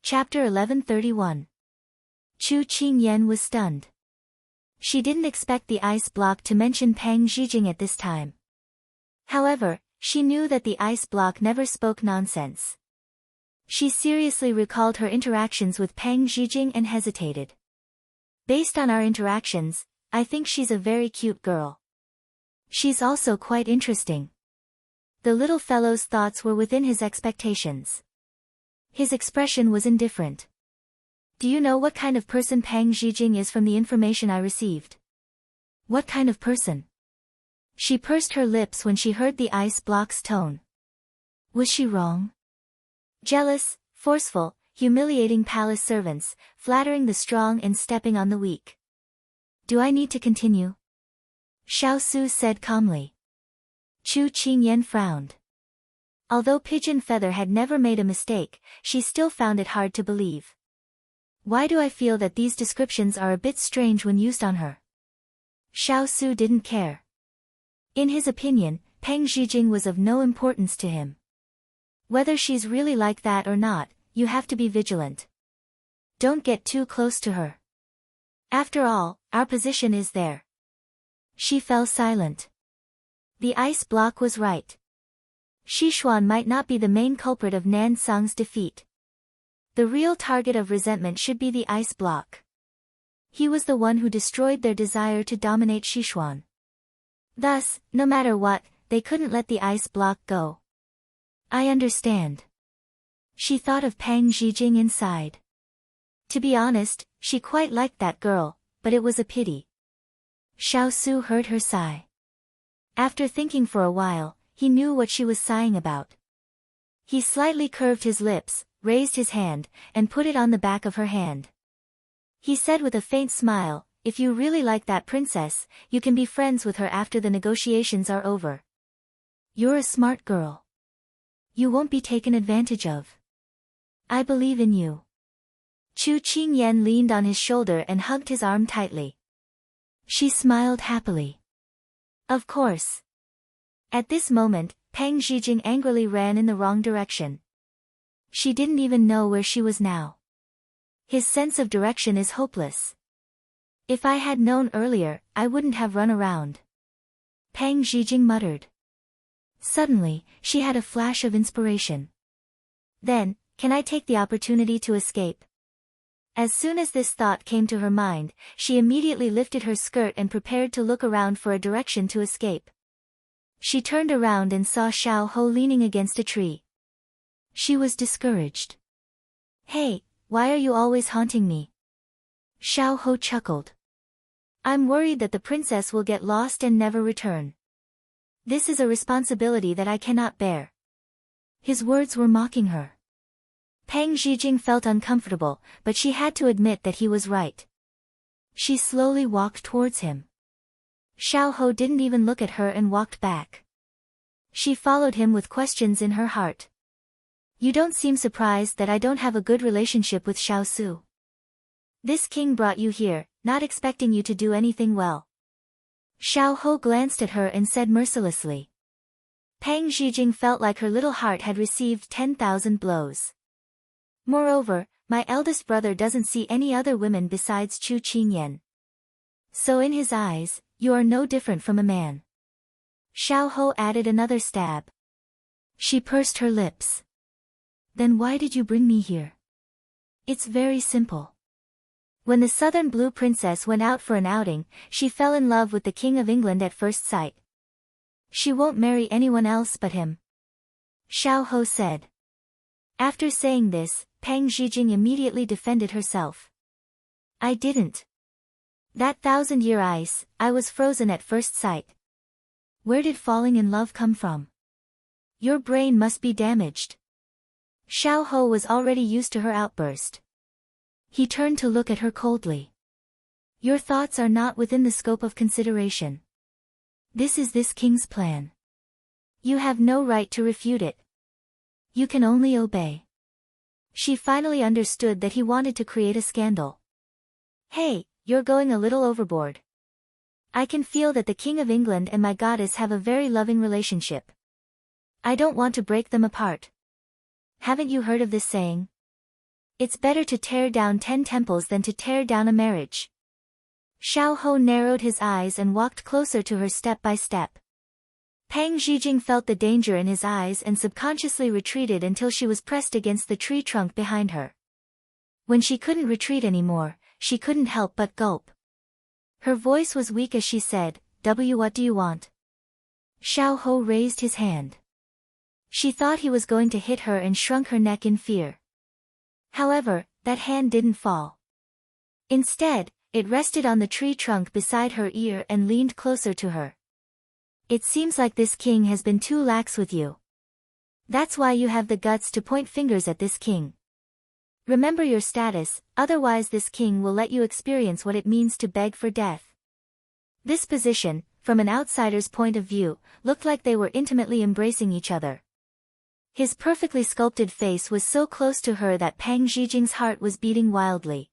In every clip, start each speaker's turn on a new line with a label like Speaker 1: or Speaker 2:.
Speaker 1: Chapter 1131. Chu Qingyan was stunned. She didn't expect the ice block to mention Pang Zhijing at this time. However, she knew that the ice block never spoke nonsense. She seriously recalled her interactions with Pang Zhijing and hesitated. Based on our interactions, I think she's a very cute girl. She's also quite interesting. The little fellow's thoughts were within his expectations. His expression was indifferent. Do you know what kind of person Pang Zhijing is from the information I received? What kind of person? She pursed her lips when she heard the ice block's tone. Was she wrong? Jealous, forceful, humiliating palace servants, flattering the strong and stepping on the weak. Do I need to continue? Xiao Su said calmly. Chu Qingyan frowned. Although Pigeon Feather had never made a mistake, she still found it hard to believe. Why do I feel that these descriptions are a bit strange when used on her? Xiao Su didn't care. In his opinion, Pang Zhijing was of no importance to him. Whether she's really like that or not, you have to be vigilant. Don't get too close to her. After all, our position is there. She fell silent. The ice block was right. Xishuan might not be the main culprit of Nan Sang's defeat. The real target of resentment should be the ice block. He was the one who destroyed their desire to dominate Xishuan. Thus, no matter what, they couldn't let the ice block go. I understand. She thought of Pang Zhijing inside. To be honest, she quite liked that girl, but it was a pity. Xiao Su heard her sigh. After thinking for a while, he knew what she was sighing about. He slightly curved his lips, raised his hand, and put it on the back of her hand. He said with a faint smile, if you really like that princess, you can be friends with her after the negotiations are over. You're a smart girl. You won't be taken advantage of. I believe in you. Chu Qingyan leaned on his shoulder and hugged his arm tightly. She smiled happily. Of course. At this moment, Pang Zhijing angrily ran in the wrong direction. She didn't even know where she was now. His sense of direction is hopeless. If I had known earlier, I wouldn't have run around. Pang Zhijing muttered. Suddenly, she had a flash of inspiration. Then, can I take the opportunity to escape? As soon as this thought came to her mind, she immediately lifted her skirt and prepared to look around for a direction to escape. She turned around and saw Xiao Ho leaning against a tree. She was discouraged. Hey, why are you always haunting me? Xiao Ho chuckled. I'm worried that the princess will get lost and never return. This is a responsibility that I cannot bear. His words were mocking her. Pang Zhijing felt uncomfortable, but she had to admit that he was right. She slowly walked towards him. Xiao Ho didn't even look at her and walked back. She followed him with questions in her heart. You don't seem surprised that I don't have a good relationship with Xiao Su. This king brought you here, not expecting you to do anything well. Xiao Ho glanced at her and said mercilessly. Pang Zhijing felt like her little heart had received 10,000 blows. Moreover, my eldest brother doesn't see any other women besides Chu Qingyan. So in his eyes, you are no different from a man. Xiao Ho added another stab. She pursed her lips. Then why did you bring me here? It's very simple. When the Southern Blue Princess went out for an outing, she fell in love with the King of England at first sight. She won't marry anyone else but him. Xiao Ho said. After saying this, Pang Zhijing immediately defended herself. I didn't. That 1,000-year ice, I was frozen at first sight. Where did falling in love come from? Your brain must be damaged. Xiao Ho was already used to her outburst. He turned to look at her coldly. Your thoughts are not within the scope of consideration. This is this king's plan. You have no right to refute it. You can only obey. She finally understood that he wanted to create a scandal. Hey, you're going a little overboard. I can feel that the King of England and my goddess have a very loving relationship. I don't want to break them apart. Haven't you heard of this saying? It's better to tear down 10 temples than to tear down a marriage. Xiao Ho narrowed his eyes and walked closer to her step by step. Pang Zhijing felt the danger in his eyes and subconsciously retreated until she was pressed against the tree trunk behind her. When she couldn't retreat anymore, she couldn't help but gulp. Her voice was weak as she said, What do you want? Xiao Ho raised his hand. She thought he was going to hit her and shrunk her neck in fear. However, that hand didn't fall. Instead, it rested on the tree trunk beside her ear and leaned closer to her. It seems like this king has been too lax with you. That's why you have the guts to point fingers at this king. Remember your status, otherwise this king will let you experience what it means to beg for death. This position, from an outsider's point of view, looked like they were intimately embracing each other. His perfectly sculpted face was so close to her that Pang Zhijing's heart was beating wildly.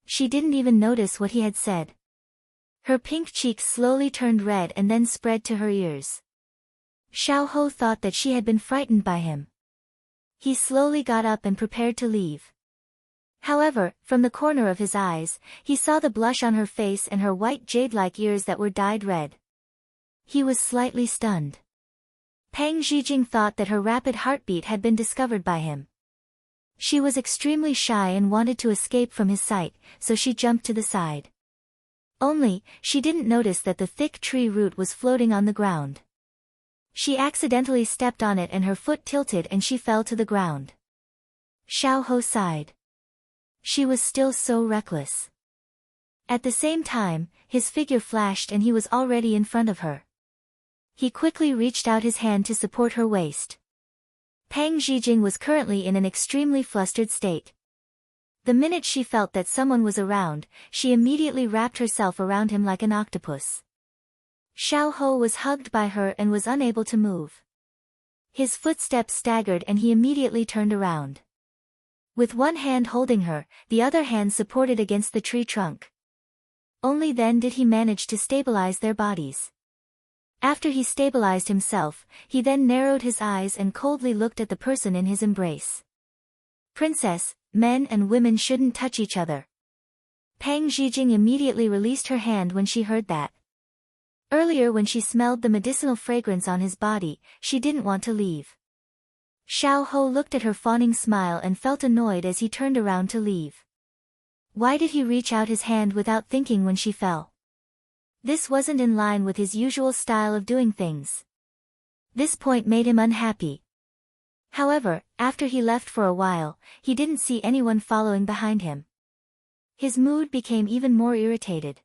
Speaker 1: She didn't even notice what he had said. Her pink cheeks slowly turned red and then spread to her ears. Xiao Ho thought that she had been frightened by him. He slowly got up and prepared to leave. However, from the corner of his eyes, he saw the blush on her face and her white jade-like ears that were dyed red. He was slightly stunned. Pang Zhijing thought that her rapid heartbeat had been discovered by him. She was extremely shy and wanted to escape from his sight, so she jumped to the side. Only, she didn't notice that the thick tree root was floating on the ground. She accidentally stepped on it and her foot tilted and she fell to the ground. Xiao Ho sighed. She was still so reckless. At the same time, his figure flashed and he was already in front of her. He quickly reached out his hand to support her waist. Pang Zhijing was currently in an extremely flustered state. The minute she felt that someone was around, she immediately wrapped herself around him like an octopus. Xiao Ho was hugged by her and was unable to move. His footsteps staggered and he immediately turned around. With one hand holding her, the other hand supported against the tree trunk. Only then did he manage to stabilize their bodies. After he stabilized himself, he then narrowed his eyes and coldly looked at the person in his embrace. Princess, men and women shouldn't touch each other. Pang Zhijing immediately released her hand when she heard that. Earlier when she smelled the medicinal fragrance on his body, she didn't want to leave. Xiao Ho looked at her fawning smile and felt annoyed as he turned around to leave. Why did he reach out his hand without thinking when she fell? This wasn't in line with his usual style of doing things. This point made him unhappy. However, after he left for a while, he didn't see anyone following behind him. His mood became even more irritated.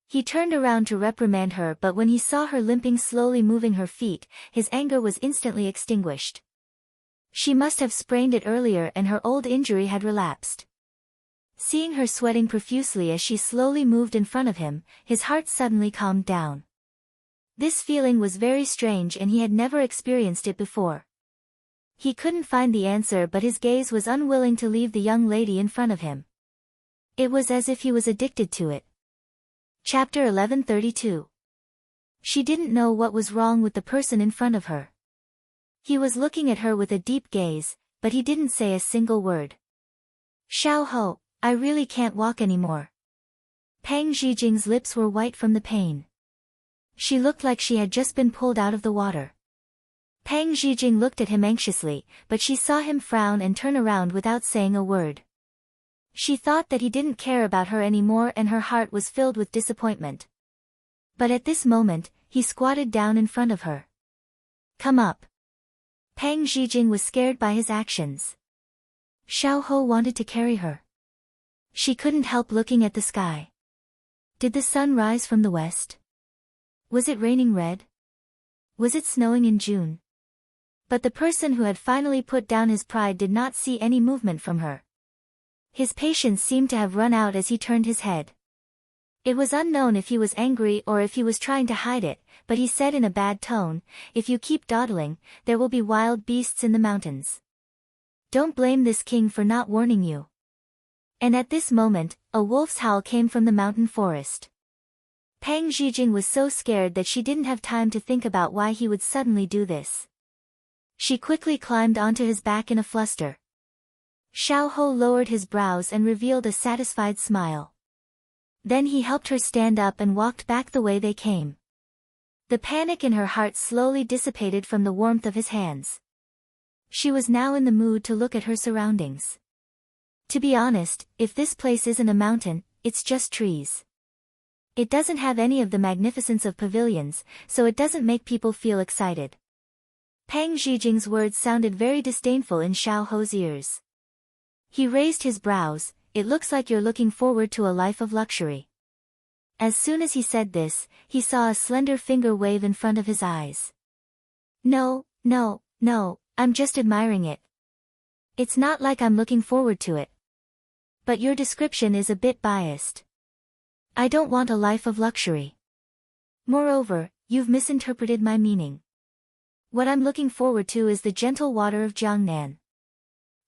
Speaker 1: He turned around to reprimand her, but when he saw her limping slowly moving her feet, his anger was instantly extinguished. She must have sprained it earlier and her old injury had relapsed. Seeing her sweating profusely as she slowly moved in front of him, his heart suddenly calmed down. This feeling was very strange and he had never experienced it before. He couldn't find the answer, but his gaze was unwilling to leave the young lady in front of him. It was as if he was addicted to it. Chapter 1132. She didn't know what was wrong with the person in front of her. He was looking at her with a deep gaze, but he didn't say a single word. Xiao Ho, I really can't walk anymore. Pang Zhijing's lips were white from the pain. She looked like she had just been pulled out of the water. Pang Zhijing looked at him anxiously, but she saw him frown and turn around without saying a word. She thought that he didn't care about her anymore and her heart was filled with disappointment. But at this moment, he squatted down in front of her. Come up. Pang Zhijing was scared by his actions. Xiao Ho wanted to carry her. She couldn't help looking at the sky. Did the sun rise from the west? Was it raining red? Was it snowing in June? But the person who had finally put down his pride did not see any movement from her. His patience seemed to have run out as he turned his head. It was unknown if he was angry or if he was trying to hide it, but he said in a bad tone, if you keep dawdling, there will be wild beasts in the mountains. Don't blame this king for not warning you. And at this moment, a wolf's howl came from the mountain forest. Pang Zhijing was so scared that she didn't have time to think about why he would suddenly do this. She quickly climbed onto his back in a fluster. Xiao Ho lowered his brows and revealed a satisfied smile. Then he helped her stand up and walked back the way they came. The panic in her heart slowly dissipated from the warmth of his hands. She was now in the mood to look at her surroundings. To be honest, if this place isn't a mountain, it's just trees. It doesn't have any of the magnificence of pavilions, so it doesn't make people feel excited. Pang Zhijing's words sounded very disdainful in Xiao Ho's ears. He raised his brows. It looks like you're looking forward to a life of luxury. As soon as he said this, he saw a slender finger wave in front of his eyes. No, I'm just admiring it. It's not like I'm looking forward to it. But your description is a bit biased. I don't want a life of luxury. Moreover, you've misinterpreted my meaning. What I'm looking forward to is the gentle water of Jiangnan.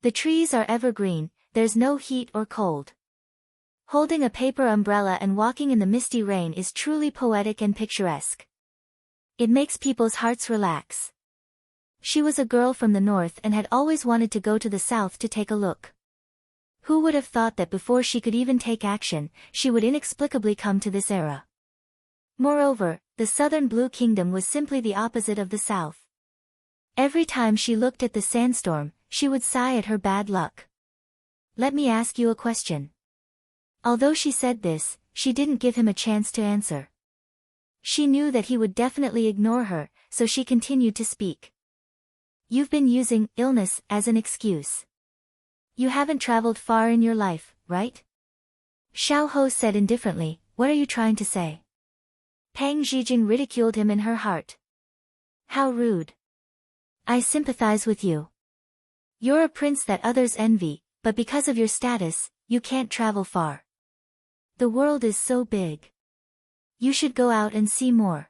Speaker 1: The trees are evergreen, there's no heat or cold. Holding a paper umbrella and walking in the misty rain is truly poetic and picturesque. It makes people's hearts relax. She was a girl from the north and had always wanted to go to the south to take a look. Who would have thought that before she could even take action, she would inexplicably come to this era? Moreover, the southern Blue Kingdom was simply the opposite of the south. Every time she looked at the sandstorm, she would sigh at her bad luck. Let me ask you a question. Although she said this, she didn't give him a chance to answer. She knew that he would definitely ignore her, so she continued to speak. You've been using illness as an excuse. You haven't traveled far in your life, right? Xiao Ho said indifferently, what are you trying to say? Pang Zhijing ridiculed him in her heart. How rude. I sympathize with you. You're a prince that others envy, but because of your status, you can't travel far. The world is so big. You should go out and see more.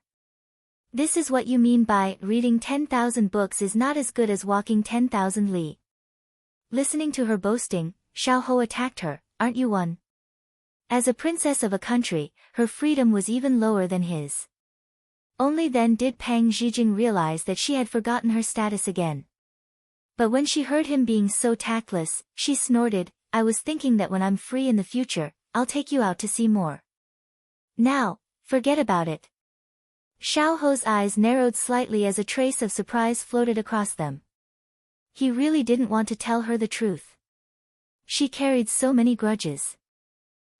Speaker 1: This is what you mean by reading 10,000 books is not as good as walking 10,000 li. Listening to her boasting, Xiao Ho attacked her, aren't you one? As a princess of a country, her freedom was even lower than his. Only then did Pang Zhijing realize that she had forgotten her status again. But when she heard him being so tactless, she snorted, I was thinking that when I'm free in the future, I'll take you out to see more. Now, forget about it. Xiao Ho's eyes narrowed slightly as a trace of surprise floated across them. He really didn't want to tell her the truth. She carried so many grudges.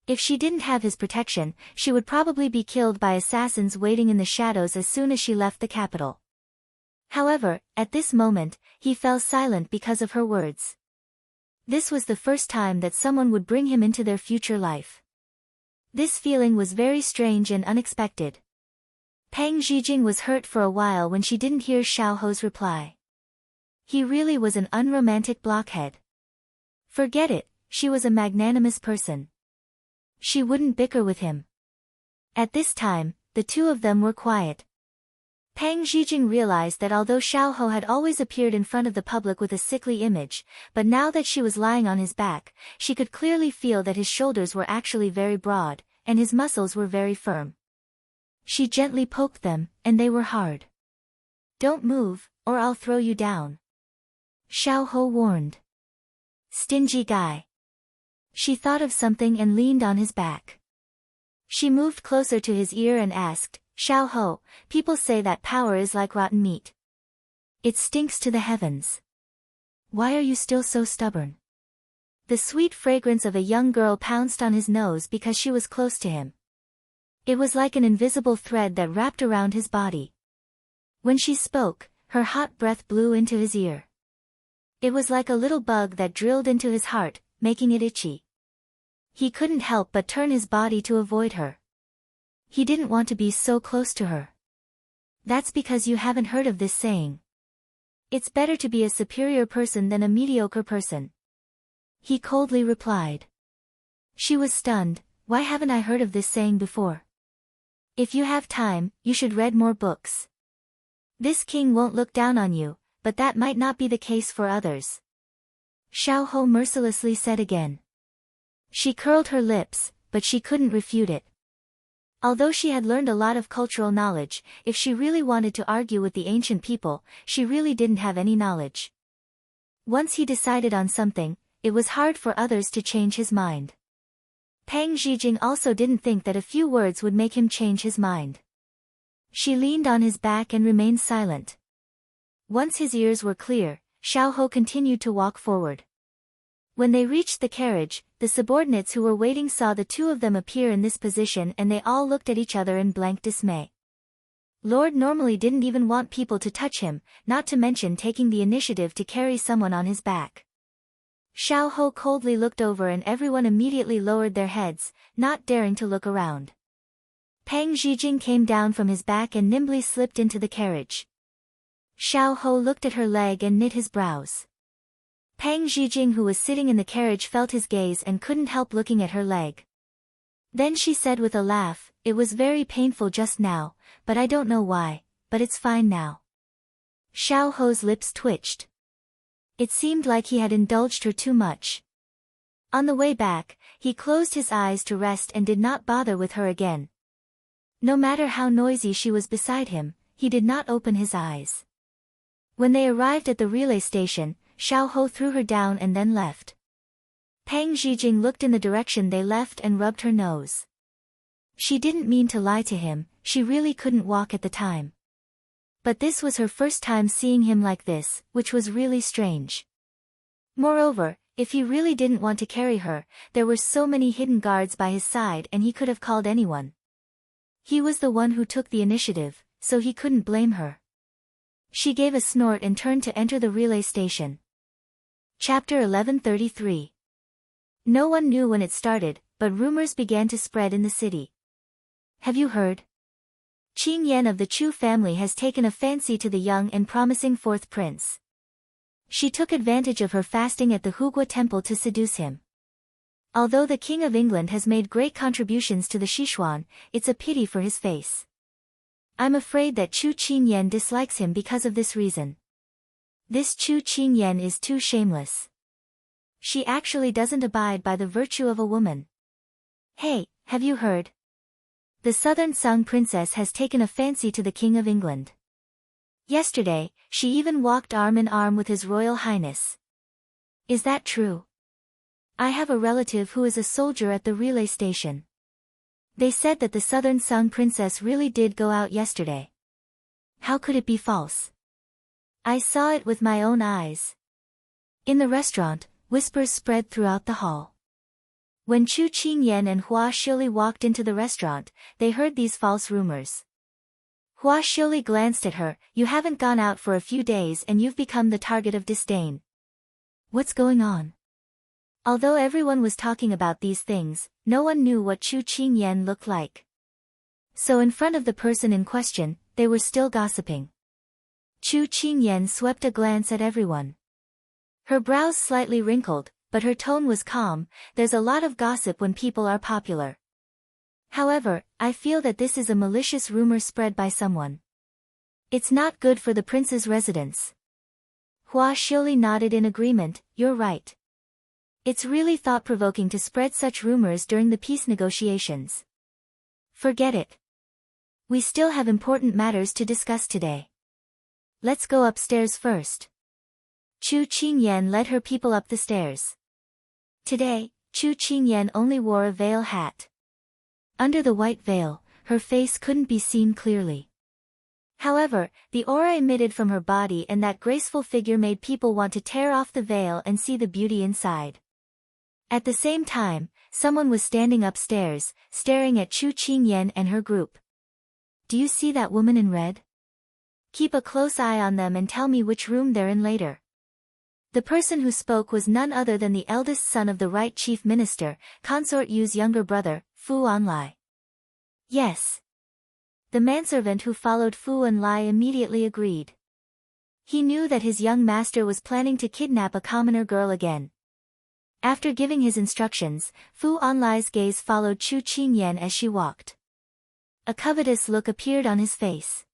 Speaker 1: If she didn't have his protection, she would probably be killed by assassins waiting in the shadows as soon as she left the capital. However, at this moment, he fell silent because of her words. This was the first time that someone would bring him into their future life. This feeling was very strange and unexpected. Pang Zhijing was hurt for a while when she didn't hear Xiao Ho's reply. He really was an unromantic blockhead. Forget it, she was a magnanimous person. She wouldn't bicker with him. At this time, the two of them were quiet. Pang Zhijing realized that although Xiao Ho had always appeared in front of the public with a sickly image, but now that she was lying on his back, she could clearly feel that his shoulders were actually very broad, and his muscles were very firm. She gently poked them, and they were hard. Don't move, or I'll throw you down. Xiao Ho warned. Stingy guy. She thought of something and leaned on his back. She moved closer to his ear and asked, Xiao Ho, people say that power is like rotten meat. It stinks to the heavens. Why are you still so stubborn? The sweet fragrance of a young girl pounced on his nose because she was close to him. It was like an invisible thread that wrapped around his body. When she spoke, her hot breath blew into his ear. It was like a little bug that drilled into his heart, making it itchy. He couldn't help but turn his body to avoid her. He didn't want to be so close to her. That's because you haven't heard of this saying. It's better to be a superior person than a mediocre person. He coldly replied. She was stunned. Why haven't I heard of this saying before? If you have time, you should read more books. This king won't look down on you, but that might not be the case for others. Xiao Ho mercilessly said again. She curled her lips, but she couldn't refute it. Although she had learned a lot of cultural knowledge, if she really wanted to argue with the ancient people, she really didn't have any knowledge. Once he decided on something, it was hard for others to change his mind. Pang Zhijing also didn't think that a few words would make him change his mind. She leaned on his back and remained silent. Once his ears were clear, Xiaohou continued to walk forward. When they reached the carriage, the subordinates who were waiting saw the two of them appear in this position and they all looked at each other in blank dismay. Lord normally didn't even want people to touch him, not to mention taking the initiative to carry someone on his back. Xiaohou coldly looked over and everyone immediately lowered their heads, not daring to look around. Pang Zhijing came down from his back and nimbly slipped into the carriage. Xiaohou looked at her leg and knit his brows. Pang Zhijing, who was sitting in the carriage, felt his gaze and couldn't help looking at her leg. Then she said with a laugh, "It was very painful just now, but I don't know why, but it's fine now." Xiaohou's lips twitched. It seemed like he had indulged her too much. On the way back, he closed his eyes to rest and did not bother with her again. No matter how noisy she was beside him, he did not open his eyes. When they arrived at the relay station, Xiaohou threw her down and then left. Pang Zhijing looked in the direction they left and rubbed her nose. She didn't mean to lie to him, she really couldn't walk at the time. But this was her first time seeing him like this, which was really strange. Moreover, if he really didn't want to carry her, there were so many hidden guards by his side and he could have called anyone. He was the one who took the initiative, so he couldn't blame her. She gave a snort and turned to enter the relay station. Chapter 1133. No one knew when it started, but rumors began to spread in the city. Have you heard? Qing Yan of the Chu family has taken a fancy to the young and promising fourth prince. She took advantage of her fasting at the Hugua temple to seduce him. Although the King of England has made great contributions to the Sichuan, it's a pity for his face. I'm afraid that Chu Qingyan dislikes him because of this reason. This Chu Qingyan is too shameless. She actually doesn't abide by the virtue of a woman. Hey, have you heard? The Southern Sung princess has taken a fancy to the King of England. Yesterday, she even walked arm in arm with His Royal Highness. Is that true? I have a relative who is a soldier at the relay station. They said that the Southern Sung princess really did go out yesterday. How could it be false? I saw it with my own eyes. In the restaurant, whispers spread throughout the hall. When Chu Qingyan and Hua Xiuli walked into the restaurant, they heard these false rumors. Hua Xiuli glanced at her. You haven't gone out for a few days and you've become the target of disdain. What's going on? Although everyone was talking about these things, no one knew what Chu Qingyan looked like. So in front of the person in question, they were still gossiping. Chu Qingyan swept a glance at everyone. Her brows slightly wrinkled, but her tone was calm. There's a lot of gossip when people are popular. However, I feel that this is a malicious rumor spread by someone. It's not good for the prince's residence. Hua Xiuli nodded in agreement. You're right. It's really thought-provoking to spread such rumors during the peace negotiations. Forget it. We still have important matters to discuss today. Let's go upstairs first. Chu Qingyan led her people up the stairs. Today, Chu Qingyan only wore a veil hat. Under the white veil, her face couldn't be seen clearly. However, the aura emitted from her body and that graceful figure made people want to tear off the veil and see the beauty inside. At the same time, someone was standing upstairs, staring at Chu Qingyan and her group. Do you see that woman in red? Keep a close eye on them and tell me which room they're in later. The person who spoke was none other than the eldest son of the right chief minister, Consort Yu's younger brother, Fu Anlai. Yes. The manservant who followed Fu Anlai immediately agreed. He knew that his young master was planning to kidnap a commoner girl again. After giving his instructions, Fu Anlai's gaze followed Chu Qingyan as she walked. A covetous look appeared on his face.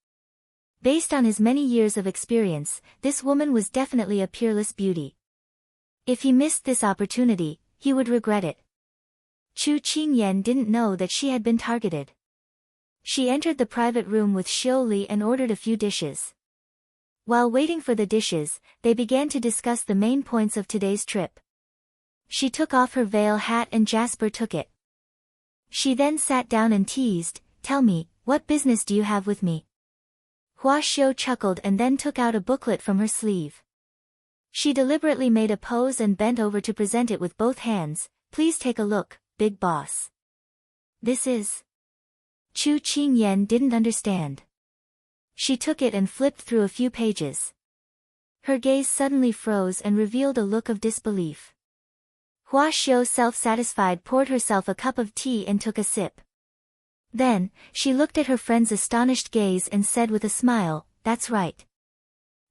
Speaker 1: Based on his many years of experience, this woman was definitely a peerless beauty. If he missed this opportunity, he would regret it. Chu Qingyan didn't know that she had been targeted. She entered the private room with Xiu Li and ordered a few dishes. While waiting for the dishes, they began to discuss the main points of today's trip. She took off her veil hat and Jasper took it. She then sat down and teased, "Tell me, what business do you have with me?" Hua Xiu chuckled and then took out a booklet from her sleeve. She deliberately made a pose and bent over to present it with both hands. "Please take a look, big boss. This is..." Chu Qingyan didn't understand. She took it and flipped through a few pages. Her gaze suddenly froze and revealed a look of disbelief. Hua Xiu, self-satisfied, poured herself a cup of tea and took a sip. Then, she looked at her friend's astonished gaze and said with a smile, "That's right.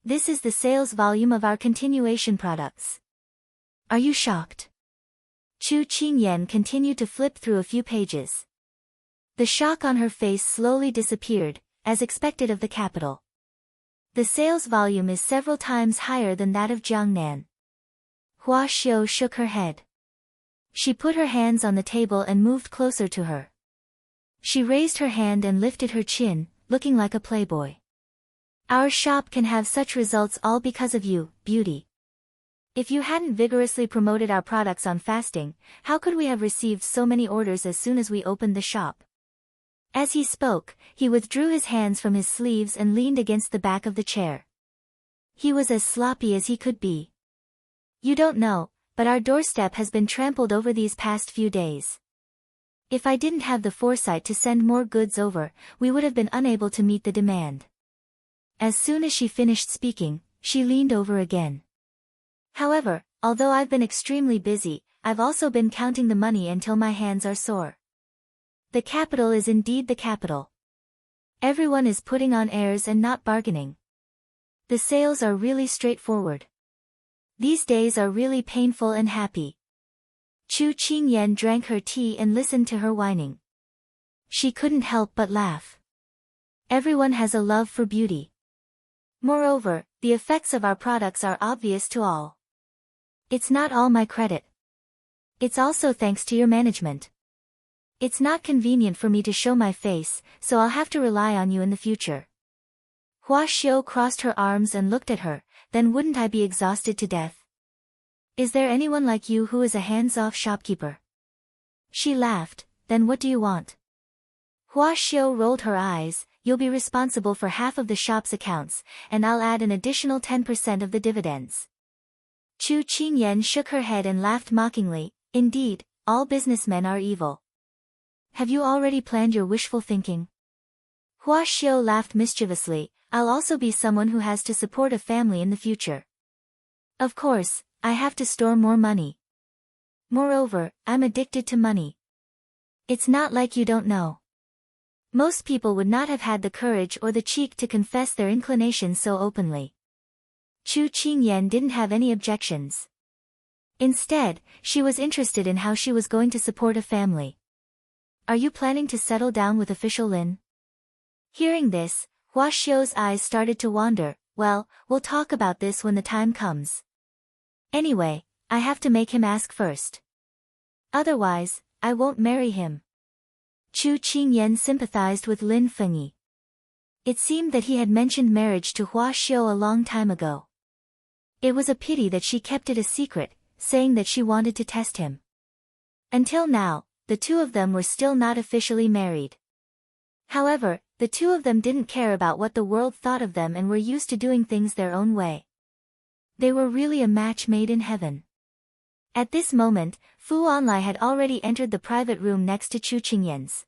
Speaker 1: This is the sales volume of our continuation products. Are you shocked?" Chu Qingyan continued to flip through a few pages. The shock on her face slowly disappeared, as expected of the capital. The sales volume is several times higher than that of Jiangnan. Hua Xiu shook her head. She put her hands on the table and moved closer to her. She raised her hand and lifted her chin, looking like a playboy. "Our shop can have such results all because of you, beauty. If you hadn't vigorously promoted our products on fasting, how could we have received so many orders as soon as we opened the shop?" As he spoke, he withdrew his hands from his sleeves and leaned against the back of the chair. He was as sloppy as he could be. "You don't know, but our doorstep has been trampled over these past few days. If I didn't have the foresight to send more goods over, we would have been unable to meet the demand." As soon as she finished speaking, she leaned over again. "However, although I've been extremely busy, I've also been counting the money until my hands are sore. The capital is indeed the capital. Everyone is putting on airs and not bargaining. The sales are really straightforward. These days are really painful and happy." Chu Qingyan drank her tea and listened to her whining. She couldn't help but laugh. Everyone has a love for beauty. Moreover, the effects of our products are obvious to all. It's not all my credit. It's also thanks to your management. It's not convenient for me to show my face, so I'll have to rely on you in the future." Hua Xiu crossed her arms and looked at her. "Then wouldn't I be exhausted to death? Is there anyone like you who is a hands-off shopkeeper?" She laughed. "Then what do you want?" Hua Xiu rolled her eyes. "You'll be responsible for half of the shop's accounts, and I'll add an additional 10% of the dividends." Chu Qingyan shook her head and laughed mockingly. "Indeed, all businessmen are evil. Have you already planned your wishful thinking?" Hua Xiu laughed mischievously. "I'll also be someone who has to support a family in the future. Of course, I have to store more money. Moreover, I'm addicted to money. It's not like you don't know. Most people would not have had the courage or the cheek to confess their inclinations so openly." Chu Qingyan didn't have any objections. Instead, she was interested in how she was going to support a family. "Are you planning to settle down with official Lin?" Hearing this, Hua Xiu's eyes started to wander. "Well, we'll talk about this when the time comes. Anyway, I have to make him ask first. Otherwise, I won't marry him." Chu Qingyan sympathized with Lin Fengyi. It seemed that he had mentioned marriage to Hua Xiu a long time ago. It was a pity that she kept it a secret, saying that she wanted to test him. Until now, the two of them were still not officially married. However, the two of them didn't care about what the world thought of them and were used to doing things their own way. They were really a match made in heaven. At this moment, Fu Onlai had already entered the private room next to Chu Qingyan's.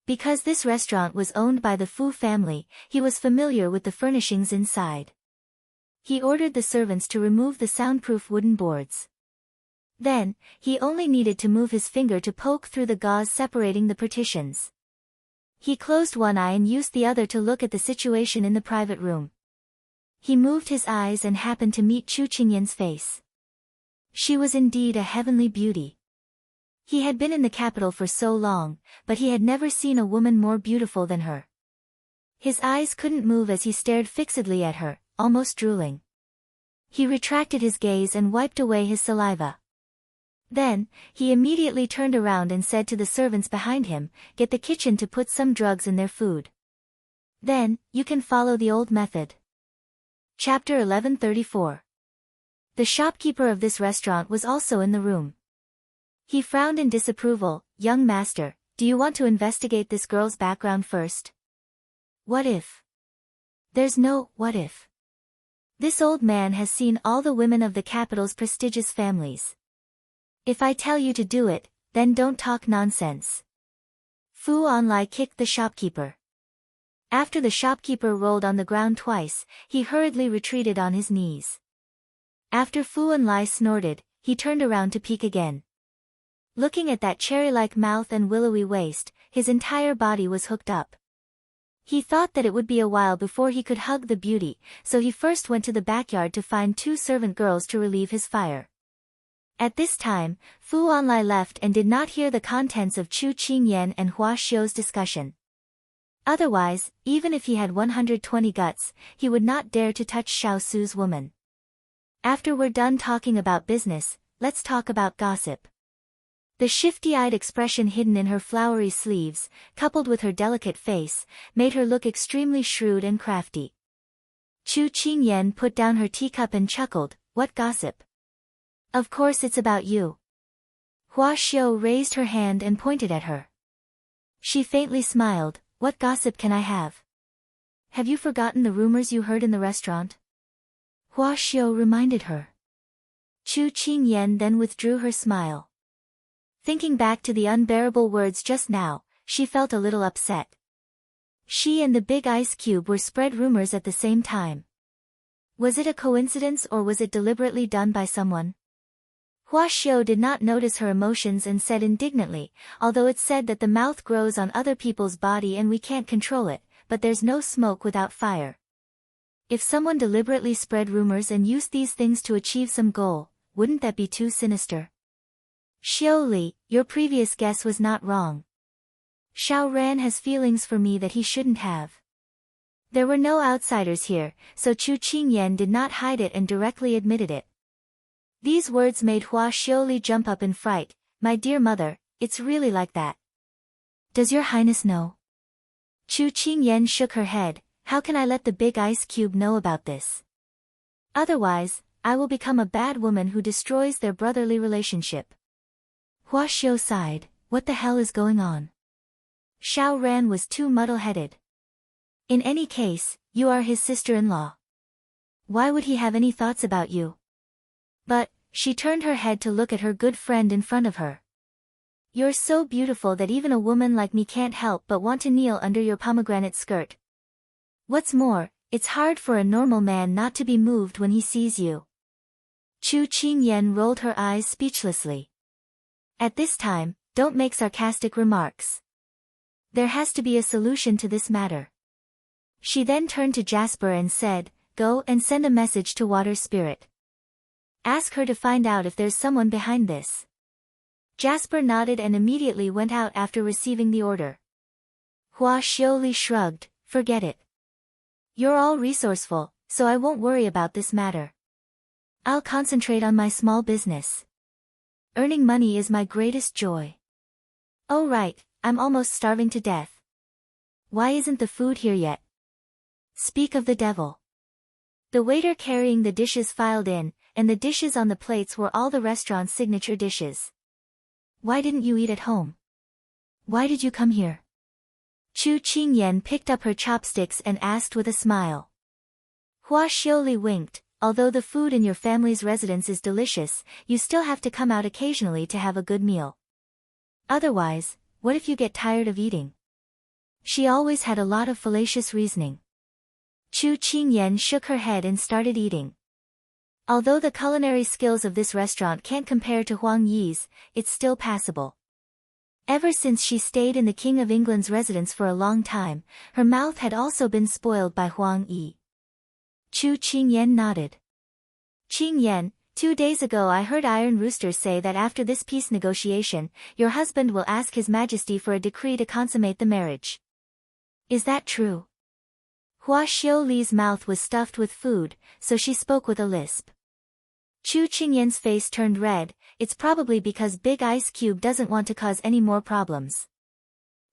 Speaker 1: Because this restaurant was owned by the Fu family, he was familiar with the furnishings inside. He ordered the servants to remove the soundproof wooden boards. Then, he only needed to move his finger to poke through the gauze separating the partitions. He closed one eye and used the other to look at the situation in the private room. He moved his eyes and happened to meet Chu Qingyan's face. She was indeed a heavenly beauty. He had been in the capital for so long, but he had never seen a woman more beautiful than her. His eyes couldn't move as he stared fixedly at her, almost drooling. He retracted his gaze and wiped away his saliva. Then, he immediately turned around and said to the servants behind him, "Get the kitchen to put some drugs in their food. Then, you can follow the old method." Chapter 1134. The shopkeeper of this restaurant was also in the room. He frowned in disapproval. Young master, do you want to investigate this girl's background first? What if? There's no what if. This old man has seen all the women of the capital's prestigious families. If I tell you to do it, then don't talk nonsense. Fu Onlai kicked the shopkeeper. After the shopkeeper rolled on the ground twice, he hurriedly retreated on his knees. After Fu Onlai snorted, he turned around to peek again. Looking at that cherry-like mouth and willowy waist, his entire body was hooked up. He thought that it would be a while before he could hug the beauty, so he first went to the backyard to find 2 servant girls to relieve his fire. At this time, Fu Onlai left and did not hear the contents of Chu Qingyan and Hua Xiu's discussion. Otherwise, even if he had 120 guts, he would not dare to touch Xiao Su's woman. After we're done talking about business, let's talk about gossip. The shifty-eyed expression hidden in her flowery sleeves, coupled with her delicate face, made her look extremely shrewd and crafty. Chu Qingyan put down her teacup and chuckled, "What gossip? Of course it's about you." Hua Xiu raised her hand and pointed at her. She faintly smiled, "What gossip can I have? Have you forgotten the rumors you heard in the restaurant?" Hua Xiu reminded her. Chu Qingyan then withdrew her smile. Thinking back to the unbearable words just now, she felt a little upset. She and the big ice cube were spread rumors at the same time. Was it a coincidence or was it deliberately done by someone? Hua Xiu did not notice her emotions and said indignantly, "Although it's said that the mouth grows on other people's body and we can't control it, but there's no smoke without fire. If someone deliberately spread rumors and used these things to achieve some goal, wouldn't that be too sinister?" Xiu Li, your previous guess was not wrong. Xiao Ran has feelings for me that he shouldn't have. There were no outsiders here, so Chu Qingyan did not hide it and directly admitted it. These words made Hua Xiuli jump up in fright. "My dear mother, it's really like that. Does your highness know?" Chu Qingyan shook her head. "How can I let the big ice cube know about this? Otherwise, I will become a bad woman who destroys their brotherly relationship." Hua Xiu sighed. What the hell is going on? Xiao Ran was too muddle-headed. In any case, you are his sister-in-law. Why would he have any thoughts about you? But, she turned her head to look at her good friend in front of her. You're so beautiful that even a woman like me can't help but want to kneel under your pomegranate skirt. What's more, it's hard for a normal man not to be moved when he sees you. Chu Qingyan rolled her eyes speechlessly. At this time, don't make sarcastic remarks. There has to be a solution to this matter. She then turned to Jasper and said, "Go and send a message to Water Spirit. Ask her to find out if there's someone behind this." Jasper nodded and immediately went out after receiving the order. Hua Xiuli shrugged, "Forget it. You're all resourceful, so I won't worry about this matter. I'll concentrate on my small business. Earning money is my greatest joy. Oh right, I'm almost starving to death. Why isn't the food here yet? Speak of the devil." The waiter carrying the dishes filed in, and the dishes on the plates were all the restaurant's signature dishes. "Why didn't you eat at home? Why did you come here?" Chu Qingyan picked up her chopsticks and asked with a smile. Hua Xiuli winked. "Although the food in your family's residence is delicious, you still have to come out occasionally to have a good meal. Otherwise, what if you get tired of eating?" She always had a lot of fallacious reasoning. Chu Qingyan shook her head and started eating. Although the culinary skills of this restaurant can't compare to Huang Yi's, it's still passable. Ever since she stayed in the King of England's residence for a long time, her mouth had also been spoiled by Huang Yi. Chu Qingyan nodded. "Qingyan, 2 days ago I heard Iron Rooster say that after this peace negotiation, your husband will ask His Majesty for a decree to consummate the marriage. Is that true?" Hua Xiuli's mouth was stuffed with food, so she spoke with a lisp. Chu Qingyan's face turned red. "It's probably because Big Ice Cube doesn't want to cause any more problems."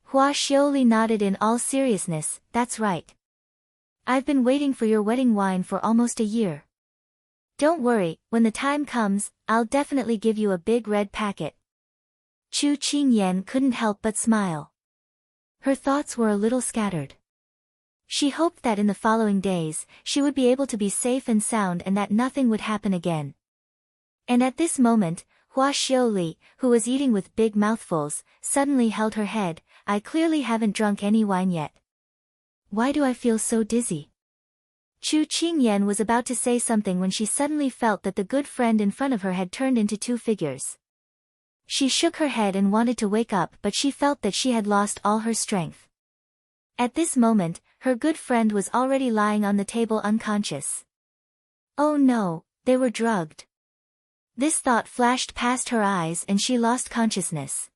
Speaker 1: Hua Xiuli nodded in all seriousness. "That's right. I've been waiting for your wedding wine for almost a year. Don't worry, when the time comes, I'll definitely give you a big red packet. Chu Qingyan couldn't help but smile. Her thoughts were a little scattered. She hoped that in the following days, she would be able to be safe and sound and that nothing would happen again. And at this moment, Hua Xiaoli, who was eating with big mouthfuls, suddenly held her head. I clearly haven't drunk any wine yet. Why do I feel so dizzy? Chu Qingyan was about to say something when she suddenly felt that the good friend in front of her had turned into two figures. She shook her head and wanted to wake up, but she felt that she had lost all her strength. At this moment, her good friend was already lying on the table unconscious. Oh no, they were drugged. This thought flashed past her eyes and she lost consciousness.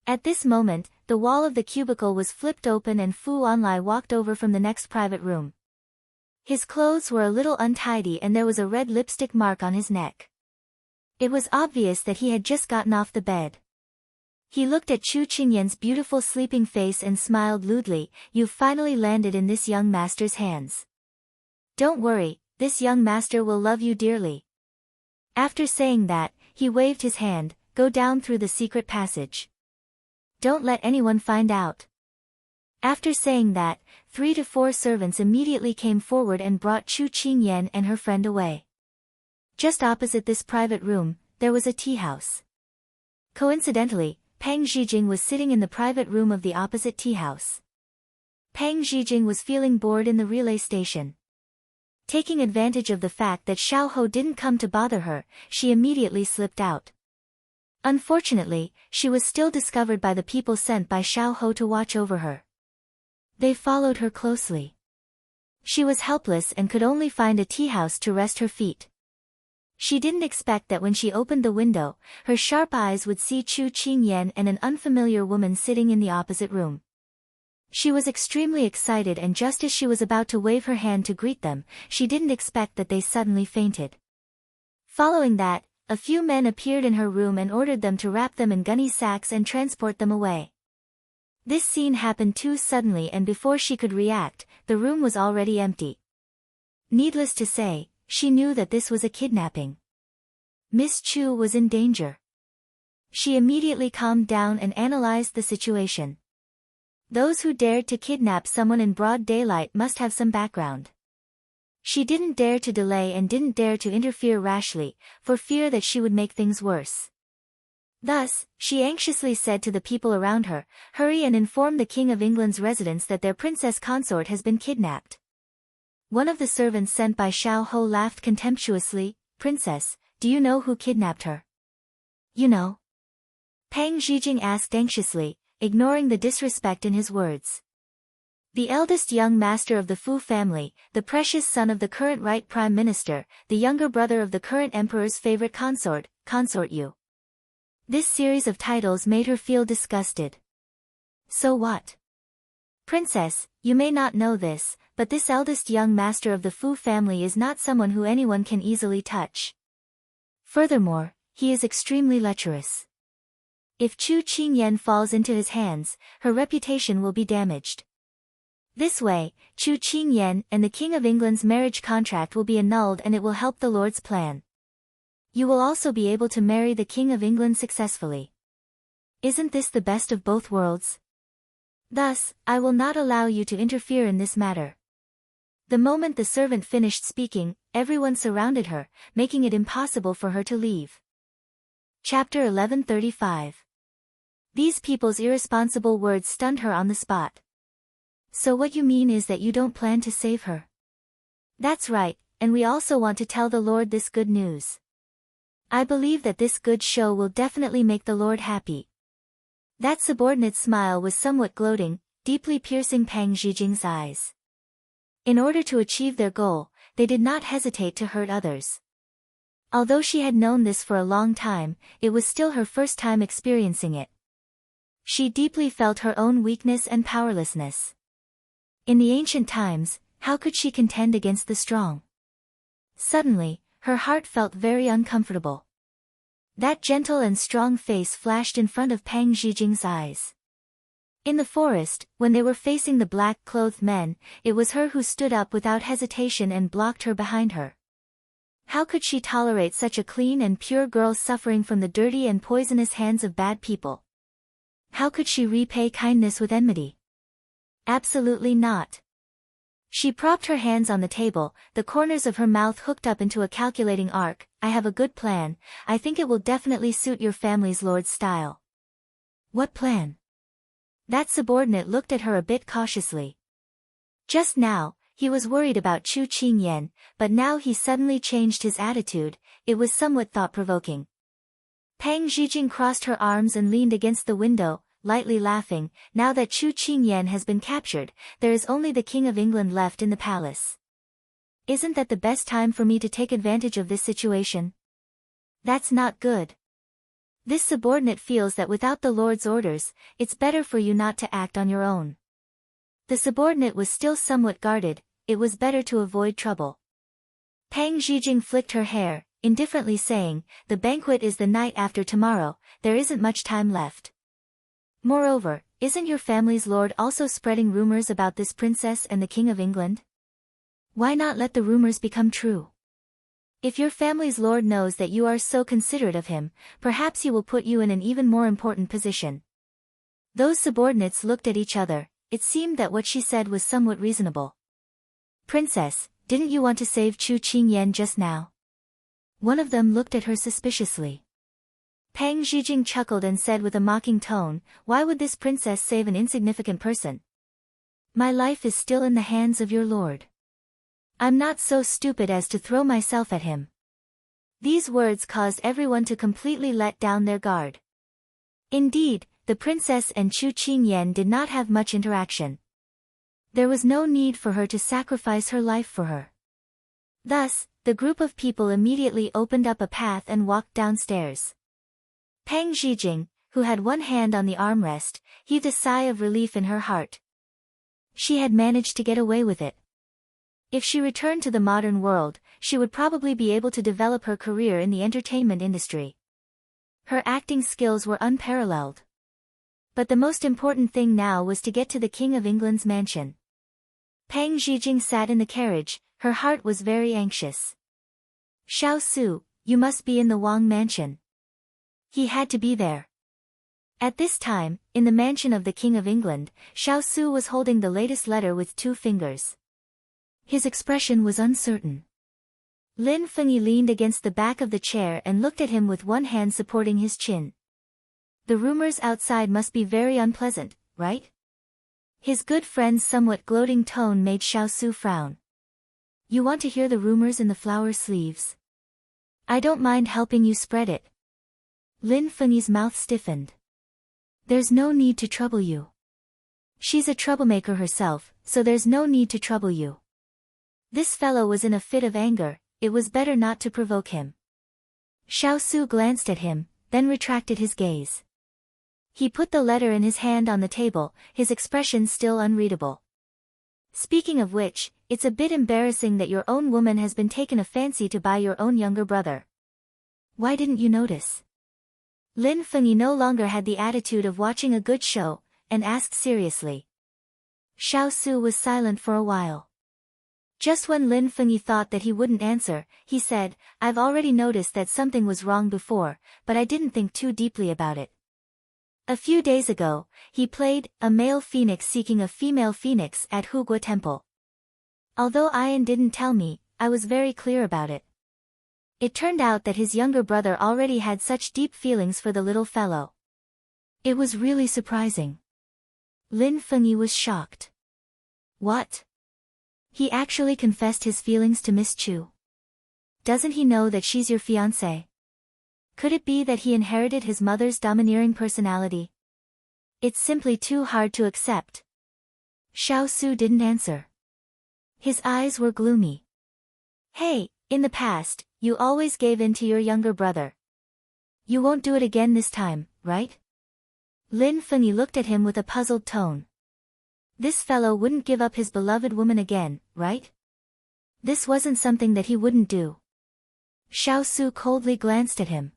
Speaker 1: At this moment, the wall of the cubicle was flipped open and Fu Onlai walked over from the next private room. His clothes were a little untidy and there was a red lipstick mark on his neck. It was obvious that he had just gotten off the bed. He looked at Chu Qingyan's beautiful sleeping face and smiled lewdly. You've finally landed in this young master's hands. Don't worry, this young master will love you dearly. After saying that, he waved his hand. Go down through the secret passage. Don't let anyone find out. After saying that, 3 to 4 servants immediately came forward and brought Chu Qingyan and her friend away. Just opposite this private room, there was a tea house. Coincidentally, Peng Zhijing was sitting in the private room of the opposite tea house. Peng Zhijing was feeling bored in the relay station. Taking advantage of the fact that Xiao Ho didn't come to bother her, she immediately slipped out. Unfortunately, she was still discovered by the people sent by Xiao Ho to watch over her. They followed her closely. She was helpless and could only find a tea house to rest her feet. She didn't expect that when she opened the window, her sharp eyes would see Chu Qingyan and an unfamiliar woman sitting in the opposite room. She was extremely excited and just as she was about to wave her hand to greet them, she didn't expect that they suddenly fainted. Following that, a few men appeared in her room and ordered them to wrap them in gunny sacks and transport them away. This scene happened too suddenly and before she could react, the room was already empty. Needless to say, she knew that this was a kidnapping. Miss Chu was in danger. She immediately calmed down and analyzed the situation. Those who dared to kidnap someone in broad daylight must have some background. She didn't dare to delay and didn't dare to interfere rashly, for fear that she would make things worse. Thus, she anxiously said to the people around her, hurry and inform the King of England's residents that their princess consort has been kidnapped. One of the servants sent by Xiao Ho laughed contemptuously. Princess, do you know who kidnapped her? You know? Peng Zhijing asked anxiously, ignoring the disrespect in his words. The eldest young master of the Fu family, the precious son of the current right prime minister, the younger brother of the current emperor's favorite consort, Consort Yu. This series of titles made her feel disgusted. So what? Princess, you may not know this, but this eldest young master of the Fu family is not someone who anyone can easily touch. Furthermore, he is extremely lecherous. If Chu Qingyan falls into his hands, her reputation will be damaged. This way, Chu Qingyan and the King of England's marriage contract will be annulled and it will help the Lord's plan. You will also be able to marry the King of England successfully. Isn't this the best of both worlds? Thus, I will not allow you to interfere in this matter. The moment the servant finished speaking, everyone surrounded her, making it impossible for her to leave. Chapter 1135. These people's irresponsible words stunned her on the spot. So what you mean is that you don't plan to save her? That's right, and we also want to tell the Lord this good news. I believe that this good show will definitely make the Lord happy. That subordinate smile was somewhat gloating, deeply piercing Peng Zhijing's eyes. In order to achieve their goal, they did not hesitate to hurt others. Although she had known this for a long time, it was still her first time experiencing it. She deeply felt her own weakness and powerlessness. In the ancient times, how could she contend against the strong? Suddenly, her heart felt very uncomfortable. That gentle and strong face flashed in front of Peng Zhijing's eyes. In the forest, when they were facing the black-clothed men, it was her who stood up without hesitation and blocked her behind her. How could she tolerate such a clean and pure girl suffering from the dirty and poisonous hands of bad people? How could she repay kindness with enmity? Absolutely not. She propped her hands on the table, the corners of her mouth hooked up into a calculating arc. I have a good plan. I think it will definitely suit your family's lord's style. What plan? That subordinate looked at her a bit cautiously. Just now, he was worried about Chu Qingyan, but now he suddenly changed his attitude. It was somewhat thought-provoking. Pang Zhijing crossed her arms and leaned against the window, lightly laughing. Now that Chu Qingyan has been captured, there is only the King of England left in the palace. Isn't that the best time for me to take advantage of this situation? That's not good. This subordinate feels that without the Lord's orders, it's better for you not to act on your own. The subordinate was still somewhat guarded. It was better to avoid trouble. Pang Zhijing flicked her hair, indifferently saying, the banquet is the night after tomorrow, there isn't much time left. Moreover, isn't your family's lord also spreading rumors about this princess and the King of England? Why not let the rumors become true? If your family's lord knows that you are so considerate of him, perhaps he will put you in an even more important position. Those subordinates looked at each other. It seemed that what she said was somewhat reasonable. Princess, didn't you want to save Chu Qingyan just now? One of them looked at her suspiciously. Pang Zhijing chuckled and said with a mocking tone, why would this princess save an insignificant person? My life is still in the hands of your lord. I'm not so stupid as to throw myself at him. These words caused everyone to completely let down their guard. Indeed, the princess and Chu Qingyan did not have much interaction. There was no need for her to sacrifice her life for her. Thus, the group of people immediately opened up a path and walked downstairs. Pang Zhijing, who had one hand on the armrest, heaved a sigh of relief in her heart. She had managed to get away with it. If she returned to the modern world, she would probably be able to develop her career in the entertainment industry. Her acting skills were unparalleled. But the most important thing now was to get to the King of England's mansion. Pang Zhijing sat in the carriage, her heart was very anxious. Xiao Su, you must be in the Wang mansion. He had to be there. At this time, in the mansion of the King of England, Xiao Su was holding the latest letter with 2 fingers. His expression was uncertain. Lin Fengyi leaned against the back of the chair and looked at him with one hand supporting his chin. The rumors outside must be very unpleasant, right? His good friend's somewhat gloating tone made Xiao Su frown. You want to hear the rumors in the flower sleeves? I don't mind helping you spread it. Lin Fengyi's mouth stiffened. There's no need to trouble you. She's a troublemaker herself, so there's no need to trouble you. This fellow was in a fit of anger, it was better not to provoke him. Xiao Su glanced at him, then retracted his gaze. He put the letter in his hand on the table, his expression still unreadable. Speaking of which, it's a bit embarrassing that your own woman has been taken a fancy to by your own younger brother. Why didn't you notice? Lin Fengyi no longer had the attitude of watching a good show, and asked seriously. Xiao Su was silent for a while. Just when Lin Fengyi thought that he wouldn't answer, he said, I've already noticed that something was wrong before, but I didn't think too deeply about it. A few days ago, he played a male phoenix seeking a female phoenix at Hugua Temple. Although Ian didn't tell me, I was very clear about it. It turned out that his younger brother already had such deep feelings for the little fellow. It was really surprising. Lin Fengyi was shocked. What? He actually confessed his feelings to Miss Chu. Doesn't he know that she's your fiancée? Could it be that he inherited his mother's domineering personality? It's simply too hard to accept. Xiao Su didn't answer. His eyes were gloomy. Hey, in the past, you always gave in to your younger brother. You won't do it again this time, right? Lin Fengyi looked at him with a puzzled tone. This fellow wouldn't give up his beloved woman again, right? This wasn't something that he wouldn't do. Xiao Su coldly glanced at him.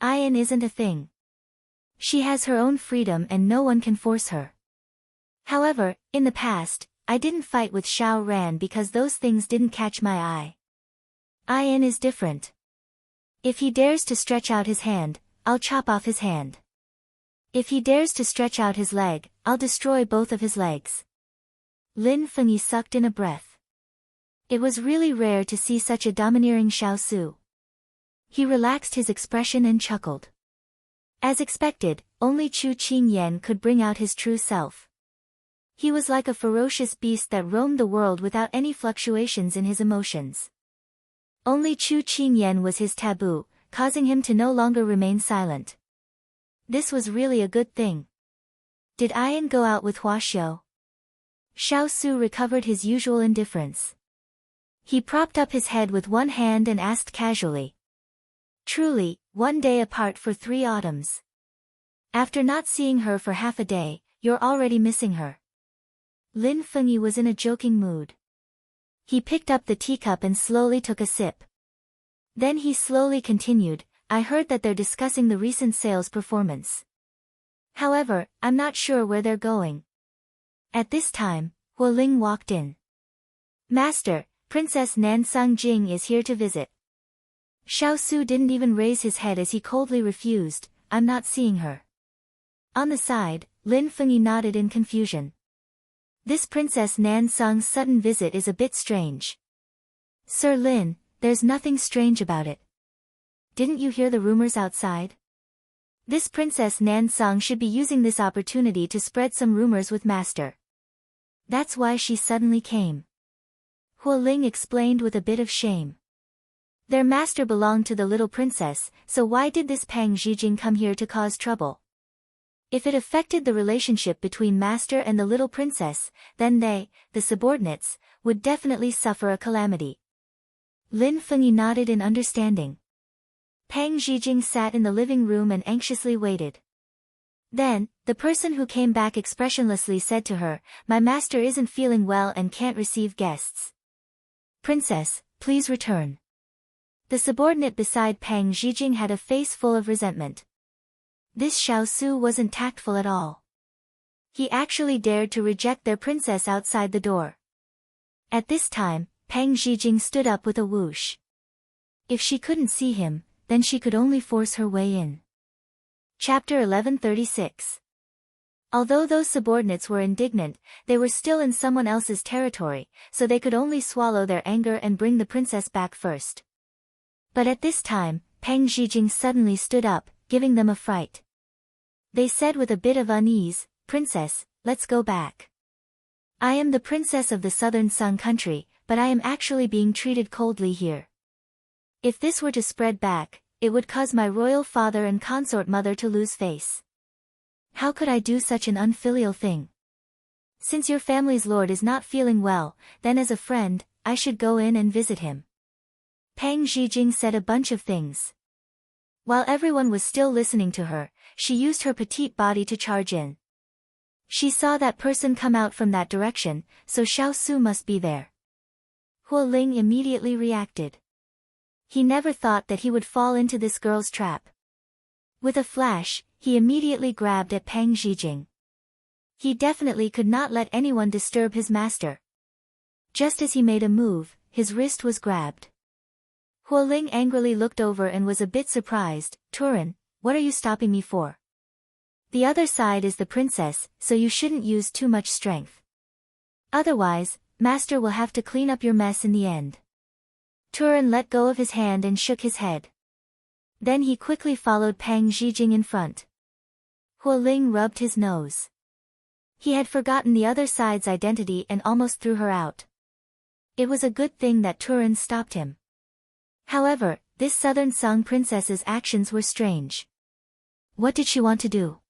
Speaker 1: Ian isn't a thing. She has her own freedom and no one can force her. However, in the past, I didn't fight with Xiao Ran because those things didn't catch my eye. Ian is different. If he dares to stretch out his hand, I'll chop off his hand. If he dares to stretch out his leg, I'll destroy both of his legs. Lin Fengyi sucked in a breath. It was really rare to see such a domineering Xiao Su. He relaxed his expression and chuckled. As expected, only Chu Qingyan could bring out his true self. He was like a ferocious beast that roamed the world without any fluctuations in his emotions. Only Chu Qingyan was his taboo, causing him to no longer remain silent. This was really a good thing. Did Ian go out with Hua Xiu? Xiao Su recovered his usual indifference. He propped up his head with one hand and asked casually. Truly, 1 day apart for 3 autumns. After not seeing her for half a day, you're already missing her. Lin Fengyi was in a joking mood. He picked up the teacup and slowly took a sip. Then he slowly continued, I heard that they're discussing the recent sales performance. However, I'm not sure where they're going. At this time, Hualing walked in. Master, Princess Nansang Jing is here to visit. Xiao Su didn't even raise his head as he coldly refused, I'm not seeing her. On the side, Lin Fengyi nodded in confusion. This Princess Nansang's sudden visit is a bit strange. Sir Lin, there's nothing strange about it. Didn't you hear the rumors outside? This Princess Nansang should be using this opportunity to spread some rumors with Master. That's why she suddenly came. Hualing explained with a bit of shame. Their master belonged to the little princess, so why did this Pang Zhijing come here to cause trouble? If it affected the relationship between master and the little princess, then they, the subordinates, would definitely suffer a calamity. Lin Fengyi nodded in understanding. Pang Zhijing sat in the living room and anxiously waited. Then, the person who came back expressionlessly said to her, my master isn't feeling well and can't receive guests. Princess, please return. The subordinate beside Pang Zhijing had a face full of resentment. This Xiao Su wasn't tactful at all. He actually dared to reject their princess outside the door. At this time, Pang Zhijing stood up with a whoosh. If she couldn't see him, then she could only force her way in. Chapter 1136. Although those subordinates were indignant, they were still in someone else's territory, so they could only swallow their anger and bring the princess back first. But at this time, Pang Zhijing suddenly stood up, giving them a fright. They said with a bit of unease, Princess, let's go back. I am the princess of the southern Sung country, but I am actually being treated coldly here. If this were to spread back, it would cause my royal father and consort mother to lose face. How could I do such an unfilial thing? Since your family's lord is not feeling well, then as a friend, I should go in and visit him. Pang Zhijing said a bunch of things. While everyone was still listening to her, she used her petite body to charge in. She saw that person come out from that direction, so Xiao Su must be there. Hualing immediately reacted. He never thought that he would fall into this girl's trap. With a flash, he immediately grabbed at Pang Zhijing. He definitely could not let anyone disturb his master. Just as he made a move, his wrist was grabbed. Hualing angrily looked over and was a bit surprised. Turin, what are you stopping me for? The other side is the princess, so you shouldn't use too much strength. Otherwise, master will have to clean up your mess in the end. Turin let go of his hand and shook his head. Then he quickly followed Pang Zhijing in front. Hualing rubbed his nose. He had forgotten the other side's identity and almost threw her out. It was a good thing that Turin stopped him. However, this southern Sung princess's actions were strange. What did she want to do?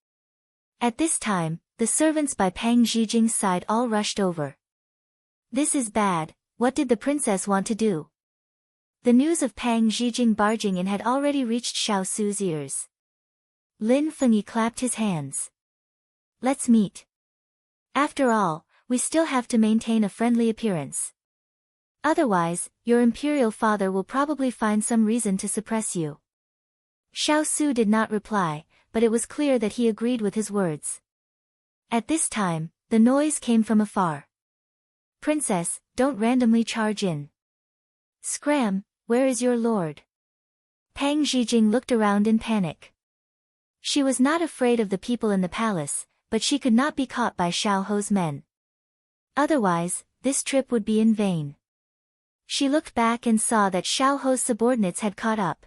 Speaker 1: At this time, the servants by Pang Zhijing's side all rushed over. This is bad, what did the princess want to do? The news of Pang Zhijing barging in had already reached Xiao Su's ears. Lin Fengyi clapped his hands. Let's meet. After all, we still have to maintain a friendly appearance. Otherwise, your imperial father will probably find some reason to suppress you. Xiao Su did not reply, but it was clear that he agreed with his words. At this time, the noise came from afar. Princess, don't randomly charge in. Scram, where is your lord? Pang Zhijing looked around in panic. She was not afraid of the people in the palace, but she could not be caught by Xiao Ho's men. Otherwise, this trip would be in vain. She looked back and saw that Xiao Ho's subordinates had caught up.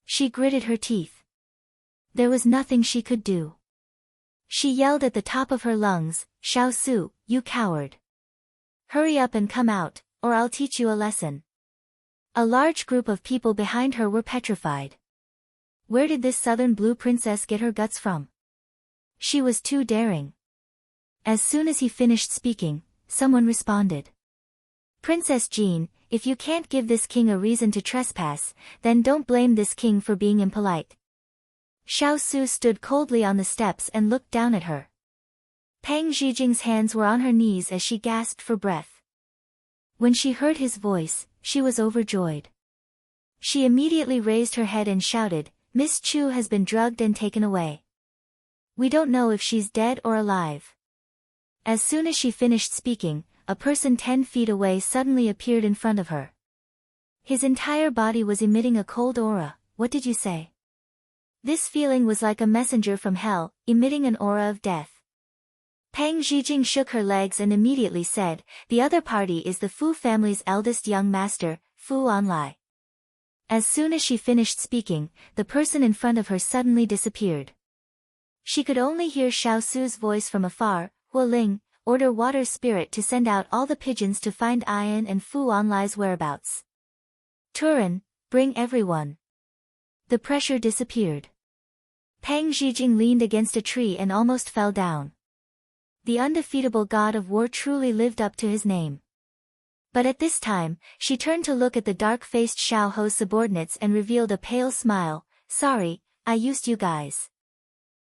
Speaker 1: She gritted her teeth. There was nothing she could do. She yelled at the top of her lungs, "Xiao Su, you coward! Hurry up and come out, or I'll teach you a lesson." A large group of people behind her were petrified. Where did this southern blue princess get her guts from? She was too daring. As soon as he finished speaking, someone responded. "Princess Jean, if you can't give this king a reason to trespass, then don't blame this king for being impolite." Xiao Su stood coldly on the steps and looked down at her. Pang Zhijing's hands were on her knees as she gasped for breath. When she heard his voice, she was overjoyed. She immediately raised her head and shouted, "Miss Chu has been drugged and taken away. We don't know if she's dead or alive." As soon as she finished speaking, a person 10 feet away suddenly appeared in front of her. His entire body was emitting a cold aura. "What did you say?" This feeling was like a messenger from hell, emitting an aura of death. Pang Zhijing shook her legs and immediately said, "The other party is the Fu family's eldest young master, Fu Anlai." As soon as she finished speaking, the person in front of her suddenly disappeared. She could only hear Xiao Su's voice from afar. "Hualing, order water spirit to send out all the pigeons to find Ian and Fu Anlai's whereabouts. Turin, bring everyone." The pressure disappeared. Pang Zhijing leaned against a tree and almost fell down. The undefeatable god of war truly lived up to his name. But at this time, she turned to look at the dark-faced Xiao Ho's subordinates and revealed a pale smile. "Sorry, I used you guys.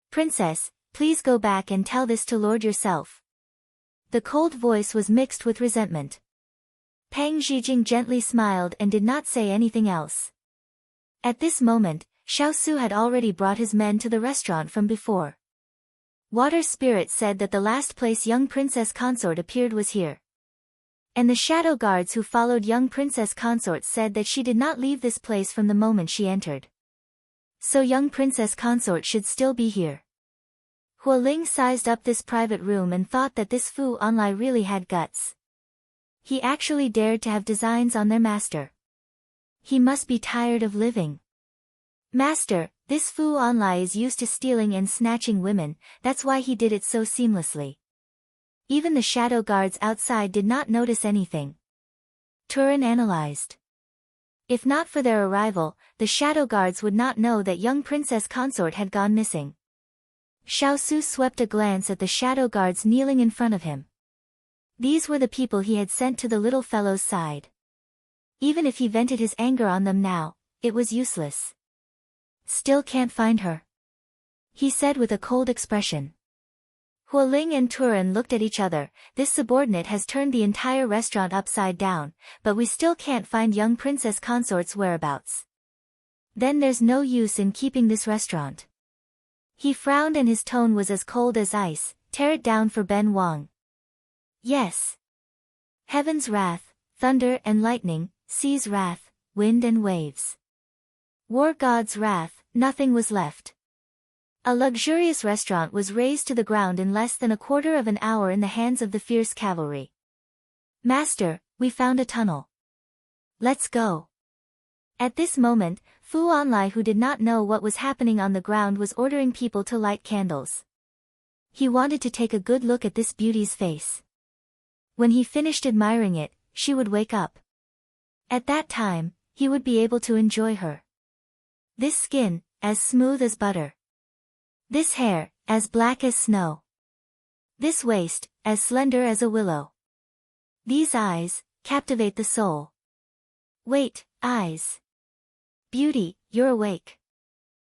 Speaker 1: Princess, please go back and tell this to Lord yourself." The cold voice was mixed with resentment. Pang Zhijing gently smiled and did not say anything else. At this moment, Xiao Su had already brought his men to the restaurant from before. Water Spirit said that the last place young Princess Consort appeared was here. And the shadow guards who followed young Princess Consort said that she did not leave this place from the moment she entered. So young Princess Consort should still be here. Hualing sized up this private room and thought that this Fu Anlai really had guts. He actually dared to have designs on their master. He must be tired of living. "Master, this Fu Anlai is used to stealing and snatching women, that's why he did it so seamlessly." Even the shadow guards outside did not notice anything. Turin analyzed. If not for their arrival, the shadow guards would not know that young Princess Consort had gone missing. Xiao Su swept a glance at the shadow guards kneeling in front of him. These were the people he had sent to the little fellow's side. Even if he vented his anger on them now, it was useless. "Still can't find her," he said with a cold expression. Hualing and Turin looked at each other. "This subordinate has turned the entire restaurant upside down, but we still can't find young Princess Consort's whereabouts. Then there's no use in keeping this restaurant." He frowned and his tone was as cold as ice. "Tear it down for Ben Wang." "Yes." Heaven's wrath, thunder and lightning, sea's wrath, wind and waves. War god's wrath, nothing was left. A luxurious restaurant was razed to the ground in less than a quarter of an hour in the hands of the fierce cavalry. "Master, we found a tunnel. Let's go." At this moment, Fu Anlai, who did not know what was happening on the ground, was ordering people to light candles. He wanted to take a good look at this beauty's face. When he finished admiring it, she would wake up. At that time, he would be able to enjoy her. This skin, as smooth as butter. This hair, as black as snow. This waist, as slender as a willow. These eyes, captivate the soul. Wait, eyes. Beauty, you're awake.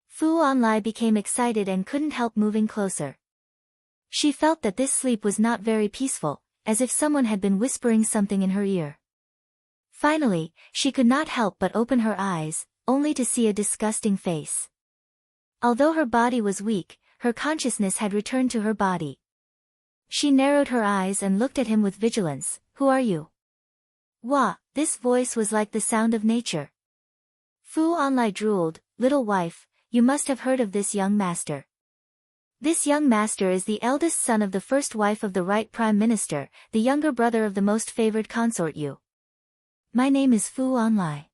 Speaker 1: Fu Anlai became excited and couldn't help moving closer. She felt that this sleep was not very peaceful, as if someone had been whispering something in her ear. Finally, she could not help but open her eyes, only to see a disgusting face. Although her body was weak, her consciousness had returned to her body. She narrowed her eyes and looked at him with vigilance. "Who are you? Wah, this voice was like the sound of nature. Fu Onlai drooled, little wife, you must have heard of this young master. This young master is the eldest son of the first wife of the right prime minister, the younger brother of the most favored consort you. My name is Fu Onlai.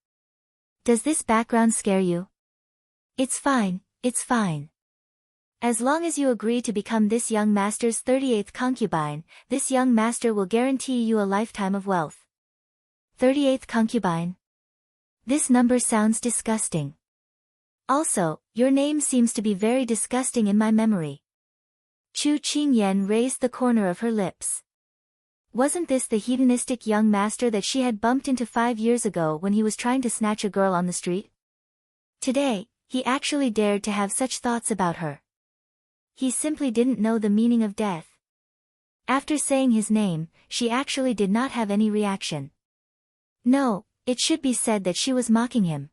Speaker 1: Does this background scare you? It's fine, it's fine. As long as you agree to become this young master's 38th concubine, this young master will guarantee you a lifetime of wealth. 38th concubine? This number sounds disgusting. Also, your name seems to be very disgusting in my memory. Chu Qingyan raised the corner of her lips. Wasn't this the hedonistic young master that she had bumped into 5 years ago when he was trying to snatch a girl on the street? Today, he actually dared to have such thoughts about her. He simply didn't know the meaning of death. After saying his name, she actually did not have any reaction. No, it should be said that she was mocking him.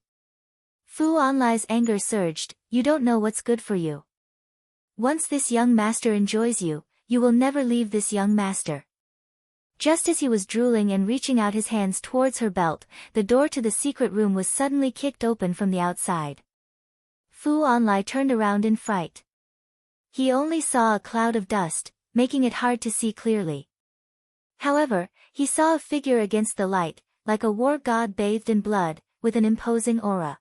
Speaker 1: Fu Onlai's anger surged, you don't know what's good for you. Once this young master enjoys you, you will never leave this young master. Just as he was drooling and reaching out his hands towards her belt, the door to the secret room was suddenly kicked open from the outside. Fu Onlai turned around in fright. He only saw a cloud of dust, making it hard to see clearly. However, he saw a figure against the light, like a war god bathed in blood, with an imposing aura.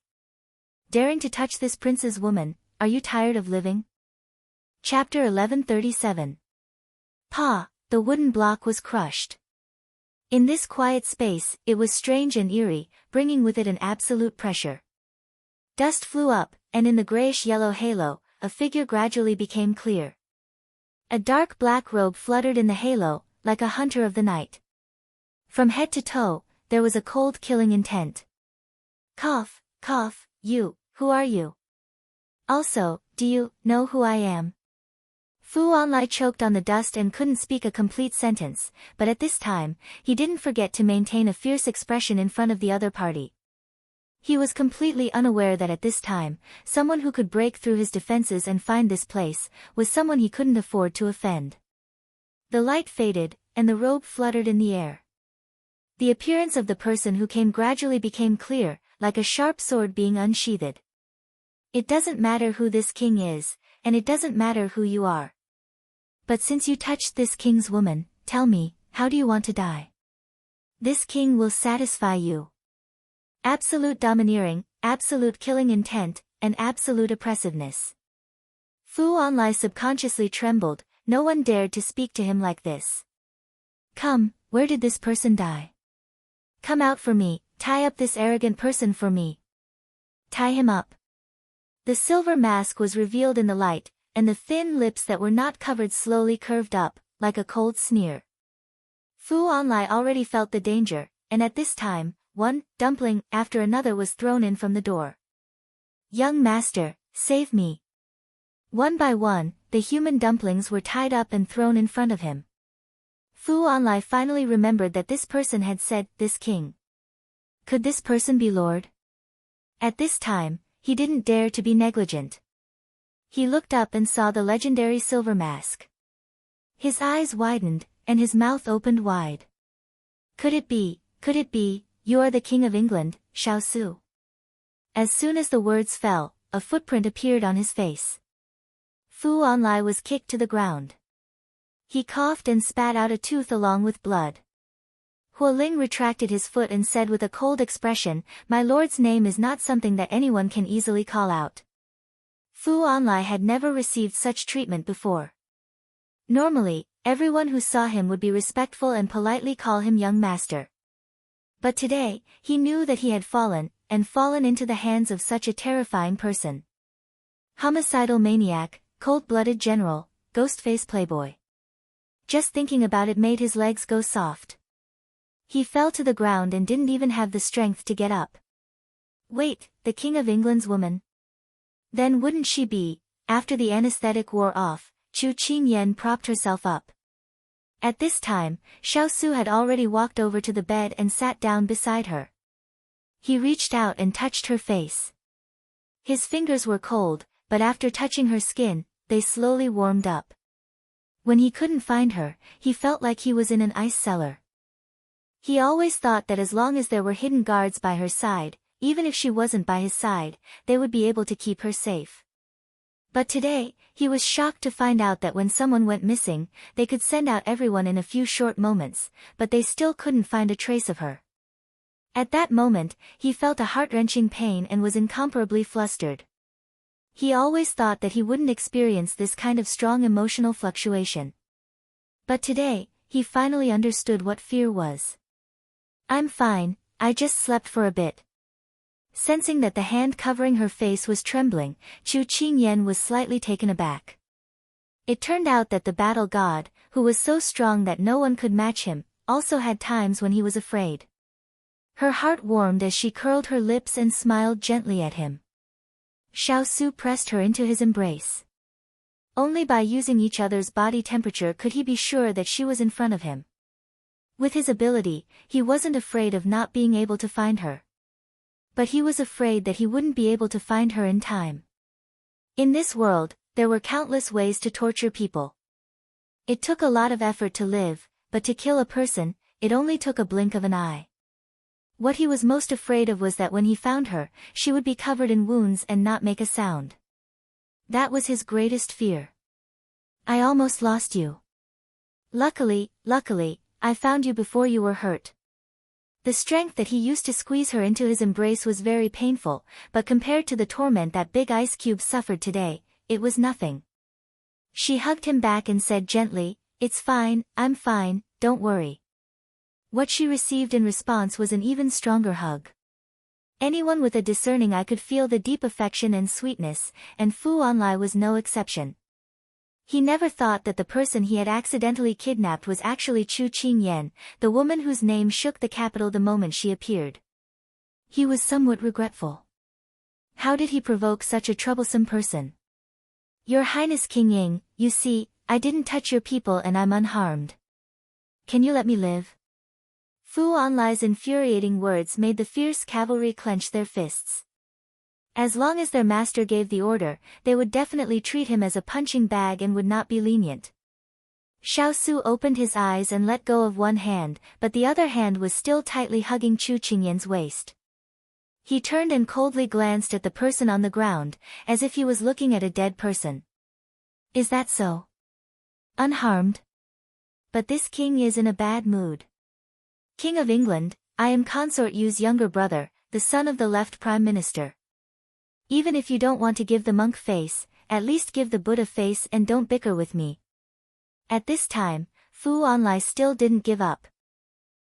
Speaker 1: Daring to touch this prince's woman, are you tired of living? Chapter 1137. Pa, the wooden block was crushed. In this quiet space, it was strange and eerie, bringing with it an absolute pressure. Dust flew up, and in the grayish-yellow halo, a figure gradually became clear. A dark black robe fluttered in the halo, like a hunter of the night. From head to toe, there was a cold killing intent. Cough, cough, you, who are you? Also, do you know who I am? Fu Onlai choked on the dust and couldn't speak a complete sentence, but at this time, he didn't forget to maintain a fierce expression in front of the other party. He was completely unaware that at this time, someone who could break through his defenses and find this place, was someone he couldn't afford to offend. The light faded, and the robe fluttered in the air. The appearance of the person who came gradually became clear, like a sharp sword being unsheathed. It doesn't matter who this king is, and it doesn't matter who you are. But since you touched this king's woman, tell me, how do you want to die? This king will satisfy you. Absolute domineering, absolute killing intent, and absolute oppressiveness. Fu Onlai subconsciously trembled, no one dared to speak to him like this. Come, where did this person die? Come out for me, tie up this arrogant person for me. Tie him up. The silver mask was revealed in the light, and the thin lips that were not covered slowly curved up, like a cold sneer. Fu Onlai already felt the danger, and at this time, one dumpling after another was thrown in from the door. Young master, save me. One by one, the human dumplings were tied up and thrown in front of him. Fu Onlai finally remembered that this person had said, this king. Could this person be Lord? At this time, he didn't dare to be negligent. He looked up and saw the legendary silver mask. His eyes widened, and his mouth opened wide. Could it be, you are the King of England, Xiao Su? As soon as the words fell, a footprint appeared on his face. Fu Onlai was kicked to the ground. He coughed and spat out a tooth along with blood. Huo Ling retracted his foot and said with a cold expression, my lord's name is not something that anyone can easily call out. Fu Onlai had never received such treatment before. Normally, everyone who saw him would be respectful and politely call him young master. But today, he knew that he had fallen into the hands of such a terrifying person. Homicidal maniac, cold-blooded general, ghost-face playboy. Just thinking about it made his legs go soft. He fell to the ground and didn't even have the strength to get up. Wait, the King of England's woman? Then wouldn't she be? After the anesthetic wore off, Chu Qingyan propped herself up. At this time, Xiao Su had already walked over to the bed and sat down beside her. He reached out and touched her face. His fingers were cold, but after touching her skin, they slowly warmed up. When he couldn't find her, he felt like he was in an ice cellar. He always thought that as long as there were hidden guards by her side, even if she wasn't by his side, they would be able to keep her safe. But today, he was shocked to find out that when someone went missing, they could send out everyone in a few short moments, but they still couldn't find a trace of her. At that moment, he felt a heart-wrenching pain and was incomparably flustered. He always thought that he wouldn't experience this kind of strong emotional fluctuation. But today, he finally understood what fear was. "I'm fine, I just slept for a bit." Sensing that the hand covering her face was trembling, Chu Qingyan was slightly taken aback. It turned out that the battle god, who was so strong that no one could match him, also had times when he was afraid. Her heart warmed as she curled her lips and smiled gently at him. Xiaosu pressed her into his embrace. Only by using each other's body temperature could he be sure that she was in front of him. With his ability, he wasn't afraid of not being able to find her. But he was afraid that he wouldn't be able to find her in time. In this world, there were countless ways to torture people. It took a lot of effort to live, but to kill a person, it only took a blink of an eye. What he was most afraid of was that when he found her, she would be covered in wounds and not make a sound. That was his greatest fear. "I almost lost you. Luckily, I found you before you were hurt." The strength that he used to squeeze her into his embrace was very painful, but compared to the torment that big ice cube suffered today, it was nothing. She hugged him back and said gently, "It's fine, I'm fine, don't worry." What she received in response was an even stronger hug. Anyone with a discerning eye could feel the deep affection and sweetness, and Fu Anlai was no exception. He never thought that the person he had accidentally kidnapped was actually Chu Qingyan, the woman whose name shook the capital the moment she appeared. He was somewhat regretful. How did he provoke such a troublesome person? "Your Highness King Ying, you see, I didn't touch your people and I'm unharmed. Can you let me live?" Fu Anlai's infuriating words made the fierce cavalry clench their fists. As long as their master gave the order, they would definitely treat him as a punching bag and would not be lenient. Xiaosu opened his eyes and let go of one hand, but the other hand was still tightly hugging Chu Qingyan's waist. He turned and coldly glanced at the person on the ground, as if he was looking at a dead person. "Is that so? Unharmed? But this king is in a bad mood. King of England, I am Consort Yu's younger brother, the son of the left prime minister. Even if you don't want to give the monk face, at least give the Buddha face and don't bicker with me." At this time, Fu Anlai still didn't give up.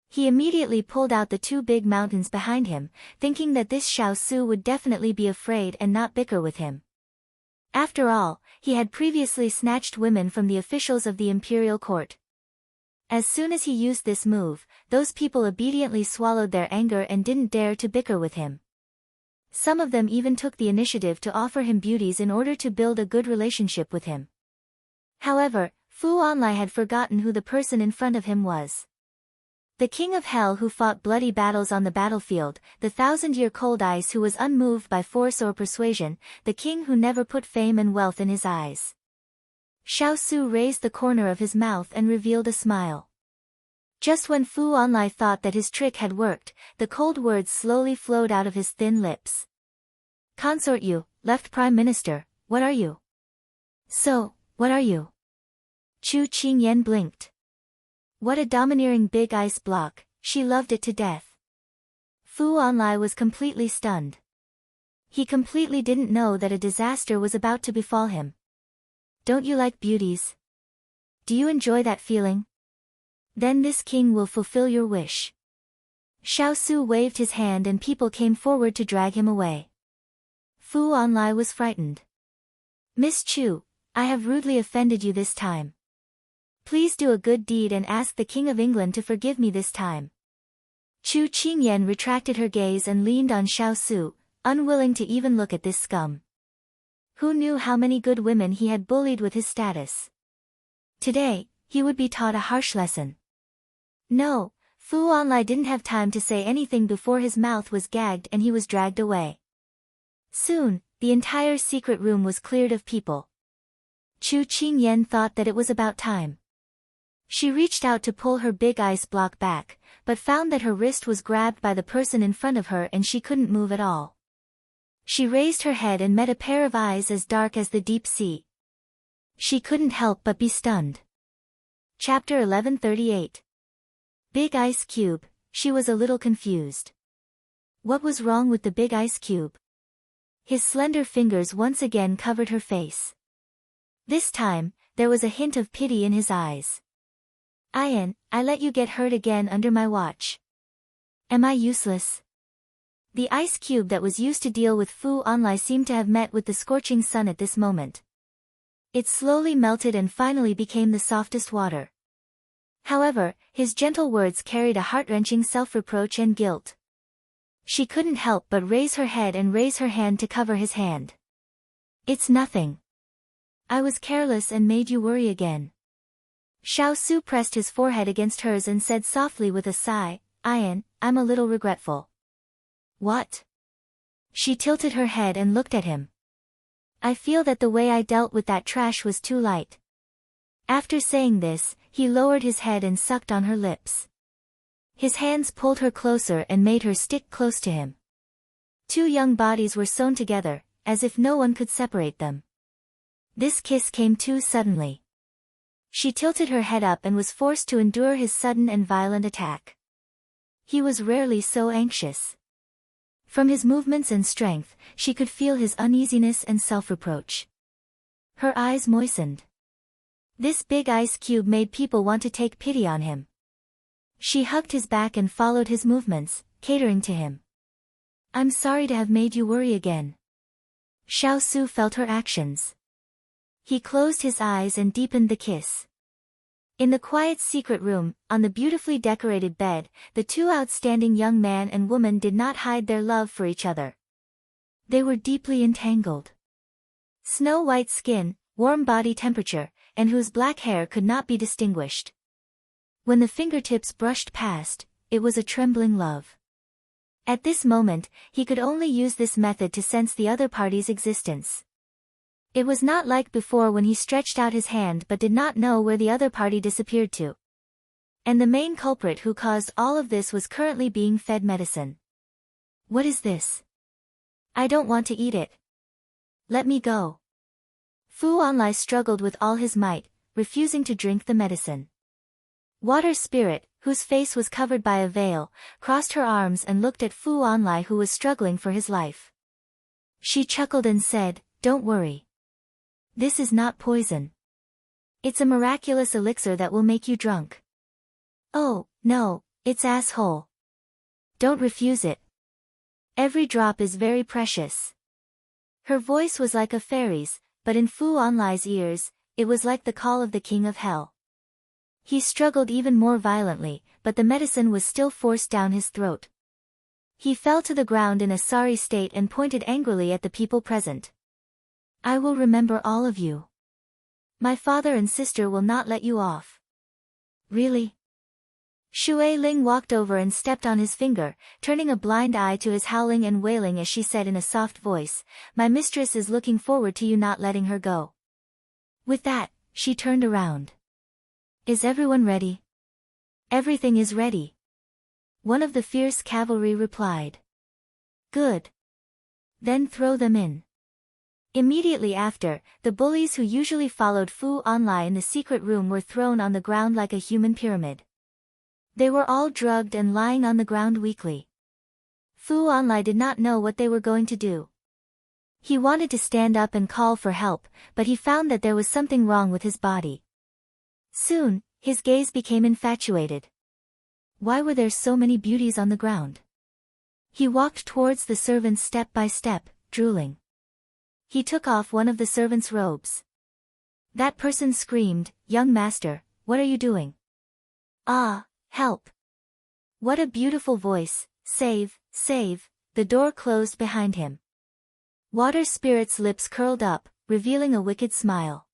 Speaker 1: He immediately pulled out the two big mountains behind him, thinking that this Xiaosu would definitely be afraid and not bicker with him. After all, he had previously snatched women from the officials of the imperial court. As soon as he used this move, those people obediently swallowed their anger and didn't dare to bicker with him. Some of them even took the initiative to offer him beauties in order to build a good relationship with him. However, Fu Anlai had forgotten who the person in front of him was. The king of hell who fought bloody battles on the battlefield, the thousand-year cold ice who was unmoved by force or persuasion, the king who never put fame and wealth in his eyes. Xiaosu raised the corner of his mouth and revealed a smile. Just when Fu Anlai thought that his trick had worked, the cold words slowly flowed out of his thin lips. "Consort Yu, left prime minister, what are you?" "So, what are you?" Chu Qingyan blinked. What a domineering big ice block, she loved it to death. Fu Anlai was completely stunned. He completely didn't know that a disaster was about to befall him. "Don't you like beauties? Do you enjoy that feeling? Then this king will fulfill your wish." Xiaosu waved his hand and people came forward to drag him away. Fu Anlai was frightened. "Miss Chu, I have rudely offended you this time. Please do a good deed and ask the King of England to forgive me this time." Chu Qingyan retracted her gaze and leaned on Xiaosu, unwilling to even look at this scum. Who knew how many good women he had bullied with his status? Today, he would be taught a harsh lesson. No, Fu Anlai didn't have time to say anything before his mouth was gagged and he was dragged away. Soon, the entire secret room was cleared of people. Chu Qingyan thought that it was about time. She reached out to pull her big ice block back, but found that her wrist was grabbed by the person in front of her and she couldn't move at all. She raised her head and met a pair of eyes as dark as the deep sea. She couldn't help but be stunned. Chapter 1138. Big Ice Cube. She was a little confused. What was wrong with the big ice cube? His slender fingers once again covered her face. This time, there was a hint of pity in his eyes. Ian, I let you get hurt again under my watch. Am I useless? The ice cube that was used to deal with Fu Onlai seemed to have met with the scorching sun at this moment. It slowly melted and finally became the softest water. However, his gentle words carried a heart-wrenching self-reproach and guilt. She couldn't help but raise her head and raise her hand to cover his hand. It's nothing. I was careless and made you worry again. Xiao Su pressed his forehead against hers and said softly with a sigh, Ian, I'm a little regretful. What? She tilted her head and looked at him. I feel that the way I dealt with that trash was too light. After saying this, he lowered his head and sucked on her lips. His hands pulled her closer and made her stick close to him. Two young bodies were sewn together, as if no one could separate them. This kiss came too suddenly. She tilted her head up and was forced to endure his sudden and violent attack. He was rarely so anxious. From his movements and strength, she could feel his uneasiness and self-reproach. Her eyes moistened. This big ice cube made people want to take pity on him. She hugged his back and followed his movements, catering to him. I'm sorry to have made you worry again. Xiao Su felt her actions. He closed his eyes and deepened the kiss. In the quiet secret room, on the beautifully decorated bed, the two outstanding young man and woman did not hide their love for each other. They were deeply entangled. Snow-white skin, warm body temperature, and whose black hair could not be distinguished. When the fingertips brushed past, it was a trembling love. At this moment, he could only use this method to sense the other party's existence. It was not like before when he stretched out his hand but did not know where the other party disappeared to. And the main culprit who caused all of this was currently being fed medicine. What is this? I don't want to eat it. Let me go. Fu Onlai struggled with all his might, refusing to drink the medicine. Water Spirit, whose face was covered by a veil, crossed her arms and looked at Fu Onlai who was struggling for his life. She chuckled and said, Don't worry. This is not poison. It's a miraculous elixir that will make you drunk. Oh, no, it's asshole. Don't refuse it. Every drop is very precious. Her voice was like a fairy's, but in Fu Onlai's ears, it was like the call of the king of hell. He struggled even more violently, but the medicine was still forced down his throat. He fell to the ground in a sorry state and pointed angrily at the people present. I will remember all of you. My father and sister will not let you off. Really? Shui Ling walked over and stepped on his finger, turning a blind eye to his howling and wailing as she said in a soft voice, My mistress is looking forward to you not letting her go. With that, she turned around. Is everyone ready? Everything is ready. One of the fierce cavalry replied. Good. Then throw them in. Immediately after, the bullies who usually followed Fu Onlai in the secret room were thrown on the ground like a human pyramid. They were all drugged and lying on the ground weakly. Fu Onlai did not know what they were going to do. He wanted to stand up and call for help, but he found that there was something wrong with his body. Soon, his gaze became infatuated. Why were there so many beauties on the ground? He walked towards the servants step by step, drooling. He took off one of the servants' robes. That person screamed, Young master, what are you doing? Ah, help! What a beautiful voice, save, save, the door closed behind him. Water Spirit's lips curled up, revealing a wicked smile.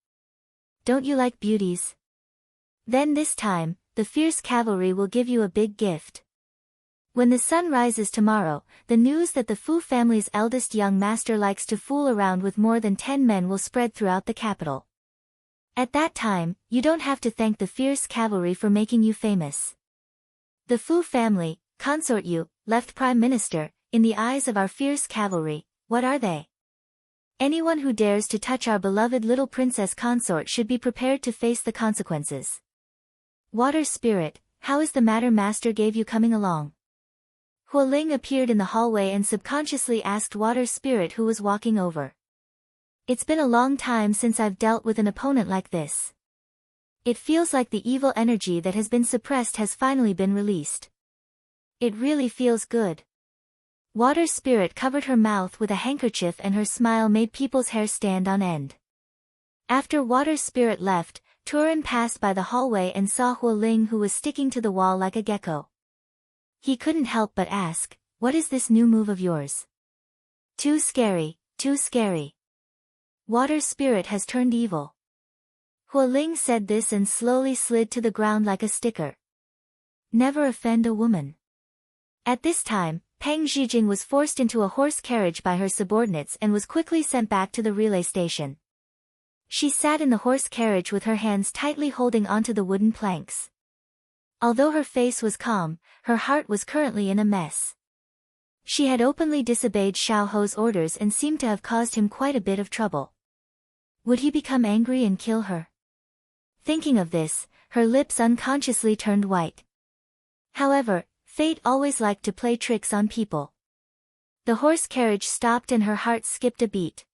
Speaker 1: Don't you like beauties? Then this time, the fierce cavalry will give you a big gift. When the sun rises tomorrow, the news that the Fu family's eldest young master likes to fool around with more than 10 men will spread throughout the capital. At that time, you don't have to thank the fierce cavalry for making you famous. The Fu family, Consort you, left Prime Minister, in the eyes of our fierce cavalry, what are they? Anyone who dares to touch our beloved little princess Consort should be prepared to face the consequences. Water Spirit, how is the matter Master gave you coming along? Hualing appeared in the hallway and subconsciously asked Water Spirit who was walking over. It's been a long time since I've dealt with an opponent like this. It feels like the evil energy that has been suppressed has finally been released. It really feels good. Water Spirit covered her mouth with a handkerchief and her smile made people's hair stand on end. After Water Spirit left, Turin passed by the hallway and saw Hualing who was sticking to the wall like a gecko. He couldn't help but ask, what is this new move of yours? Too scary, too scary. Water Spirit has turned evil. Hualing said this and slowly slid to the ground like a sticker. Never offend a woman. At this time, Peng Zhijing was forced into a horse carriage by her subordinates and was quickly sent back to the relay station. She sat in the horse carriage with her hands tightly holding onto the wooden planks. Although her face was calm, her heart was currently in a mess. She had openly disobeyed Xiao Ho's orders and seemed to have caused him quite a bit of trouble. Would he become angry and kill her? Thinking of this, her lips unconsciously turned white. However, fate always liked to play tricks on people. The horse carriage stopped and her heart skipped a beat.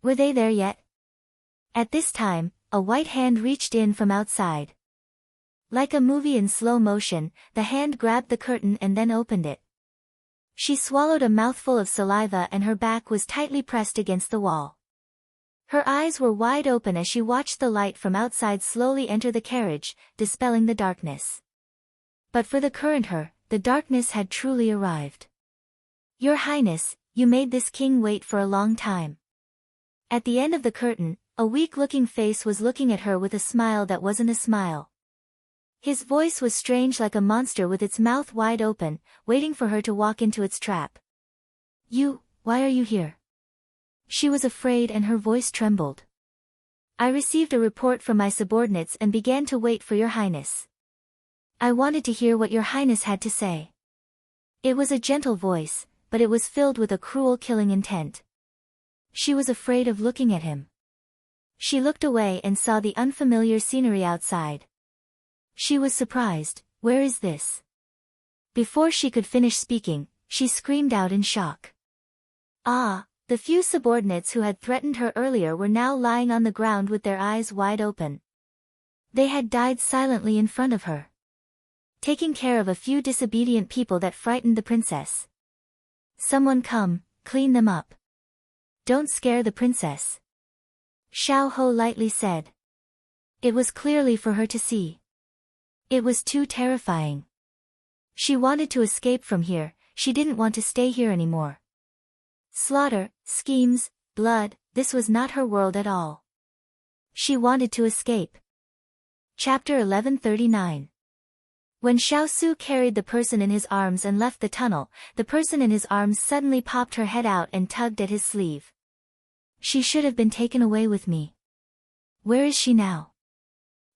Speaker 1: Were they there yet? At this time, a white hand reached in from outside. Like a movie in slow motion, the hand grabbed the curtain and then opened it. She swallowed a mouthful of saliva and her back was tightly pressed against the wall. Her eyes were wide open as she watched the light from outside slowly enter the carriage, dispelling the darkness. But for the current her, the darkness had truly arrived. Your Highness, you made this king wait for a long time. At the end of the curtain, a weak-looking face was looking at her with a smile that wasn't a smile. His voice was strange like a monster with its mouth wide open, waiting for her to walk into its trap. Why are you here? She was afraid and her voice trembled. I received a report from my subordinates and began to wait for your Highness. I wanted to hear what your Highness had to say. It was a gentle voice, but it was filled with a cruel killing intent. She was afraid of looking at him. She looked away and saw the unfamiliar scenery outside. She was surprised. Where is this? Before she could finish speaking, she screamed out in shock. The few subordinates who had threatened her earlier were now lying on the ground with their eyes wide open. They had died silently in front of her, taking care of a few disobedient people that frightened the princess. Someone come, clean them up. Don't scare the princess. Xiao Ho lightly said. It was clearly for her to see. It was too terrifying. She wanted to escape from here, she didn't want to stay here anymore. Slaughter, schemes, blood, this was not her world at all. She wanted to escape. Chapter 1139. When Xiao Su carried the person in his arms and left the tunnel, the person in his arms suddenly popped her head out and tugged at his sleeve. She should have been taken away with me. Where is she now?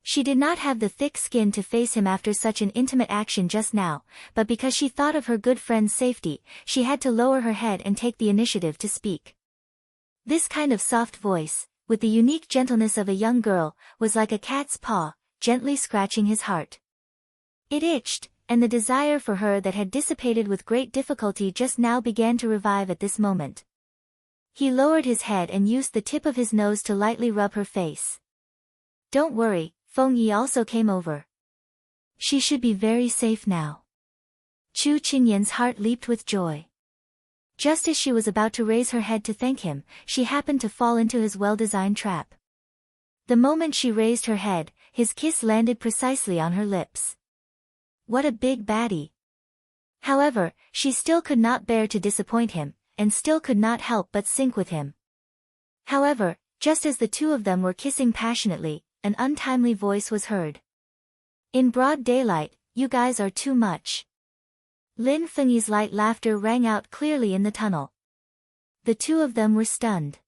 Speaker 1: She did not have the thick skin to face him after such an intimate action just now, but because she thought of her good friend's safety, she had to lower her head and take the initiative to speak. This kind of soft voice, with the unique gentleness of a young girl, was like a cat's paw, gently scratching his heart. It itched, and the desire for her that had dissipated with great difficulty just now began to revive at this moment. He lowered his head and used the tip of his nose to lightly rub her face. Don't worry, Feng Yi also came over. She should be very safe now. Chu Qingyan's heart leaped with joy. Just as she was about to raise her head to thank him, she happened to fall into his well-designed trap. The moment she raised her head, his kiss landed precisely on her lips. What a big baddie! However, she still could not bear to disappoint him, and still could not help but sink with him. However, just as the two of them were kissing passionately, an untimely voice was heard. In broad daylight, you guys are too much. Lin Fengyi's light laughter rang out clearly in the tunnel. The two of them were stunned.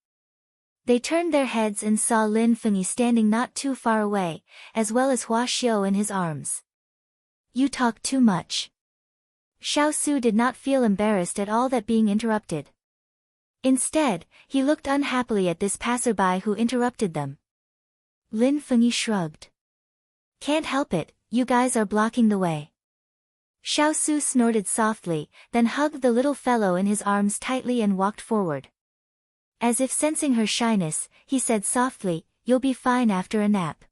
Speaker 1: They turned their heads and saw Lin Fengyi standing not too far away, as well as Hua Xiu in his arms. You talk too much. Xiao Su did not feel embarrassed at all at being interrupted. Instead, he looked unhappily at this passerby who interrupted them. Lin Fengyi shrugged. Can't help it, you guys are blocking the way. Xiao Su snorted softly, then hugged the little fellow in his arms tightly and walked forward. As if sensing her shyness, he said softly, you'll be fine after a nap.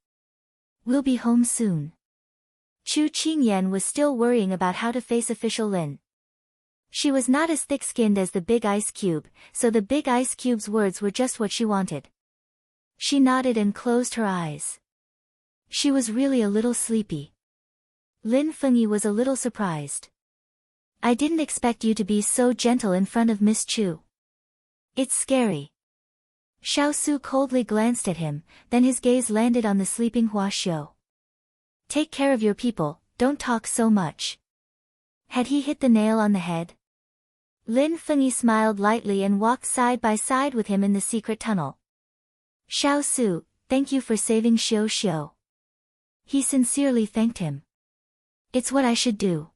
Speaker 1: We'll be home soon. Chu Qingyan was still worrying about how to face official Lin. She was not as thick-skinned as the big ice cube, so the big ice cube's words were just what she wanted. She nodded and closed her eyes. She was really a little sleepy. Lin Fengyi was a little surprised. I didn't expect you to be so gentle in front of Miss Chu. It's scary. Xiao Su coldly glanced at him, then his gaze landed on the sleeping Hua Xiu. Take care of your people, don't talk so much. Had he hit the nail on the head? Lin Fengyi smiled lightly and walked side by side with him in the secret tunnel. Xiao Su, thank you for saving Xiu Xiu. He sincerely thanked him. It's what I should do.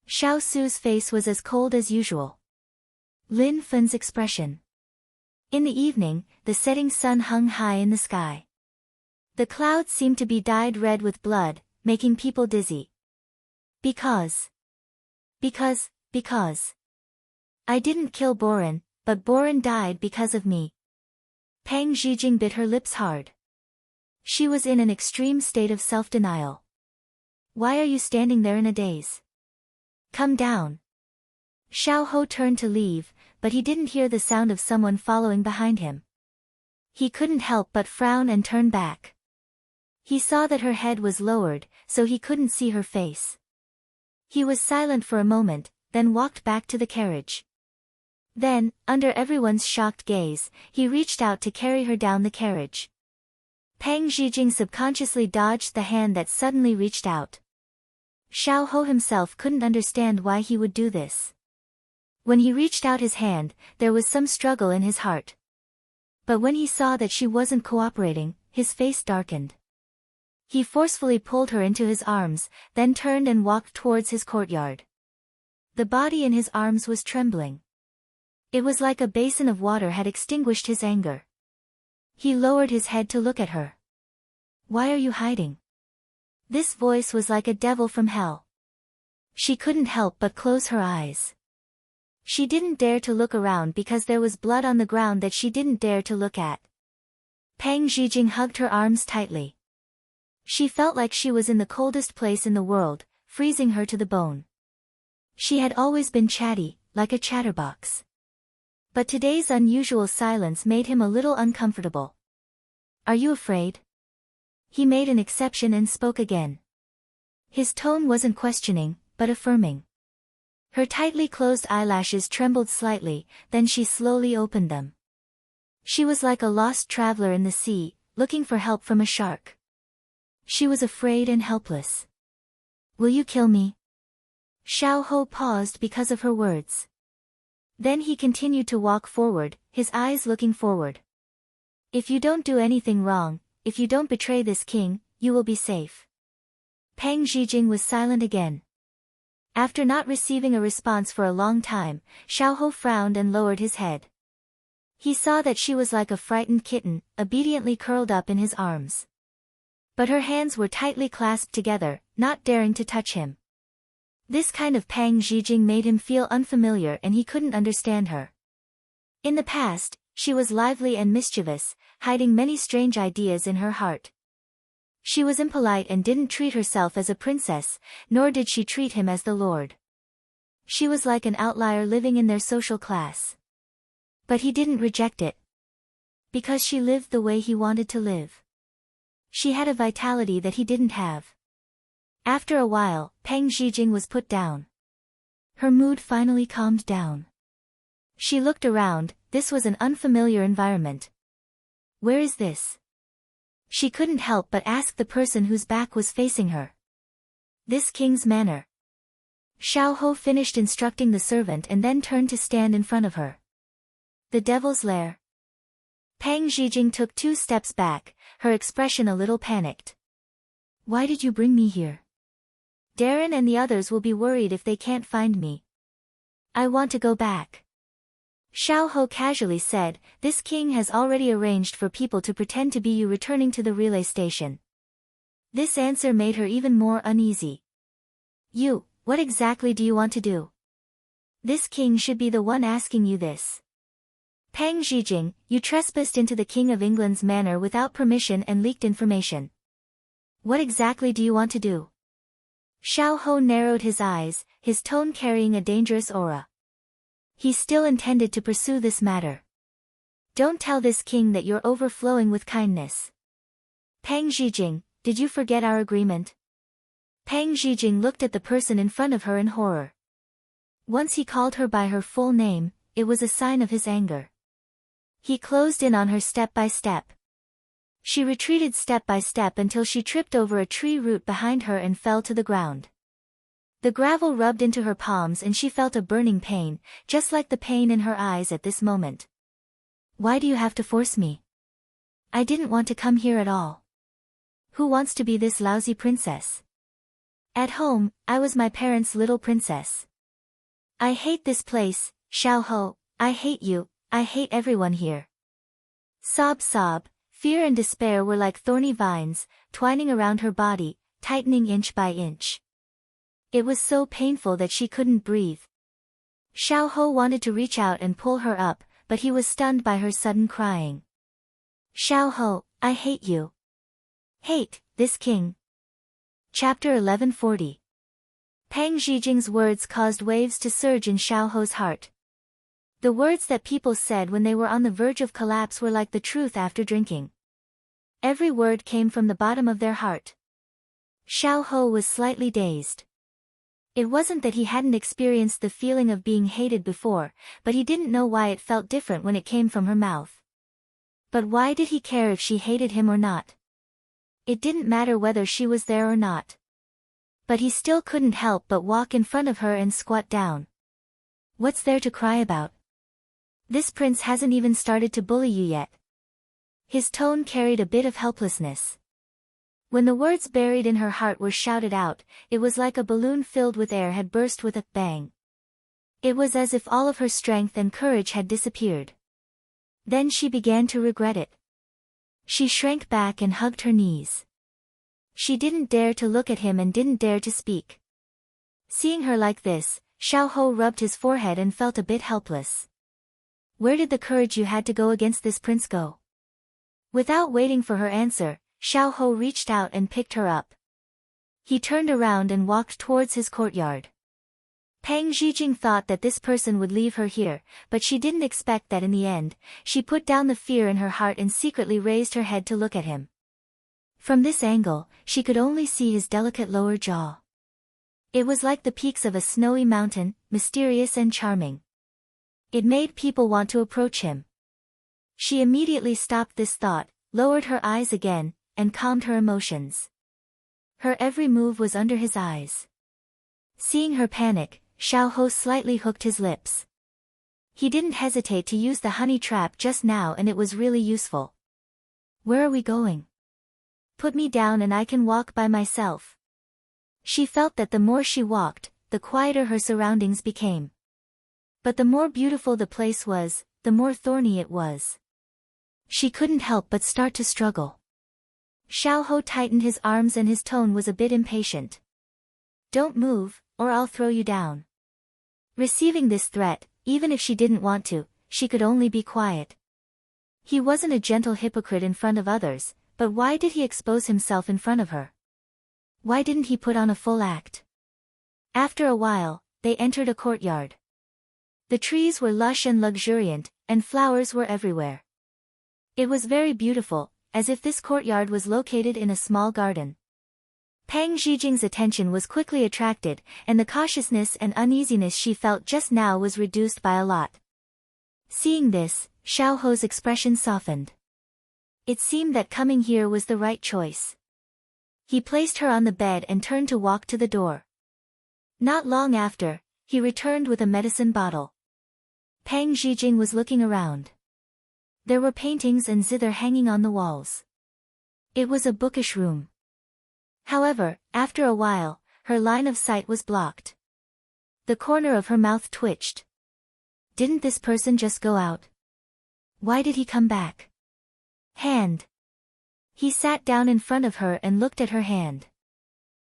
Speaker 1: Xiao Su's face was as cold as usual. Lin Fengyi's expression. In the evening, the setting sun hung high in the sky. The clouds seemed to be dyed red with blood, making people dizzy. Because I didn't kill Boren, but Boren died because of me. Pang Zhijing bit her lips hard. She was in an extreme state of self-denial. Why are you standing there in a daze? Come down. Xiao Ho turned to leave, but he didn't hear the sound of someone following behind him. He couldn't help but frown and turn back. He saw that her head was lowered, so he couldn't see her face. He was silent for a moment, then walked back to the carriage. Then, under everyone's shocked gaze, he reached out to carry her down the carriage. Pang Zhijing subconsciously dodged the hand that suddenly reached out. Xiao Ho himself couldn't understand why he would do this. When he reached out his hand, there was some struggle in his heart. But when he saw that she wasn't cooperating, his face darkened. He forcefully pulled her into his arms, then turned and walked towards his courtyard. The body in his arms was trembling. It was like a basin of water had extinguished his anger. He lowered his head to look at her. Why are you hiding? This voice was like a devil from hell. She couldn't help but close her eyes. She didn't dare to look around because there was blood on the ground that she didn't dare to look at. Pang Zhijing hugged her arms tightly. She felt like she was in the coldest place in the world, freezing her to the bone. She had always been chatty, like a chatterbox. But today's unusual silence made him a little uncomfortable. Are you afraid? He made an exception and spoke again. His tone wasn't questioning, but affirming. Her tightly closed eyelashes trembled slightly, then she slowly opened them. She was like a lost traveler in the sea, looking for help from a shark. She was afraid and helpless. Will you kill me? Xiao Ho paused because of her words. Then he continued to walk forward, his eyes looking forward. If you don't do anything wrong, if you don't betray this king, you will be safe. Pang Zhijing was silent again. After not receiving a response for a long time, Xiao Ho frowned and lowered his head. He saw that she was like a frightened kitten, obediently curled up in his arms. But her hands were tightly clasped together, not daring to touch him. This kind of Pang Zhijing made him feel unfamiliar and he couldn't understand her. In the past, she was lively and mischievous, hiding many strange ideas in her heart. She was impolite and didn't treat herself as a princess, nor did she treat him as the lord. She was like an outlier living in their social class. But he didn't reject it. Because she lived the way he wanted to live. She had a vitality that he didn't have. After a while, Pang Zhijing was put down. Her mood finally calmed down. She looked around, this was an unfamiliar environment. Where is this? She couldn't help but ask the person whose back was facing her. This king's manor. Xiao Ho finished instructing the servant and then turned to stand in front of her. The Devil's Lair. Pang Zhijing took 2 steps back, her expression a little panicked. Why did you bring me here? Darren and the others will be worried if they can't find me. I want to go back. Xiao Ho casually said, this king has already arranged for people to pretend to be you returning to the relay station. This answer made her even more uneasy. What exactly do you want to do? This king should be the one asking you this. Pang Zhijing, you trespassed into the King of England's manor without permission and leaked information. What exactly do you want to do? Xiao Ho narrowed his eyes, his tone carrying a dangerous aura. He still intended to pursue this matter. Don't tell this king that you're overflowing with kindness. Pang Zhijing, did you forget our agreement? Pang Zhijing looked at the person in front of her in horror. Once he called her by her full name, it was a sign of his anger. He closed in on her step by step. She retreated step by step until she tripped over a tree root behind her and fell to the ground. The gravel rubbed into her palms and she felt a burning pain, just like the pain in her eyes at this moment. Why do you have to force me? I didn't want to come here at all. Who wants to be this lousy princess? At home, I was my parents' little princess. I hate this place, Xiao Ho, I hate you, I hate everyone here. Sob. Fear and despair were like thorny vines, twining around her body, tightening inch by inch. It was so painful that she couldn't breathe. Xiao Ho wanted to reach out and pull her up, but he was stunned by her sudden crying. Xiao Ho, I hate you. Hate, this king. Chapter 1140. Pang Zhijing's words caused waves to surge in Xiao Ho's heart. The words that people said when they were on the verge of collapse were like the truth after drinking. Every word came from the bottom of their heart. Xiao Ho was slightly dazed. It wasn't that he hadn't experienced the feeling of being hated before, but he didn't know why it felt different when it came from her mouth. But why did he care if she hated him or not? It didn't matter whether she was there or not. But he still couldn't help but walk in front of her and squat down. What's there to cry about? This prince hasn't even started to bully you yet. His tone carried a bit of helplessness. When the words buried in her heart were shouted out, it was like a balloon filled with air had burst with a bang. It was as if all of her strength and courage had disappeared. Then she began to regret it. She shrank back and hugged her knees. She didn't dare to look at him and didn't dare to speak. Seeing her like this, Xiao Ho rubbed his forehead and felt a bit helpless. Where did the courage you had to go against this prince go? Without waiting for her answer, Xiao Ho reached out and picked her up. He turned around and walked towards his courtyard. Pang Zhijing thought that this person would leave her here, but she didn't expect that in the end. She put down the fear in her heart and secretly raised her head to look at him. From this angle, she could only see his delicate lower jaw. It was like the peaks of a snowy mountain, mysterious and charming. It made people want to approach him. She immediately stopped this thought, lowered her eyes again, and calmed her emotions. Her every move was under his eyes. Seeing her panic, Xiao Ho slightly hooked his lips. He didn't hesitate to use the honey trap just now and it was really useful. Where are we going? Put me down and I can walk by myself. She felt that the more she walked, the quieter her surroundings became. But the more beautiful the place was, the more thorny it was. She couldn't help but start to struggle. Xiao Ho tightened his arms and his tone was a bit impatient. Don't move, or I'll throw you down. Receiving this threat, even if she didn't want to, she could only be quiet. He wasn't a gentle hypocrite in front of others, but why did he expose himself in front of her? Why didn't he put on a full act? After a while, they entered a courtyard. The trees were lush and luxuriant, and flowers were everywhere. It was very beautiful, as if this courtyard was located in a small garden. Pang Zhijing's attention was quickly attracted, and the cautiousness and uneasiness she felt just now was reduced by a lot. Seeing this, Xiao Ho's expression softened. It seemed that coming here was the right choice. He placed her on the bed and turned to walk to the door. Not long after, he returned with a medicine bottle. Pang Zhijing was looking around. There were paintings and zither hanging on the walls. It was a bookish room. However, after a while, her line of sight was blocked. The corner of her mouth twitched. Didn't this person just go out? Why did he come back? Hand. He sat down in front of her and looked at her hand.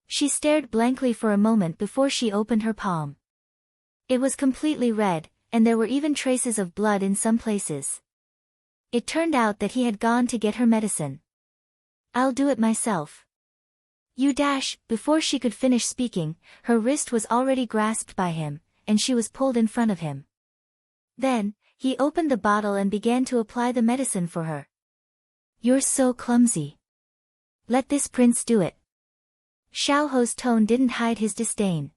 Speaker 1: She stared blankly for a moment before she opened her palm. It was completely red, and there were even traces of blood in some places. It turned out that he had gone to get her medicine. I'll do it myself. Before she could finish speaking, her wrist was already grasped by him, and she was pulled in front of him. Then, he opened the bottle and began to apply the medicine for her. You're so clumsy. Let this prince do it. Xiao Ho's tone didn't hide his disdain.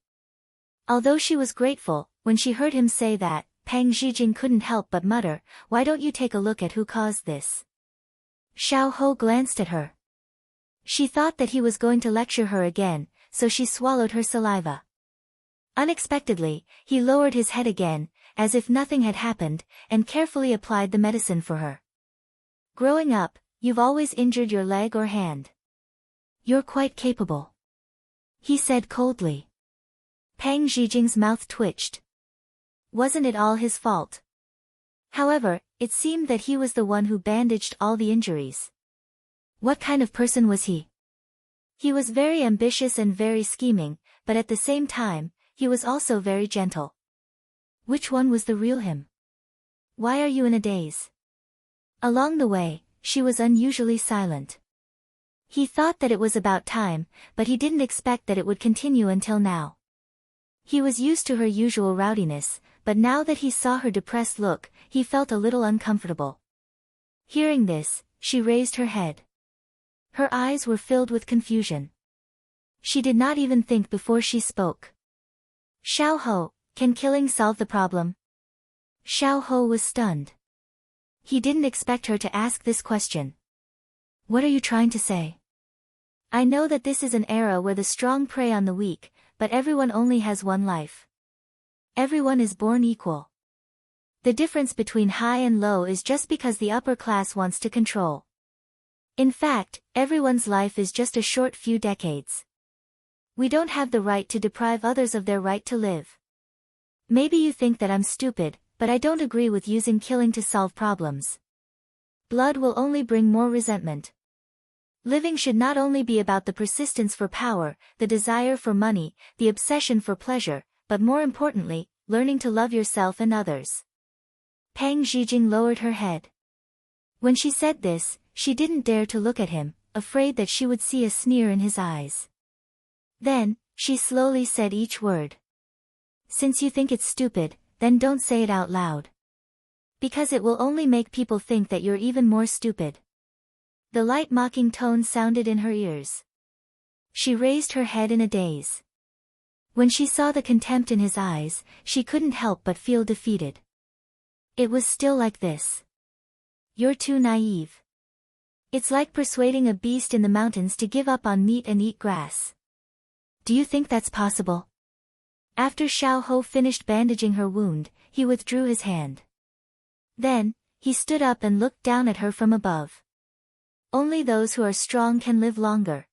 Speaker 1: Although she was grateful, when she heard him say that, Pang Zhijing couldn't help but mutter, why don't you take a look at who caused this? Xiao Ho glanced at her. She thought that he was going to lecture her again, so she swallowed her saliva. Unexpectedly, he lowered his head again, as if nothing had happened, and carefully applied the medicine for her. Growing up, you've always injured your leg or hand. You're quite capable. He said coldly. Pang Zhijing's mouth twitched. Wasn't it all his fault? However, it seemed that he was the one who bandaged all the injuries. What kind of person was he? He was very ambitious and very scheming, but at the same time, he was also very gentle. Which one was the real him? Why are you in a daze? Along the way, she was unusually silent. He thought that it was about time, but he didn't expect that it would continue until now. He was used to her usual rowdiness, but now that he saw her depressed look, he felt a little uncomfortable. Hearing this, she raised her head. Her eyes were filled with confusion. She did not even think before she spoke. Xiao Ho, can killing solve the problem? Xiao Ho was stunned. He didn't expect her to ask this question. What are you trying to say? I know that this is an era where the strong prey on the weak, but everyone only has one life. Everyone is born equal. The difference between high and low is just because the upper class wants to control. In fact, everyone's life is just a short few decades. We don't have the right to deprive others of their right to live. Maybe you think that I'm stupid, but I don't agree with using killing to solve problems. Blood will only bring more resentment. Living should not only be about the persistence for power, the desire for money, the obsession for pleasure, but more importantly, learning to love yourself and others. Pang Zhijing lowered her head. When she said this, she didn't dare to look at him, afraid that she would see a sneer in his eyes. Then, she slowly said each word. Since you think it's stupid, then don't say it out loud. Because it will only make people think that you're even more stupid. The light mocking tone sounded in her ears. She raised her head in a daze. When she saw the contempt in his eyes, she couldn't help but feel defeated. It was still like this. You're too naive. It's like persuading a beast in the mountains to give up on meat and eat grass. Do you think that's possible? After Xiao Ho finished bandaging her wound, he withdrew his hand. Then, he stood up and looked down at her from above. Only those who are strong can live longer.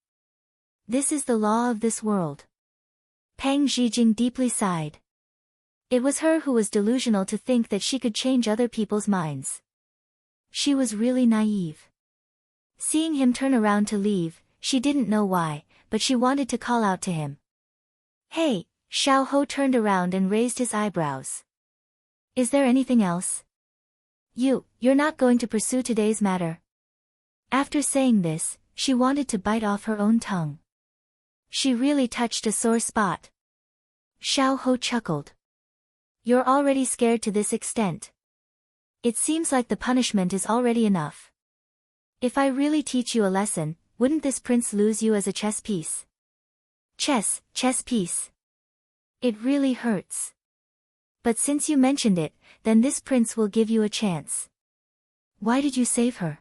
Speaker 1: This is the law of this world. Pang Zhijing deeply sighed. It was her who was delusional to think that she could change other people's minds. She was really naive. Seeing him turn around to leave, she didn't know why, but she wanted to call out to him. Hey! Xiao Ho turned around and raised his eyebrows. Is there anything else? You're not going to pursue today's matter? After saying this, she wanted to bite off her own tongue. She really touched a sore spot. Xiao Ho chuckled. You're already scared to this extent. It seems like the punishment is already enough. If I really teach you a lesson, wouldn't this prince lose you as a chess piece? Chess piece. It really hurts. But since you mentioned it, then this prince will give you a chance. Why did you save her?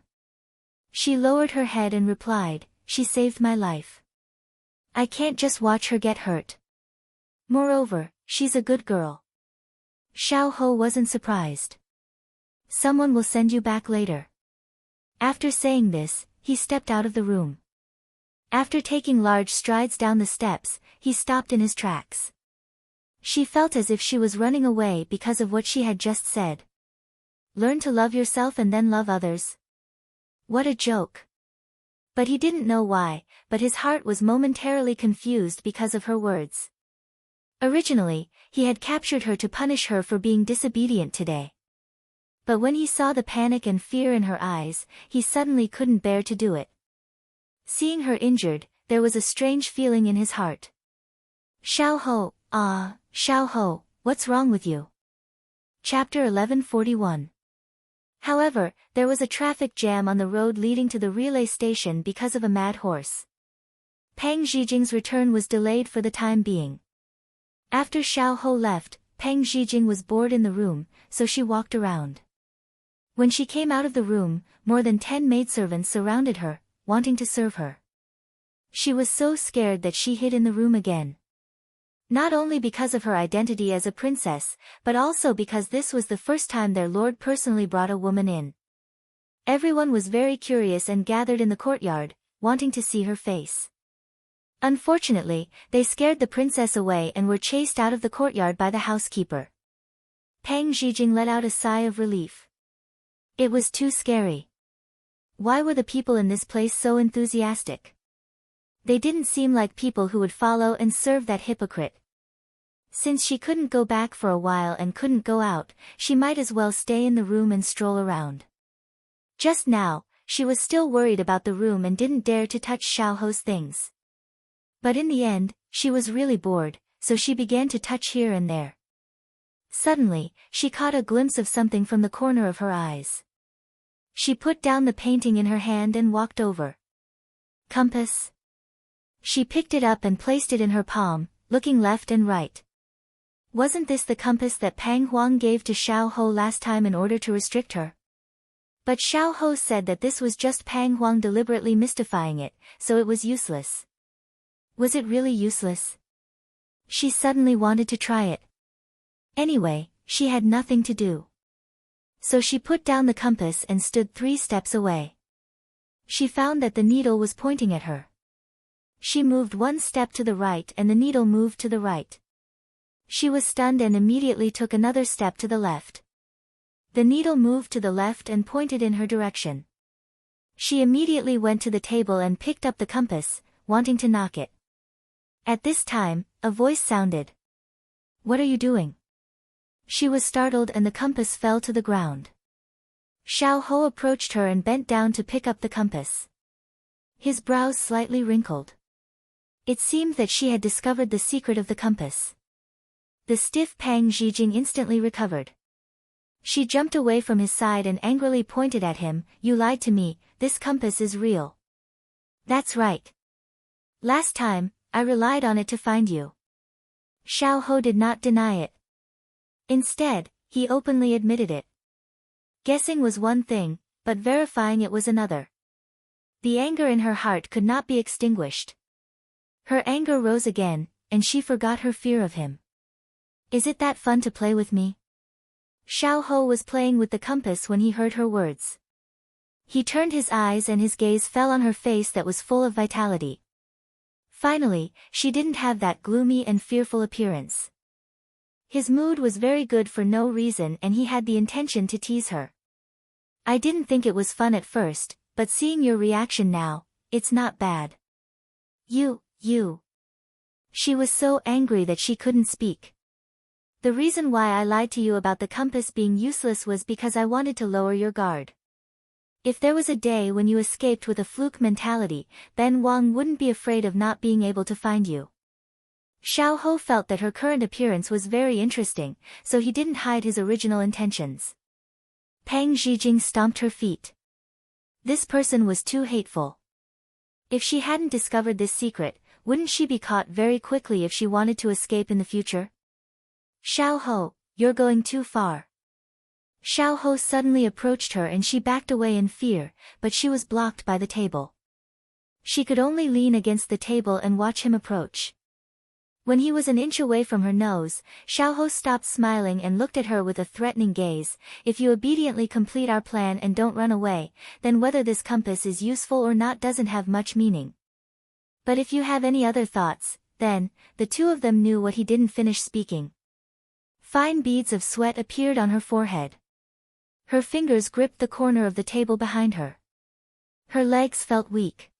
Speaker 1: She lowered her head and replied, she saved my life. I can't just watch her get hurt. Moreover, she's a good girl. Xiao Ho wasn't surprised. Someone will send you back later. After saying this, he stepped out of the room. After taking large strides down the steps, he stopped in his tracks. She felt as if she was running away because of what she had just said. Learn to love yourself and then love others. What a joke. But he didn't know why, but his heart was momentarily confused because of her words. Originally, he had captured her to punish her for being disobedient today. But when he saw the panic and fear in her eyes, he suddenly couldn't bear to do it. Seeing her injured, there was a strange feeling in his heart. Xiaoho, Xiaoho, what's wrong with you? Chapter 1141. However, there was a traffic jam on the road leading to the relay station because of a mad horse. Pang Zhijing's return was delayed for the time being. After Xiaoho left, Pang Zhijing was bored in the room, so she walked around. When she came out of the room, more than 10 maidservants surrounded her, wanting to serve her. She was so scared that she hid in the room again. Not only because of her identity as a princess, but also because this was the first time their lord personally brought a woman in. Everyone was very curious and gathered in the courtyard, wanting to see her face. Unfortunately, they scared the princess away and were chased out of the courtyard by the housekeeper. Pang Zhijing let out a sigh of relief. It was too scary. Why were the people in this place so enthusiastic? They didn't seem like people who would follow and serve that hypocrite. Since she couldn't go back for a while and couldn't go out, she might as well stay in the room and stroll around. Just now, she was still worried about the room and didn't dare to touch Xiaoho's things. But in the end, she was really bored, so she began to touch here and there. Suddenly, she caught a glimpse of something from the corner of her eyes. She put down the painting in her hand and walked over. Compass. She picked it up and placed it in her palm, looking left and right. Wasn't this the compass that Pang Huang gave to Xiaoho last time in order to restrict her? But Xiaoho said that this was just Pang Huang deliberately mystifying it, so it was useless. Was it really useless? She suddenly wanted to try it. Anyway, she had nothing to do. So she put down the compass and stood 3 steps away. She found that the needle was pointing at her. She moved 1 step to the right and the needle moved to the right. She was stunned and immediately took another step to the left. The needle moved to the left and pointed in her direction. She immediately went to the table and picked up the compass, wanting to knock it. At this time, a voice sounded. What are you doing? She was startled and the compass fell to the ground. Xiaoho approached her and bent down to pick up the compass. His brows slightly wrinkled. It seemed that she had discovered the secret of the compass. The stiff Pang Zhijing instantly recovered. She jumped away from his side and angrily pointed at him, You lied to me, this compass is real. That's right. Last time, I relied on it to find you. Xiaoho did not deny it. Instead, he openly admitted it. Guessing was one thing, but verifying it was another. The anger in her heart could not be extinguished. Her anger rose again, and she forgot her fear of him. Is it that fun to play with me? Xiaoho was playing with the compass when he heard her words. He turned his eyes and his gaze fell on her face that was full of vitality. Finally, she didn't have that gloomy and fearful appearance. His mood was very good for no reason and he had the intention to tease her. I didn't think it was fun at first, but seeing your reaction now, it's not bad. You. She was so angry that she couldn't speak. The reason why I lied to you about the compass being useless was because I wanted to lower your guard. If there was a day when you escaped with a fluke mentality, then Wang wouldn't be afraid of not being able to find you. Xiaoho felt that her current appearance was very interesting, so he didn't hide his original intentions. Pang Zhijing stomped her feet. This person was too hateful. If she hadn't discovered this secret, wouldn't she be caught very quickly if she wanted to escape in the future? Xiaoho, you're going too far. Xiaoho suddenly approached her and she backed away in fear, but she was blocked by the table. She could only lean against the table and watch him approach. When he was an inch away from her nose, Xiaoho stopped smiling and looked at her with a threatening gaze. If you obediently complete our plan and don't run away, then whether this compass is useful or not doesn't have much meaning. But if you have any other thoughts, then, the two of them knew what he didn't finish speaking. Fine beads of sweat appeared on her forehead. Her fingers gripped the corner of the table behind her. Her legs felt weak.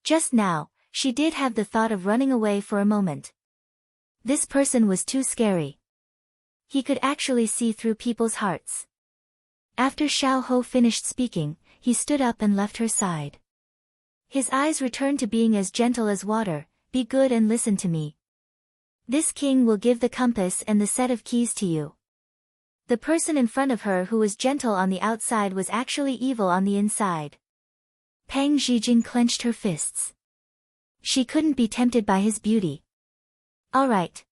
Speaker 1: Just now, she did have the thought of running away for a moment. This person was too scary. He could actually see through people's hearts. After Xiaoho finished speaking, he stood up and left her side. His eyes returned to being as gentle as water. Be good and listen to me. This king will give the compass and the set of keys to you. The person in front of her who was gentle on the outside was actually evil on the inside. Pang Zhijing clenched her fists. She couldn't be tempted by his beauty. All right.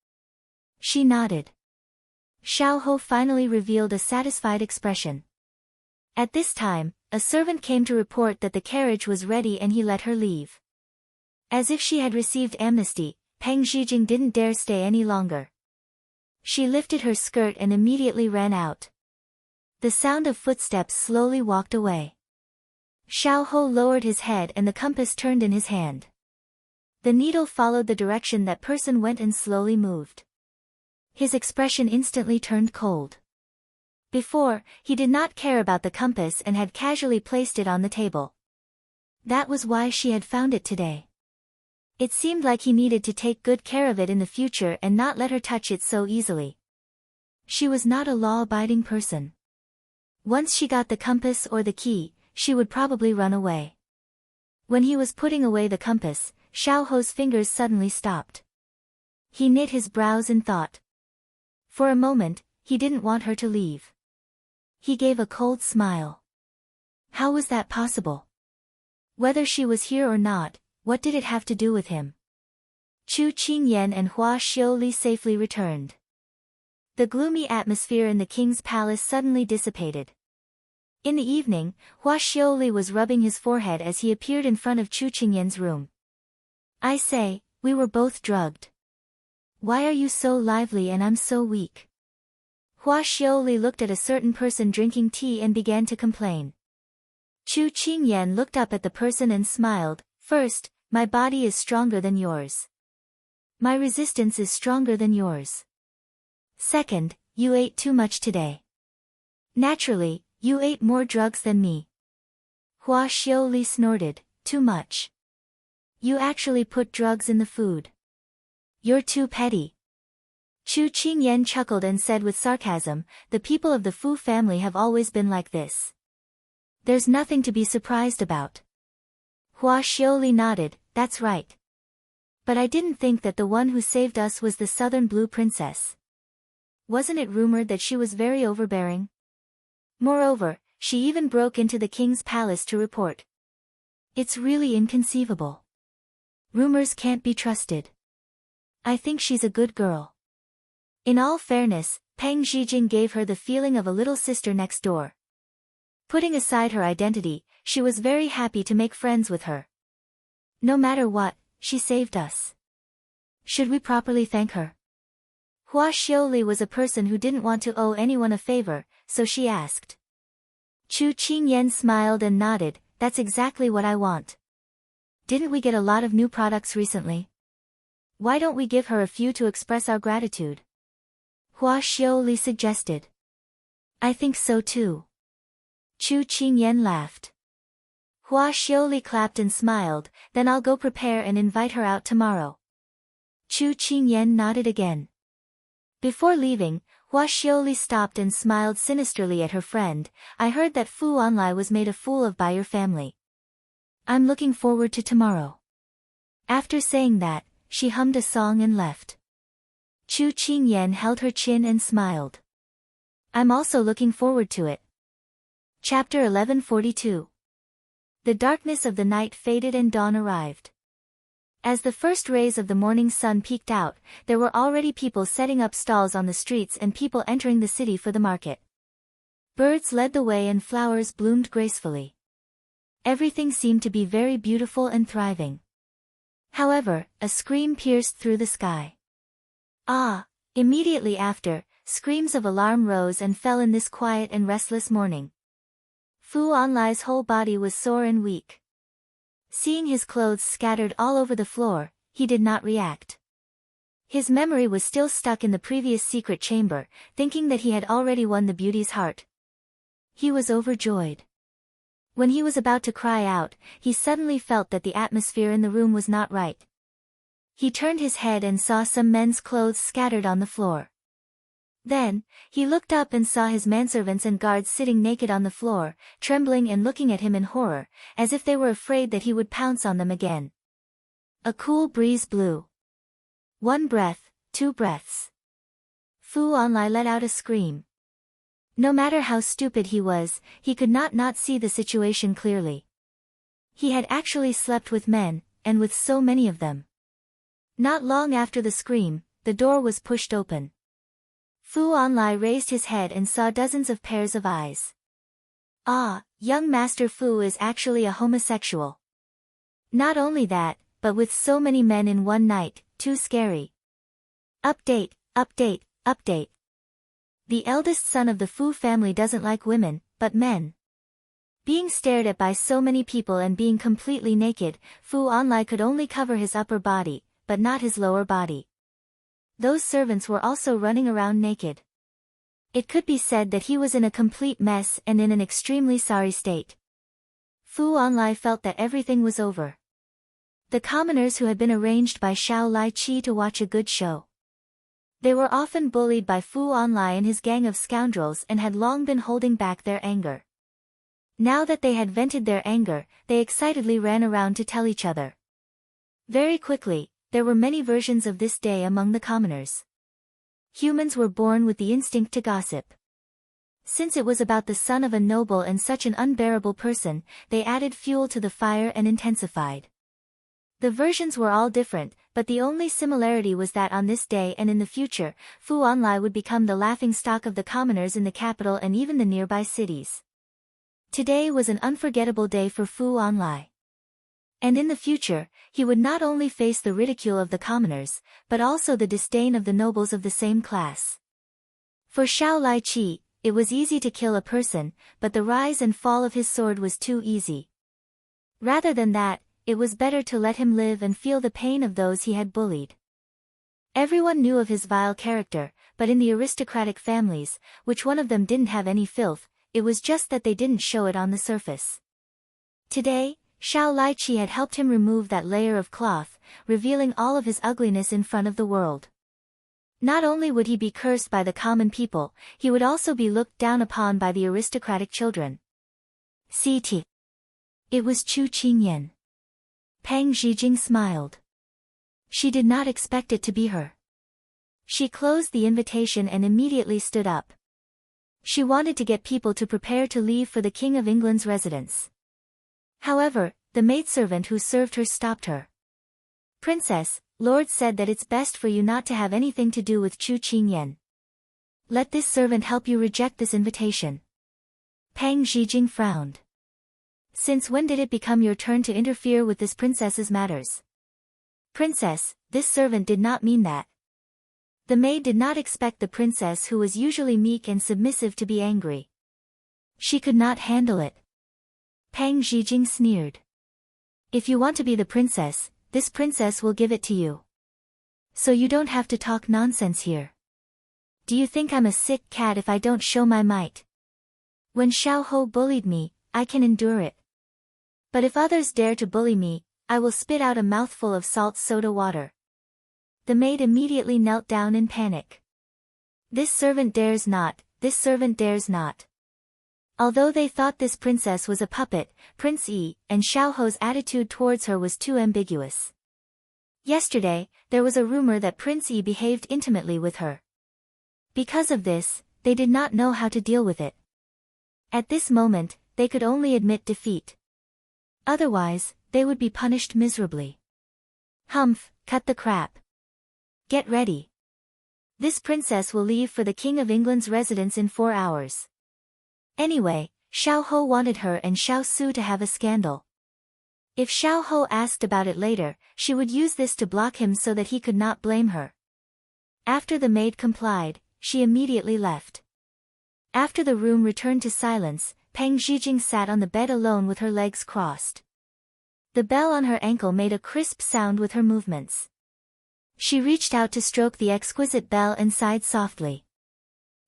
Speaker 1: She nodded. Xiaoho finally revealed a satisfied expression. At this time, a servant came to report that the carriage was ready and he let her leave. As if she had received amnesty, Pang Zhijing didn't dare stay any longer. She lifted her skirt and immediately ran out. The sound of footsteps slowly walked away. Xiaoho lowered his head and the compass turned in his hand. The needle followed the direction that person went and slowly moved. His expression instantly turned cold. Before, he did not care about the compass and had casually placed it on the table. That was why she had found it today. It seemed like he needed to take good care of it in the future and not let her touch it so easily. She was not a law-abiding person. Once she got the compass or the key, she would probably run away. When he was putting away the compass, Xiaoho's fingers suddenly stopped. He knit his brows in thought. For a moment, he didn't want her to leave. He gave a cold smile. How was that possible? Whether she was here or not, what did it have to do with him? Chu Qingyan and Hua Xiaoli safely returned. The gloomy atmosphere in the king's palace suddenly dissipated. In the evening, Hua Xiaoli was rubbing his forehead as he appeared in front of Chu Qingyan's room. I say, we were both drugged. Why are you so lively and I'm so weak? Hua Xiaoli looked at a certain person drinking tea and began to complain. Chu Qingyan looked up at the person and smiled. First, my body is stronger than yours. My resistance is stronger than yours. Second, you ate too much today. Naturally, you ate more drugs than me. Hua Xiaoli snorted, too much. You actually put drugs in the food. You're too petty. Chu Qingyan chuckled and said with sarcasm, the people of the Fu family have always been like this. There's nothing to be surprised about. Hua Xiaoli nodded, that's right. But I didn't think that the one who saved us was the Southern Blue Princess. Wasn't it rumored that she was very overbearing? Moreover, she even broke into the king's palace to report. It's really inconceivable. Rumors can't be trusted. I think she's a good girl. In all fairness, Pang Zhijing gave her the feeling of a little sister next door. Putting aside her identity, she was very happy to make friends with her. No matter what, she saved us. Should we properly thank her? Hua Xiaoli was a person who didn't want to owe anyone a favor, so she asked. Chu Qingyan smiled and nodded, that's exactly what I want. Didn't we get a lot of new products recently? Why don't we give her a few to express our gratitude? Hua Xiaoli suggested. I think so too. Chu Qingyan laughed. Hua Xiaoli clapped and smiled, then I'll go prepare and invite her out tomorrow. Chu Qingyan nodded again. Before leaving, Hua Xiaoli stopped and smiled sinisterly at her friend. I heard that Fu Onlai was made a fool of by your family. I'm looking forward to tomorrow. After saying that, she hummed a song and left. Chu Qingyan held her chin and smiled. I'm also looking forward to it. Chapter 1142. The darkness of the night faded and dawn arrived. As the first rays of the morning sun peeked out, there were already people setting up stalls on the streets and people entering the city for the market. Birds led the way and flowers bloomed gracefully. Everything seemed to be very beautiful and thriving. However, a scream pierced through the sky. Ah! Immediately after, screams of alarm rose and fell in this quiet and restless morning. Fu Onlai's whole body was sore and weak. Seeing his clothes scattered all over the floor, he did not react. His memory was still stuck in the previous secret chamber, thinking that he had already won the beauty's heart. He was overjoyed. When he was about to cry out, he suddenly felt that the atmosphere in the room was not right. He turned his head and saw some men's clothes scattered on the floor. Then, he looked up and saw his manservants and guards sitting naked on the floor, trembling and looking at him in horror, as if they were afraid that he would pounce on them again. A cool breeze blew. 1 breath, 2 breaths. Fu Onlai let out a scream. No matter how stupid he was, he could not see the situation clearly. He had actually slept with men, and with so many of them. Not long after the scream, the door was pushed open. Fu Onlai raised his head and saw dozens of pairs of eyes. Ah, young Master Fu is actually a homosexual. Not only that, but with so many men in one night, too scary. Update, update, update. The eldest son of the Fu family doesn't like women, but men. Being stared at by so many people and being completely naked, Fu Onlai could only cover his upper body, but not his lower body. Those servants were also running around naked. It could be said that he was in a complete mess and in an extremely sorry state. Fu Onlai felt that everything was over. The commoners who had been arranged by Xiao Lai Qi to watch a good show. They were often bullied by Fu Onlai and his gang of scoundrels and had long been holding back their anger. Now that they had vented their anger, they excitedly ran around to tell each other. Very quickly, there were many versions of this day among the commoners. Humans were born with the instinct to gossip. Since it was about the son of a noble and such an unbearable person, they added fuel to the fire and intensified. The versions were all different, but the only similarity was that on this day and in the future, Fu Onlai would become the laughingstock of the commoners in the capital and even the nearby cities. Today was an unforgettable day for Fu Onlai. And in the future, he would not only face the ridicule of the commoners, but also the disdain of the nobles of the same class. For Xiao Lai Qi, it was easy to kill a person, but the rise and fall of his sword was too easy. Rather than that, it was better to let him live and feel the pain of those he had bullied. Everyone knew of his vile character, but in the aristocratic families, which one of them didn't have any filth, it was just that they didn't show it on the surface. Today, Xiao Lai Qi had helped him remove that layer of cloth, revealing all of his ugliness in front of the world. Not only would he be cursed by the common people, he would also be looked down upon by the aristocratic children. CT. It was Chu Qingyan. Pang Zhijing smiled. She did not expect it to be her. She closed the invitation and immediately stood up. She wanted to get people to prepare to leave for the King of England's residence. However, the maidservant who served her stopped her. Princess, Lord said that it's best for you not to have anything to do with Chu Qingyan. Let this servant help you reject this invitation. Pang Zhijing frowned. Since when did it become your turn to interfere with this princess's matters? Princess, this servant did not mean that. The maid did not expect the princess who was usually meek and submissive to be angry. She could not handle it. Pang Zhijing sneered. If you want to be the princess, this princess will give it to you. So you don't have to talk nonsense here. Do you think I'm a sick cat if I don't show my might? When Xiao Ho bullied me, I can endure it. But if others dare to bully me, I will spit out a mouthful of salt soda water. The maid immediately knelt down in panic. This servant dares not, this servant dares not. Although they thought this princess was a puppet, Prince Yi and Xiao Ho's attitude towards her was too ambiguous. Yesterday, there was a rumor that Prince Yi behaved intimately with her. Because of this, they did not know how to deal with it. At this moment, they could only admit defeat. Otherwise, they would be punished miserably. Humph, cut the crap. Get ready. This princess will leave for the King of England's residence in 4 hours. Anyway, Xiao Ho wanted her and Xiao Su to have a scandal. If Xiao Ho asked about it later, she would use this to block him so that he could not blame her. After the maid complied, she immediately left. After the room returned to silence, Peng Zhijing sat on the bed alone with her legs crossed. The bell on her ankle made a crisp sound with her movements. She reached out to stroke the exquisite bell and sighed softly.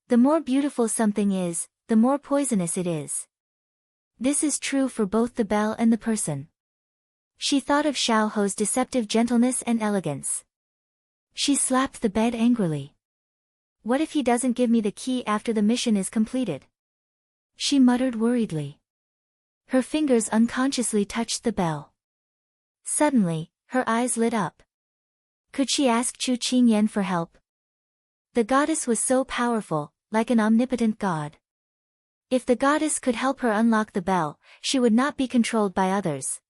Speaker 1: The more beautiful something is, the more poisonous it is. This is true for both the bell and the person. She thought of Xiao Ho's deceptive gentleness and elegance. She slapped the bed angrily. What if he doesn't give me the key after the mission is completed? She muttered worriedly. Her fingers unconsciously touched the bell. Suddenly, her eyes lit up. Could she ask Chu Qingyan for help? The goddess was so powerful, like an omnipotent god. If the goddess could help her unlock the bell, she would not be controlled by others.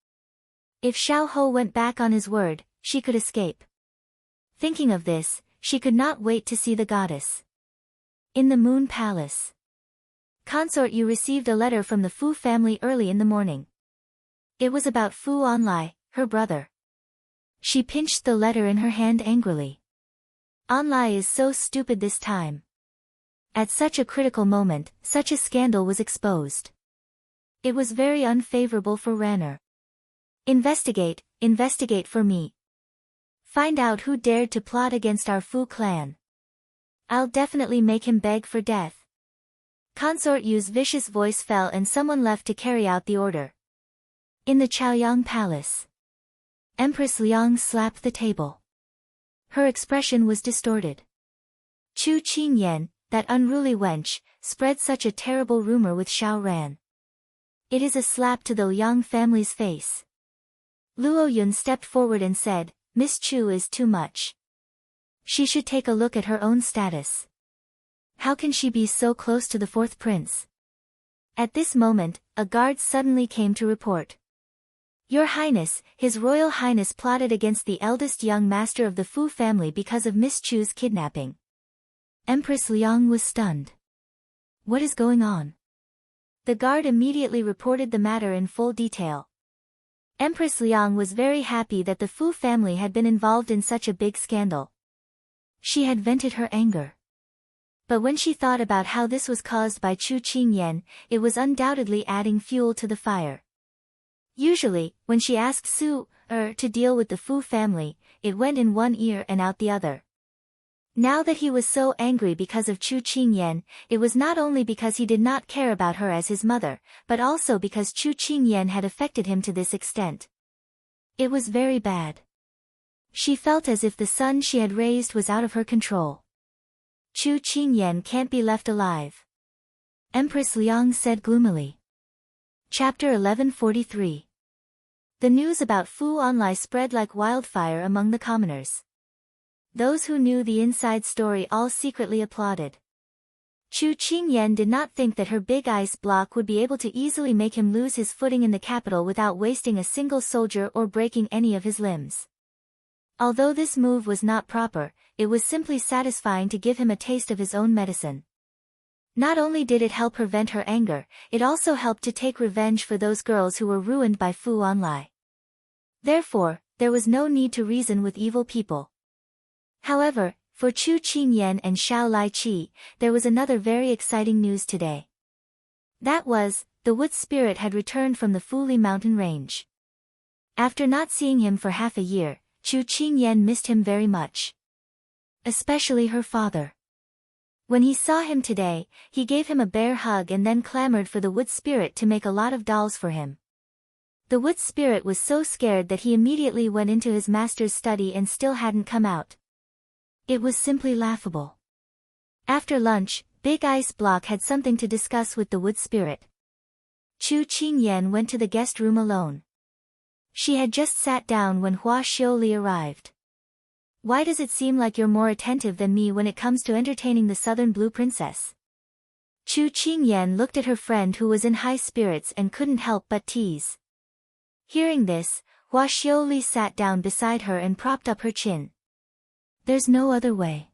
Speaker 1: If Xiao Ho went back on his word, she could escape. Thinking of this, she could not wait to see the goddess. In the Moon Palace. Consort, you received a letter from the Fu family early in the morning. It was about Fu Onlai, her brother. She pinched the letter in her hand angrily. Onlai is so stupid this time. At such a critical moment, such a scandal was exposed. It was very unfavorable for Ranner. Investigate for me. Find out who dared to plot against our Fu clan. I'll definitely make him beg for death. Consort Yu's vicious voice fell and someone left to carry out the order. In the Chaoyang Palace. Empress Liang slapped the table. Her expression was distorted. Chu Qingyan, that unruly wench, spread such a terrible rumor with Xiao Ran. It is a slap to the Liang family's face. Luo Yun stepped forward and said, Miss Chu is too much. She should take a look at her own status. How can she be so close to the fourth prince? At this moment, a guard suddenly came to report. Your Highness, His Royal Highness plotted against the eldest young master of the Fu family because of Miss Chu's kidnapping. Empress Liang was stunned. What is going on? The guard immediately reported the matter in full detail. Empress Liang was very happy that the Fu family had been involved in such a big scandal. She had vented her anger. But when she thought about how this was caused by Chu Qingyan, it was undoubtedly adding fuel to the fire. Usually, when she asked to deal with the Fu family, it went in one ear and out the other. Now that he was so angry because of Chu Qingyan, it was not only because he did not care about her as his mother, but also because Chu Qingyan had affected him to this extent. It was very bad. She felt as if the son she had raised was out of her control. Chu Qingyan can't be left alive. Empress Liang said gloomily. Chapter 1143. The news about Fu Onlai spread like wildfire among the commoners. Those who knew the inside story all secretly applauded. Chu Qingyan did not think that her big ice block would be able to easily make him lose his footing in the capital without wasting a single soldier or breaking any of his limbs. Although this move was not proper, it was simply satisfying to give him a taste of his own medicine. Not only did it help her vent her anger, it also helped to take revenge for those girls who were ruined by Fu Onlai. Therefore, there was no need to reason with evil people. However, for Chu Qingyan and Xiao Lai-chi, there was another very exciting news today. That was, the wood spirit had returned from the Fuli mountain range. After not seeing him for half a year, Chu Qingyan missed him very much. Especially her father. When he saw him today, he gave him a bear hug and then clamored for the wood spirit to make a lot of dolls for him. The wood spirit was so scared that he immediately went into his master's study and still hadn't come out. It was simply laughable. After lunch, Big Ice Block had something to discuss with the wood spirit. Chu Qingyan went to the guest room alone. She had just sat down when Hua Xiuli arrived. Why does it seem like you're more attentive than me when it comes to entertaining the Southern Blue Princess? Chu Qingyan looked at her friend who was in high spirits and couldn't help but tease. Hearing this, Hua Xiuli sat down beside her and propped up her chin. There's no other way.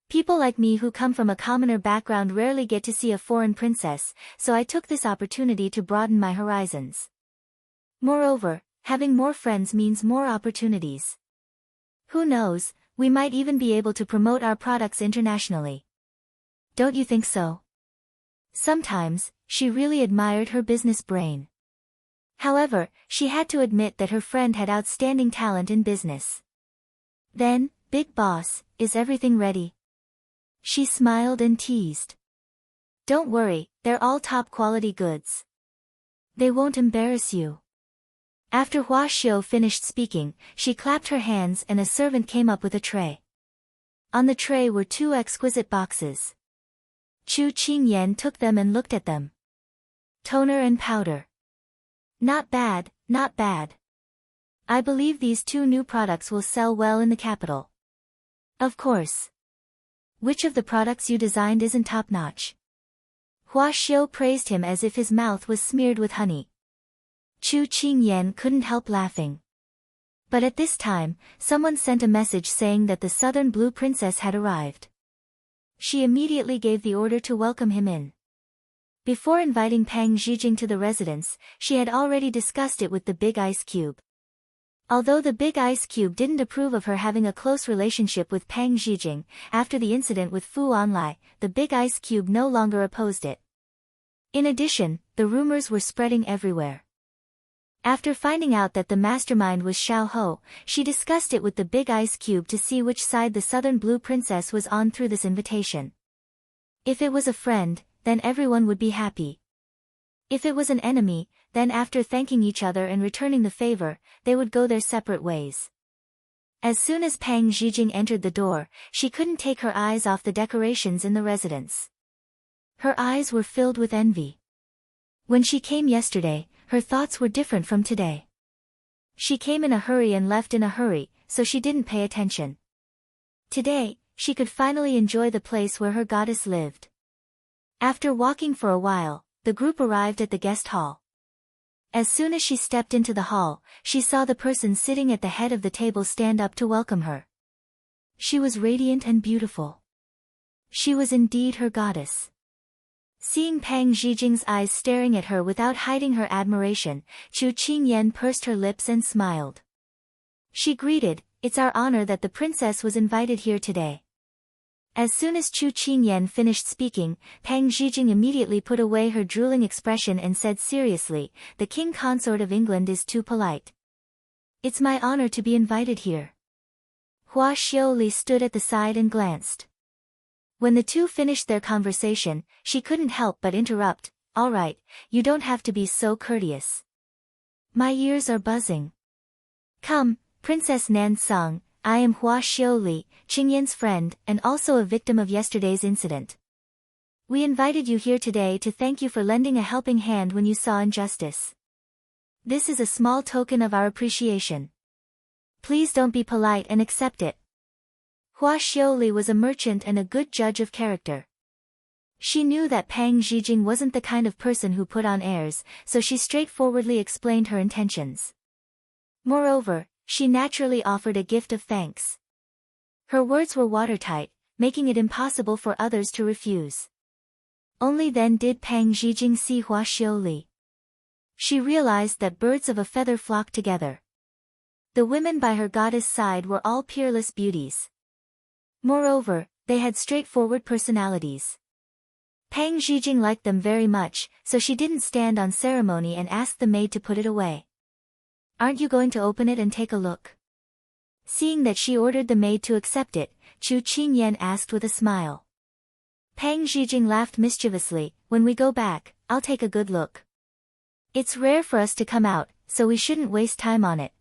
Speaker 1: People like me who come from a commoner background rarely get to see a foreign princess, so I took this opportunity to broaden my horizons. Moreover, having more friends means more opportunities. Who knows, we might even be able to promote our products internationally. Don't you think so? Sometimes, she really admired her business brain. However, she had to admit that her friend had outstanding talent in business. Then, Big Boss, is everything ready? She smiled and teased. Don't worry, they're all top-quality goods. They won't embarrass you. After Hua Xiu finished speaking, she clapped her hands and a servant came up with a tray. On the tray were 2 exquisite boxes. Chu Qingyan took them and looked at them. Toner and powder. Not bad, not bad. I believe these 2 new products will sell well in the capital. Of course. Which of the products you designed isn't top-notch? Hua Xiu praised him as if his mouth was smeared with honey. Chu Qingyan couldn't help laughing. But at this time, someone sent a message saying that the Southern Blue Princess had arrived. She immediately gave the order to welcome him in. Before inviting Pang Zhijing to the residence, she had already discussed it with the Big Ice Cube. Although the Big Ice Cube didn't approve of her having a close relationship with Pang Zhijing, after the incident with Fu Anlai, the Big Ice Cube no longer opposed it. In addition, the rumors were spreading everywhere. After finding out that the mastermind was Xiao Ho, she discussed it with the Big Ice Cube to see which side the Southern Blue Princess was on through this invitation. If it was a friend, then everyone would be happy. If it was an enemy, then after thanking each other and returning the favor, they would go their separate ways. As soon as Pang Zhijing entered the door, she couldn't take her eyes off the decorations in the residence. Her eyes were filled with envy. When she came yesterday, her thoughts were different from today. She came in a hurry and left in a hurry, so she didn't pay attention. Today, she could finally enjoy the place where her goddess lived. After walking for a while, the group arrived at the guest hall. As soon as she stepped into the hall, she saw the person sitting at the head of the table stand up to welcome her. She was radiant and beautiful. She was indeed her goddess. Seeing Pang Zhijing's eyes staring at her without hiding her admiration, Chu Qingyan pursed her lips and smiled. She greeted, "It's our honor that the princess was invited here today." As soon as Chu Qingyan finished speaking, Pang Zhijing immediately put away her drooling expression and said seriously, "The King Consort of England is too polite. It's my honor to be invited here." Hua Xiuli stood at the side and glanced. When the two finished their conversation, she couldn't help but interrupt, "All right, you don't have to be so courteous. My ears are buzzing. Come, Princess Nan Sung, I am Hua Xiuli, Qingyan's friend and also a victim of yesterday's incident. We invited you here today to thank you for lending a helping hand when you saw injustice. This is a small token of our appreciation. Please don't be polite and accept it." Hua Xiuli was a merchant and a good judge of character. She knew that Pang Zhijing wasn't the kind of person who put on airs, so she straightforwardly explained her intentions. Moreover, she naturally offered a gift of thanks. Her words were watertight, making it impossible for others to refuse. Only then did Pang Zhijing see Hua Xiuli. She realized that birds of a feather flocked together. The women by her goddess' side were all peerless beauties. Moreover, they had straightforward personalities. Pang Zhijing liked them very much, so she didn't stand on ceremony and asked the maid to put it away. "Aren't you going to open it and take a look?" Seeing that she ordered the maid to accept it, Chu Qingyan asked with a smile. Pang Zhijing laughed mischievously, "When we go back, I'll take a good look. It's rare for us to come out, so we shouldn't waste time on it.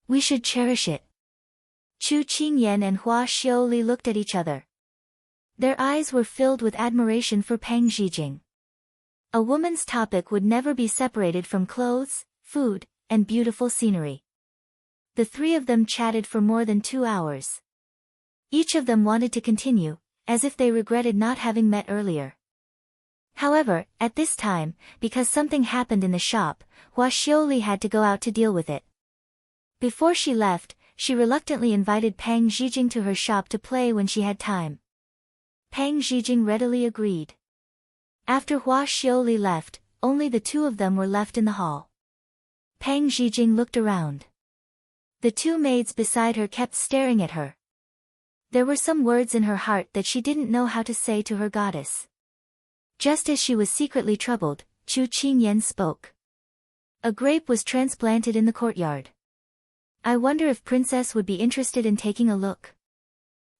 Speaker 1: We should cherish it." Chu Qingyan and Hua Xiuli looked at each other. Their eyes were filled with admiration for Pang Zhijing. A woman's topic would never be separated from clothes, food, and beautiful scenery. The three of them chatted for more than 2 hours. Each of them wanted to continue, as if they regretted not having met earlier. However, at this time, because something happened in the shop, Hua Xiuli had to go out to deal with it. Before she left, she reluctantly invited Pang Zhijing to her shop to play when she had time. Pang Zhijing readily agreed. After Hua Xiuli left, only the two of them were left in the hall. Pang Zhijing looked around. The two maids beside her kept staring at her. There were some words in her heart that she didn't know how to say to her goddess. Just as she was secretly troubled, Chu Qingyan spoke. A grape was transplanted in the courtyard. I wonder if Princess would be interested in taking a look.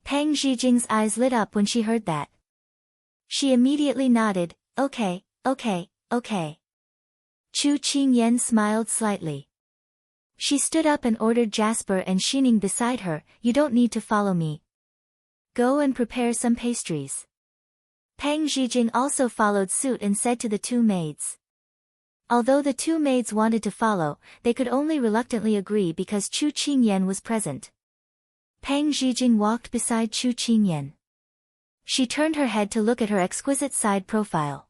Speaker 1: Pang Zhijing's eyes lit up when she heard that. She immediately nodded, okay, okay, okay. Chu Qingyan smiled slightly. She stood up and ordered Jasper and Xining beside her, you don't need to follow me. Go and prepare some pastries. Pang Zhijing also followed suit and said to the two maids. Although the two maids wanted to follow, they could only reluctantly agree because Chu Qingyan was present. Pang Zhijing walked beside Chu Qingyan. She turned her head to look at her exquisite side profile.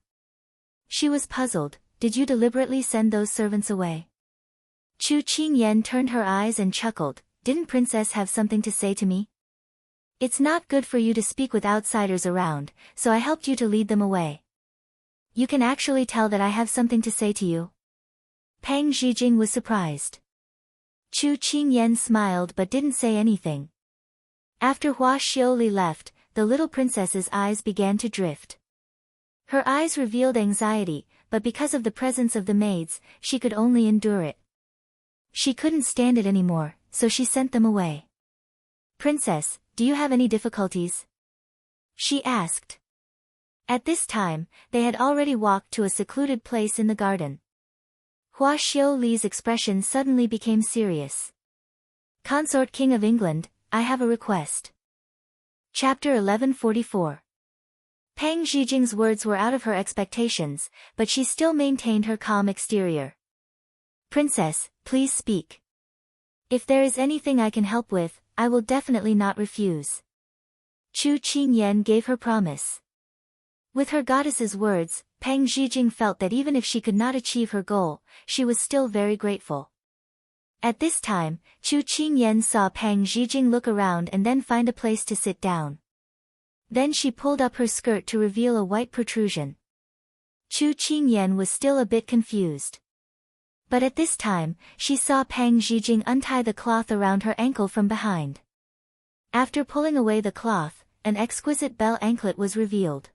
Speaker 1: She was puzzled, did you deliberately send those servants away? Chu Qingyan turned her eyes and chuckled, didn't Princess have something to say to me? It's not good for you to speak with outsiders around, so I helped you to lead them away. You can actually tell that I have something to say to you. Pang Zhijing was surprised. Chu Qingyan smiled but didn't say anything. After Hua Xiaoli left, the little princess's eyes began to drift. Her eyes revealed anxiety, but because of the presence of the maids, she could only endure it. She couldn't stand it anymore, so she sent them away. Princess, do you have any difficulties? She asked. At this time, they had already walked to a secluded place in the garden. Hua Xiaoli's expression suddenly became serious. Consort King of England, I have a request. Chapter 1144. Pang Zhijing's words were out of her expectations, but she still maintained her calm exterior. Princess, please speak. If there is anything I can help with, I will definitely not refuse. Chu Qingyan gave her promise. With her goddess's words, Pang Zhijing felt that even if she could not achieve her goal, she was still very grateful. At this time, Chu Qingyan saw Pang Zhijing look around and then find a place to sit down. Then she pulled up her skirt to reveal a white protrusion. Chu Qingyan was still a bit confused. But at this time, she saw Pang Zhijing untie the cloth around her ankle from behind. After pulling away the cloth, an exquisite bell anklet was revealed.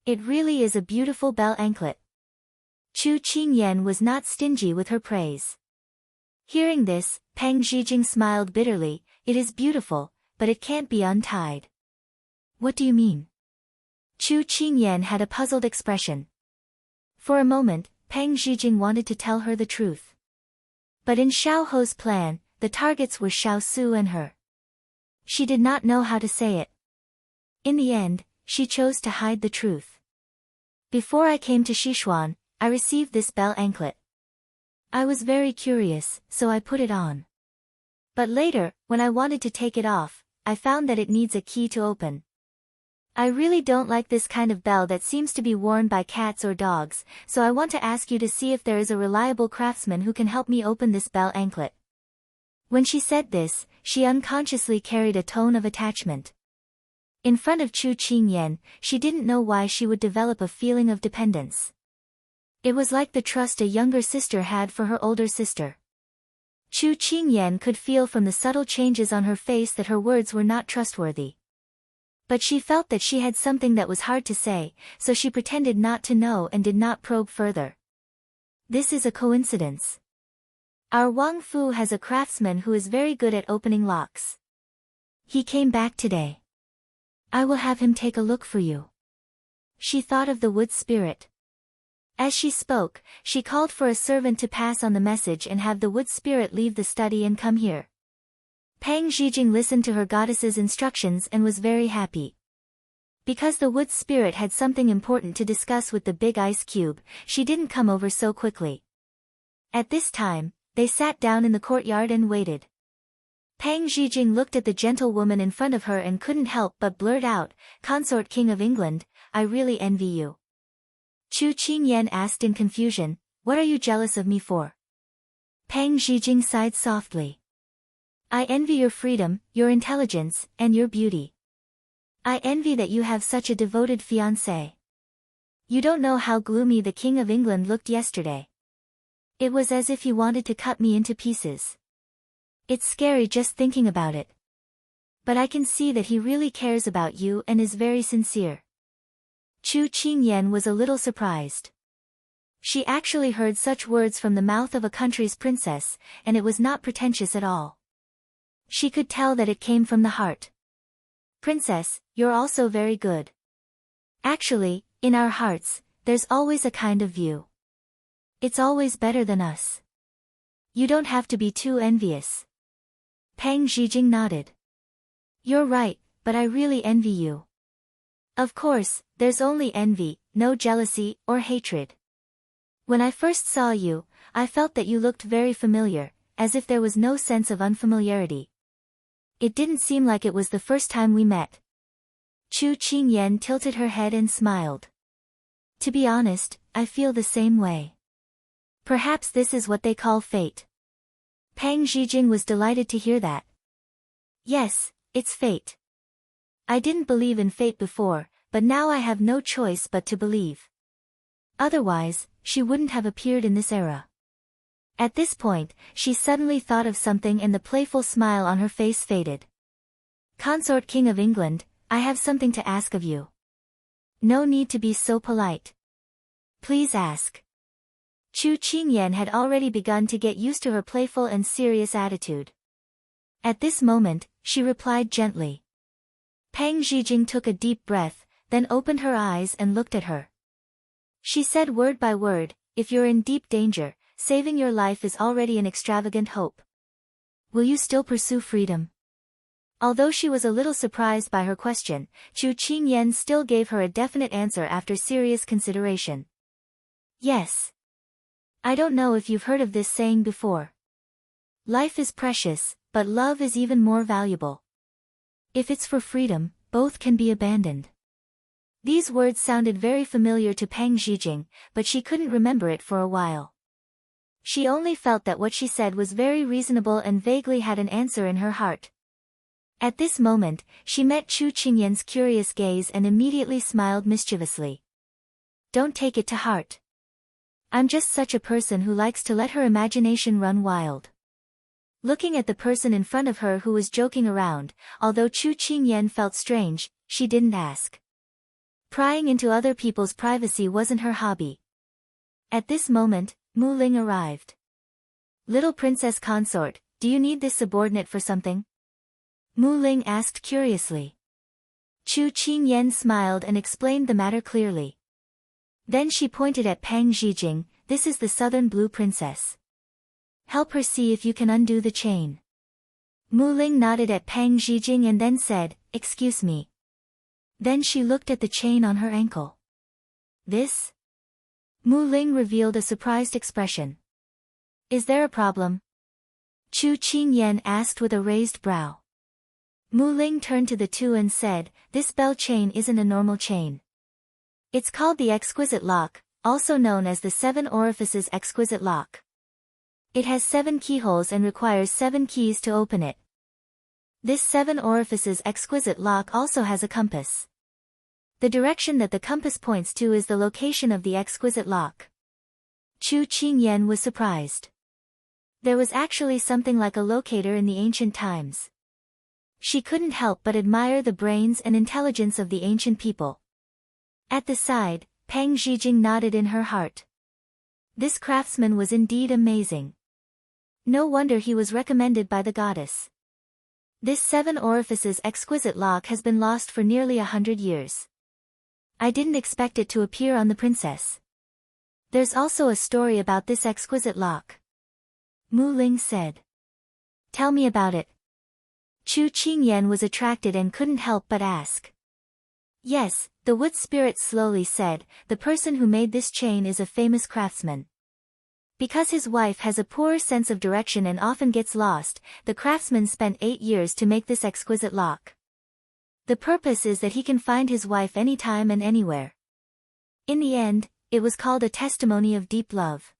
Speaker 1: It really is a beautiful bell anklet. Chu Qingyan was not stingy with her praise. Hearing this, Pang Zhijing smiled bitterly, it is beautiful, but it can't be untied. What do you mean? Chu Qingyan had a puzzled expression. For a moment, Pang Zhijing wanted to tell her the truth. But in Xiao Ho's plan, the targets were Xiao Su and her. She did not know how to say it. In the end, she chose to hide the truth. Before I came to Sichuan, I received this bell anklet. I was very curious, so I put it on. But later, when I wanted to take it off, I found that it needs a key to open. I really don't like this kind of bell that seems to be worn by cats or dogs, so I want to ask you to see if there is a reliable craftsman who can help me open this bell anklet. When she said this, she unconsciously carried a tone of attachment. In front of Chu Qingyan, she didn't know why she would develop a feeling of dependence. It was like the trust a younger sister had for her older sister. Chu Qingyan could feel from the subtle changes on her face that her words were not trustworthy. But she felt that she had something that was hard to say, so she pretended not to know and did not probe further. This is a coincidence. Our Wang Fu has a craftsman who is very good at opening locks. He came back today. I will have him take a look for you. She thought of the wood spirit. As she spoke, she called for a servant to pass on the message and have the wood spirit leave the study and come here. Pang Zhijing listened to her goddess's instructions and was very happy. Because the wood spirit had something important to discuss with the big ice cube, she didn't come over so quickly. At this time, they sat down in the courtyard and waited. Pang Zhijing looked at the gentlewoman in front of her and couldn't help but blurt out, Consort King of England, I really envy you. Chu Qingyan asked in confusion, what are you jealous of me for? Pang Zhijing sighed softly. I envy your freedom, your intelligence, and your beauty. I envy that you have such a devoted fiancé. You don't know how gloomy the King of England looked yesterday. It was as if he wanted to cut me into pieces. It's scary just thinking about it. But I can see that he really cares about you and is very sincere. Chu Qingyan was a little surprised. She actually heard such words from the mouth of a country's princess, and it was not pretentious at all. She could tell that it came from the heart. Princess, you're also very good. Actually, in our hearts, there's always a kind of view. It's always better than us. You don't have to be too envious. Pang Zhijing nodded. You're right, but I really envy you. Of course, there's only envy, no jealousy or hatred. When I first saw you, I felt that you looked very familiar, as if there was no sense of unfamiliarity. It didn't seem like it was the first time we met. Chu Qingyan tilted her head and smiled. To be honest, I feel the same way. Perhaps this is what they call fate. Pang Zhijing was delighted to hear that. Yes, it's fate. I didn't believe in fate before, but now I have no choice but to believe. Otherwise, she wouldn't have appeared in this era. At this point, she suddenly thought of something and the playful smile on her face faded. Consort King of England, I have something to ask of you. No need to be so polite. Please ask. Chu Qingyan had already begun to get used to her playful and serious attitude. At this moment, she replied gently. Pang Zhijing took a deep breath, then opened her eyes and looked at her. She said word by word, if you're in deep danger, saving your life is already an extravagant hope. Will you still pursue freedom? Although she was a little surprised by her question, Chu Qingyan still gave her a definite answer after serious consideration. Yes. I don't know if you've heard of this saying before. Life is precious, but love is even more valuable. If it's for freedom, both can be abandoned. These words sounded very familiar to Pang Zhijing, but she couldn't remember it for a while. She only felt that what she said was very reasonable and vaguely had an answer in her heart. At this moment, she met Chu Qingyan's curious gaze and immediately smiled mischievously. Don't take it to heart. I'm just such a person who likes to let her imagination run wild. Looking at the person in front of her who was joking around, although Chu Qingyan felt strange, she didn't ask. Prying into other people's privacy wasn't her hobby. At this moment, Mu Ling arrived. Little Princess Consort, do you need this subordinate for something? Mu Ling asked curiously. Chu Qingyan smiled and explained the matter clearly. Then she pointed at Pang Zhijing, this is the Southern Blue Princess. Help her see if you can undo the chain. Mu Ling nodded at Pang Zhijing and then said, excuse me. Then she looked at the chain on her ankle. This? Mu Ling revealed a surprised expression. Is there a problem? Chu Qingyan asked with a raised brow. Mu Ling turned to the two and said, this bell chain isn't a normal chain. It's called the exquisite lock, also known as the 7 orifices exquisite lock. It has 7 keyholes and requires 7 keys to open it. This 7 orifices exquisite lock also has a compass. The direction that the compass points to is the location of the exquisite lock. Chu Qingyan was surprised. There was actually something like a locator in the ancient times. She couldn't help but admire the brains and intelligence of the ancient people. At the side, Pang Zhijing nodded in her heart. This craftsman was indeed amazing. No wonder he was recommended by the goddess. This 7 orifices exquisite lock has been lost for nearly 100 years. I didn't expect it to appear on the princess. There's also a story about this exquisite lock. Mu Ling said. Tell me about it. Chu Qingyan was attracted and couldn't help but ask. Yes, the wood spirit slowly said, the person who made this chain is a famous craftsman. Because his wife has a poor sense of direction and often gets lost, the craftsman spent 8 years to make this exquisite lock. The purpose is that he can find his wife anytime and anywhere. In the end, it was called a testimony of deep love.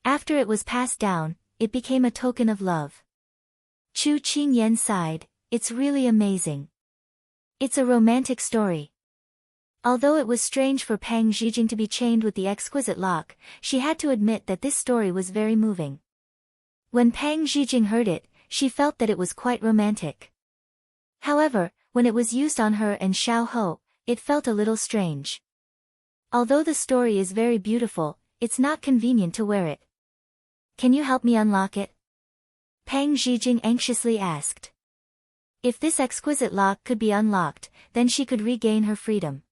Speaker 1: After it was passed down, it became a token of love. Chu Qingyan sighed, it's really amazing. It's a romantic story. Although it was strange for Pang Zhijing to be chained with the exquisite lock, she had to admit that this story was very moving. When Pang Zhijing heard it, she felt that it was quite romantic. However, when it was used on her and Xiao Ho, it felt a little strange. Although the story is very beautiful, it's not convenient to wear it. Can you help me unlock it? Pang Zhijing anxiously asked. If this exquisite lock could be unlocked, then she could regain her freedom.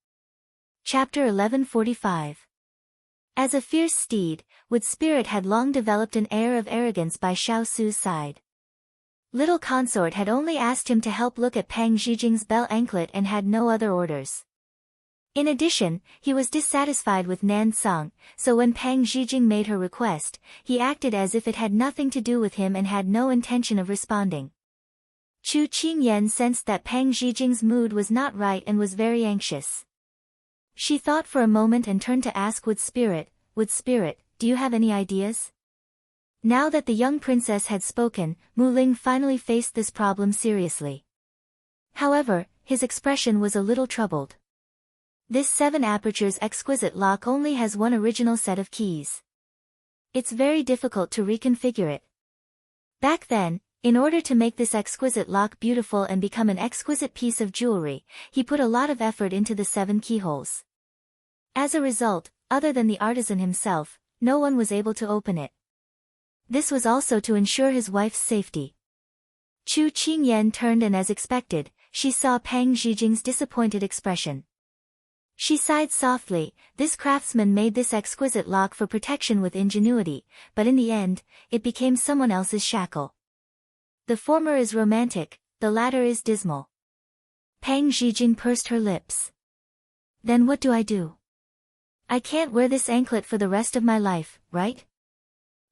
Speaker 1: Chapter 1145. As a fierce steed, Wood Spirit had long developed an air of arrogance by Xiao Su's side. Little Consort had only asked him to help look at Pang Zhijing's bell anklet and had no other orders. In addition, he was dissatisfied with Nan Song, so when Pang Zhijing made her request, he acted as if it had nothing to do with him and had no intention of responding. Chu Qingyan sensed that Pang Zhijing's mood was not right and was very anxious. She thought for a moment and turned to ask Wood Spirit, do you have any ideas? Now that the young princess had spoken, Mu Ling finally faced this problem seriously. However, his expression was a little troubled. This 7 apertures exquisite lock only has one original set of keys. It's very difficult to reconfigure it. Back then, in order to make this exquisite lock beautiful and become an exquisite piece of jewelry, he put a lot of effort into the 7 keyholes. As a result, other than the artisan himself, no one was able to open it. This was also to ensure his wife's safety. Chu Qingyan turned and as expected, she saw Pang Zhijing's disappointed expression. She sighed softly. This craftsman made this exquisite lock for protection with ingenuity, but in the end, it became someone else's shackle. The former is romantic, the latter is dismal. Pang Zhijing pursed her lips. Then what do I do? I can't wear this anklet for the rest of my life, right?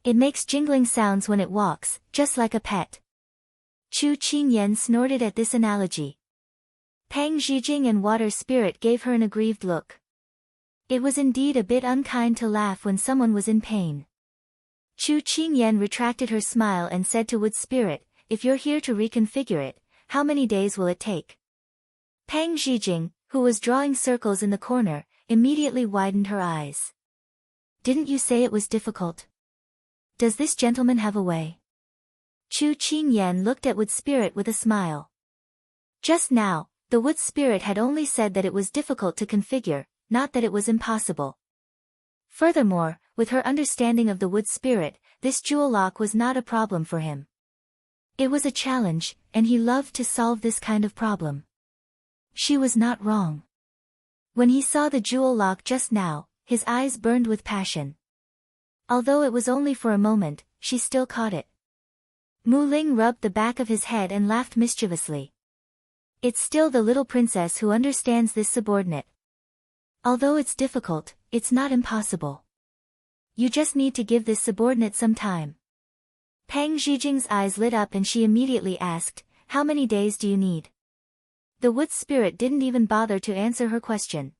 Speaker 1: It makes jingling sounds when it walks, just like a pet. Chu Qingyan snorted at this analogy. Pang Zhijing and Water Spirit gave her an aggrieved look. It was indeed a bit unkind to laugh when someone was in pain. Chu Qingyan retracted her smile and said to Wood Spirit, if you're here to reconfigure it, how many days will it take? Pang Zhijing, who was drawing circles in the corner, immediately widened her eyes. Didn't you say it was difficult? Does this gentleman have a way? Chu Qingyan looked at Wood Spirit with a smile. Just now, the Wood Spirit had only said that it was difficult to configure, not that it was impossible. Furthermore, with her understanding of the Wood Spirit, this jewel lock was not a problem for him. It was a challenge, and he loved to solve this kind of problem. She was not wrong. When he saw the jewel lock just now, his eyes burned with passion. Although it was only for a moment, she still caught it. Mu Ling rubbed the back of his head and laughed mischievously. It's still the little princess who understands this subordinate. Although it's difficult, it's not impossible. You just need to give this subordinate some time. Pang Zhijing's eyes lit up and she immediately asked, how many days do you need? The Wood Spirit didn't even bother to answer her question.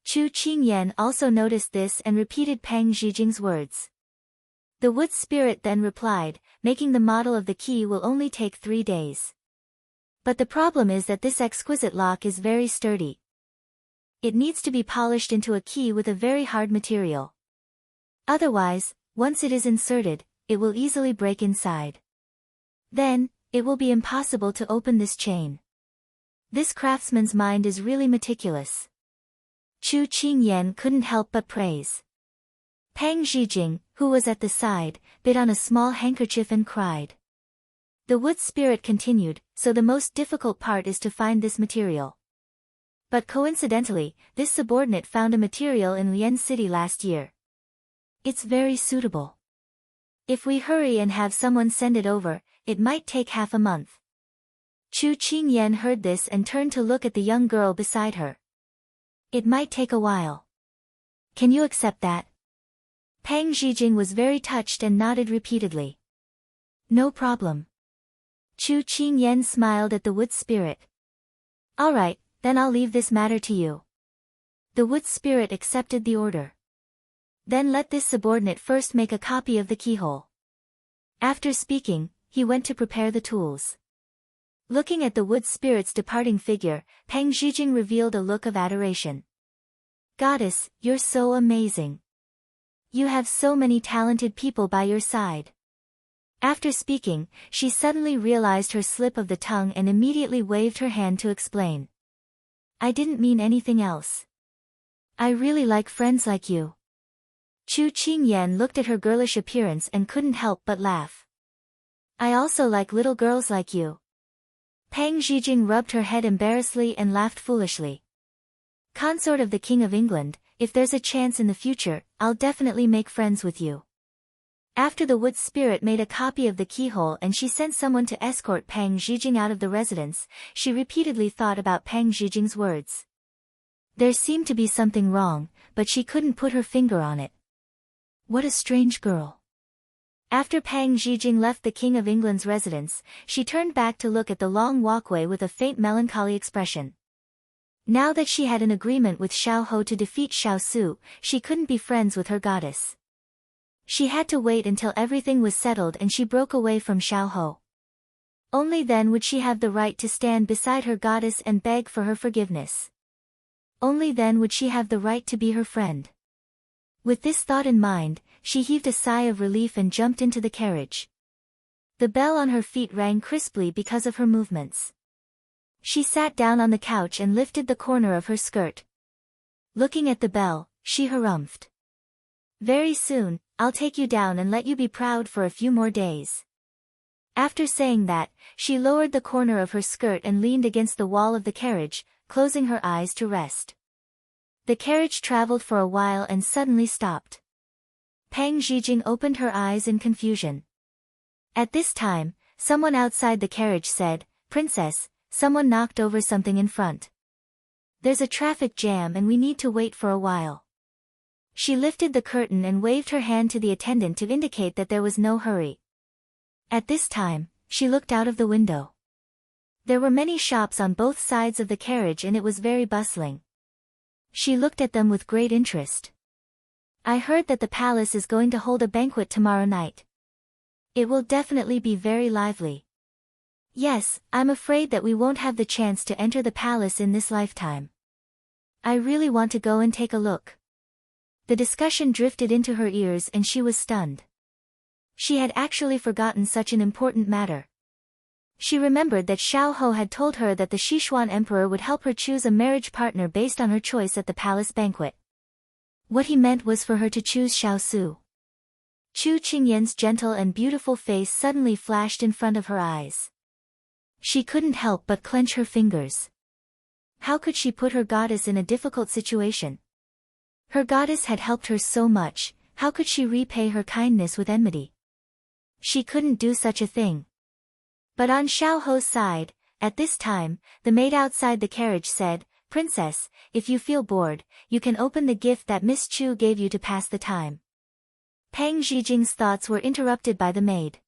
Speaker 1: Chu Qingyan also noticed this and repeated Pang Zhijing's words. The Wood Spirit then replied, making the model of the key will only take 3 days. But the problem is that this exquisite lock is very sturdy. It needs to be polished into a key with a very hard material. Otherwise, once it is inserted, it will easily break inside. Then, it will be impossible to open this chain. This craftsman's mind is really meticulous. Chu Qingyan couldn't help but praise. Pang Zhijing, who was at the side, bit on a small handkerchief and cried. The Wood Spirit continued, so the most difficult part is to find this material. But coincidentally, this subordinate found a material in Lian City last year. It's very suitable. If we hurry and have someone send it over, it might take half a month. Chu Qingyan heard this and turned to look at the young girl beside her. It might take a while. Can you accept that? Pang Zhijing was very touched and nodded repeatedly. No problem. Chu Qingyan smiled at the Wood Spirit. All right, then I'll leave this matter to you. The Wood Spirit accepted the order. Then let this subordinate first make a copy of the keyhole. After speaking, he went to prepare the tools. Looking at the Wood Spirit's departing figure, Pang Zhijing revealed a look of adoration. Goddess, you're so amazing. You have so many talented people by your side. After speaking, she suddenly realized her slip of the tongue and immediately waved her hand to explain. I didn't mean anything else. I really like friends like you. Chu Qingyan looked at her girlish appearance and couldn't help but laugh. I also like little girls like you. Pang Zhijing rubbed her head embarrassedly and laughed foolishly. Consort of the King of England, if there's a chance in the future, I'll definitely make friends with you. After the wood spirit made a copy of the keyhole and she sent someone to escort Pang Zhijing out of the residence, she repeatedly thought about Pang Zhijing's words. There seemed to be something wrong, but she couldn't put her finger on it. What a strange girl. After Pang Zhijing left the King of England's residence, she turned back to look at the long walkway with a faint melancholy expression. Now that she had an agreement with Xiao Ho to defeat Xiao Su, she couldn't be friends with her goddess. She had to wait until everything was settled and she broke away from Xiao Ho. Only then would she have the right to stand beside her goddess and beg for her forgiveness. Only then would she have the right to be her friend. With this thought in mind, she heaved a sigh of relief and jumped into the carriage. The bell on her feet rang crisply because of her movements. She sat down on the couch and lifted the corner of her skirt. Looking at the bell, she harumphed. Very soon, I'll take you down and let you be proud for a few more days. After saying that, she lowered the corner of her skirt and leaned against the wall of the carriage, closing her eyes to rest. The carriage traveled for a while and suddenly stopped. Pang Zhijing opened her eyes in confusion. At this time, someone outside the carriage said, Princess, someone knocked over something in front. There's a traffic jam and we need to wait for a while. She lifted the curtain and waved her hand to the attendant to indicate that there was no hurry. At this time, she looked out of the window. There were many shops on both sides of the carriage and it was very bustling. She looked at them with great interest. I heard that the palace is going to hold a banquet tomorrow night. It will definitely be very lively. Yes, I'm afraid that we won't have the chance to enter the palace in this lifetime. I really want to go and take a look. The discussion drifted into her ears and she was stunned. She had actually forgotten such an important matter. She remembered that Xiao Ho had told her that the Sichuan emperor would help her choose a marriage partner based on her choice at the palace banquet. What he meant was for her to choose Xiao Su. Chu Qingyan's gentle and beautiful face suddenly flashed in front of her eyes. She couldn't help but clench her fingers. How could she put her goddess in a difficult situation? Her goddess had helped her so much, how could she repay her kindness with enmity? She couldn't do such a thing. But on Xiao Ho's side, at this time, the maid outside the carriage said, Princess, if you feel bored, you can open the gift that Miss Chu gave you to pass the time. Pang Zhijing's thoughts were interrupted by the maid.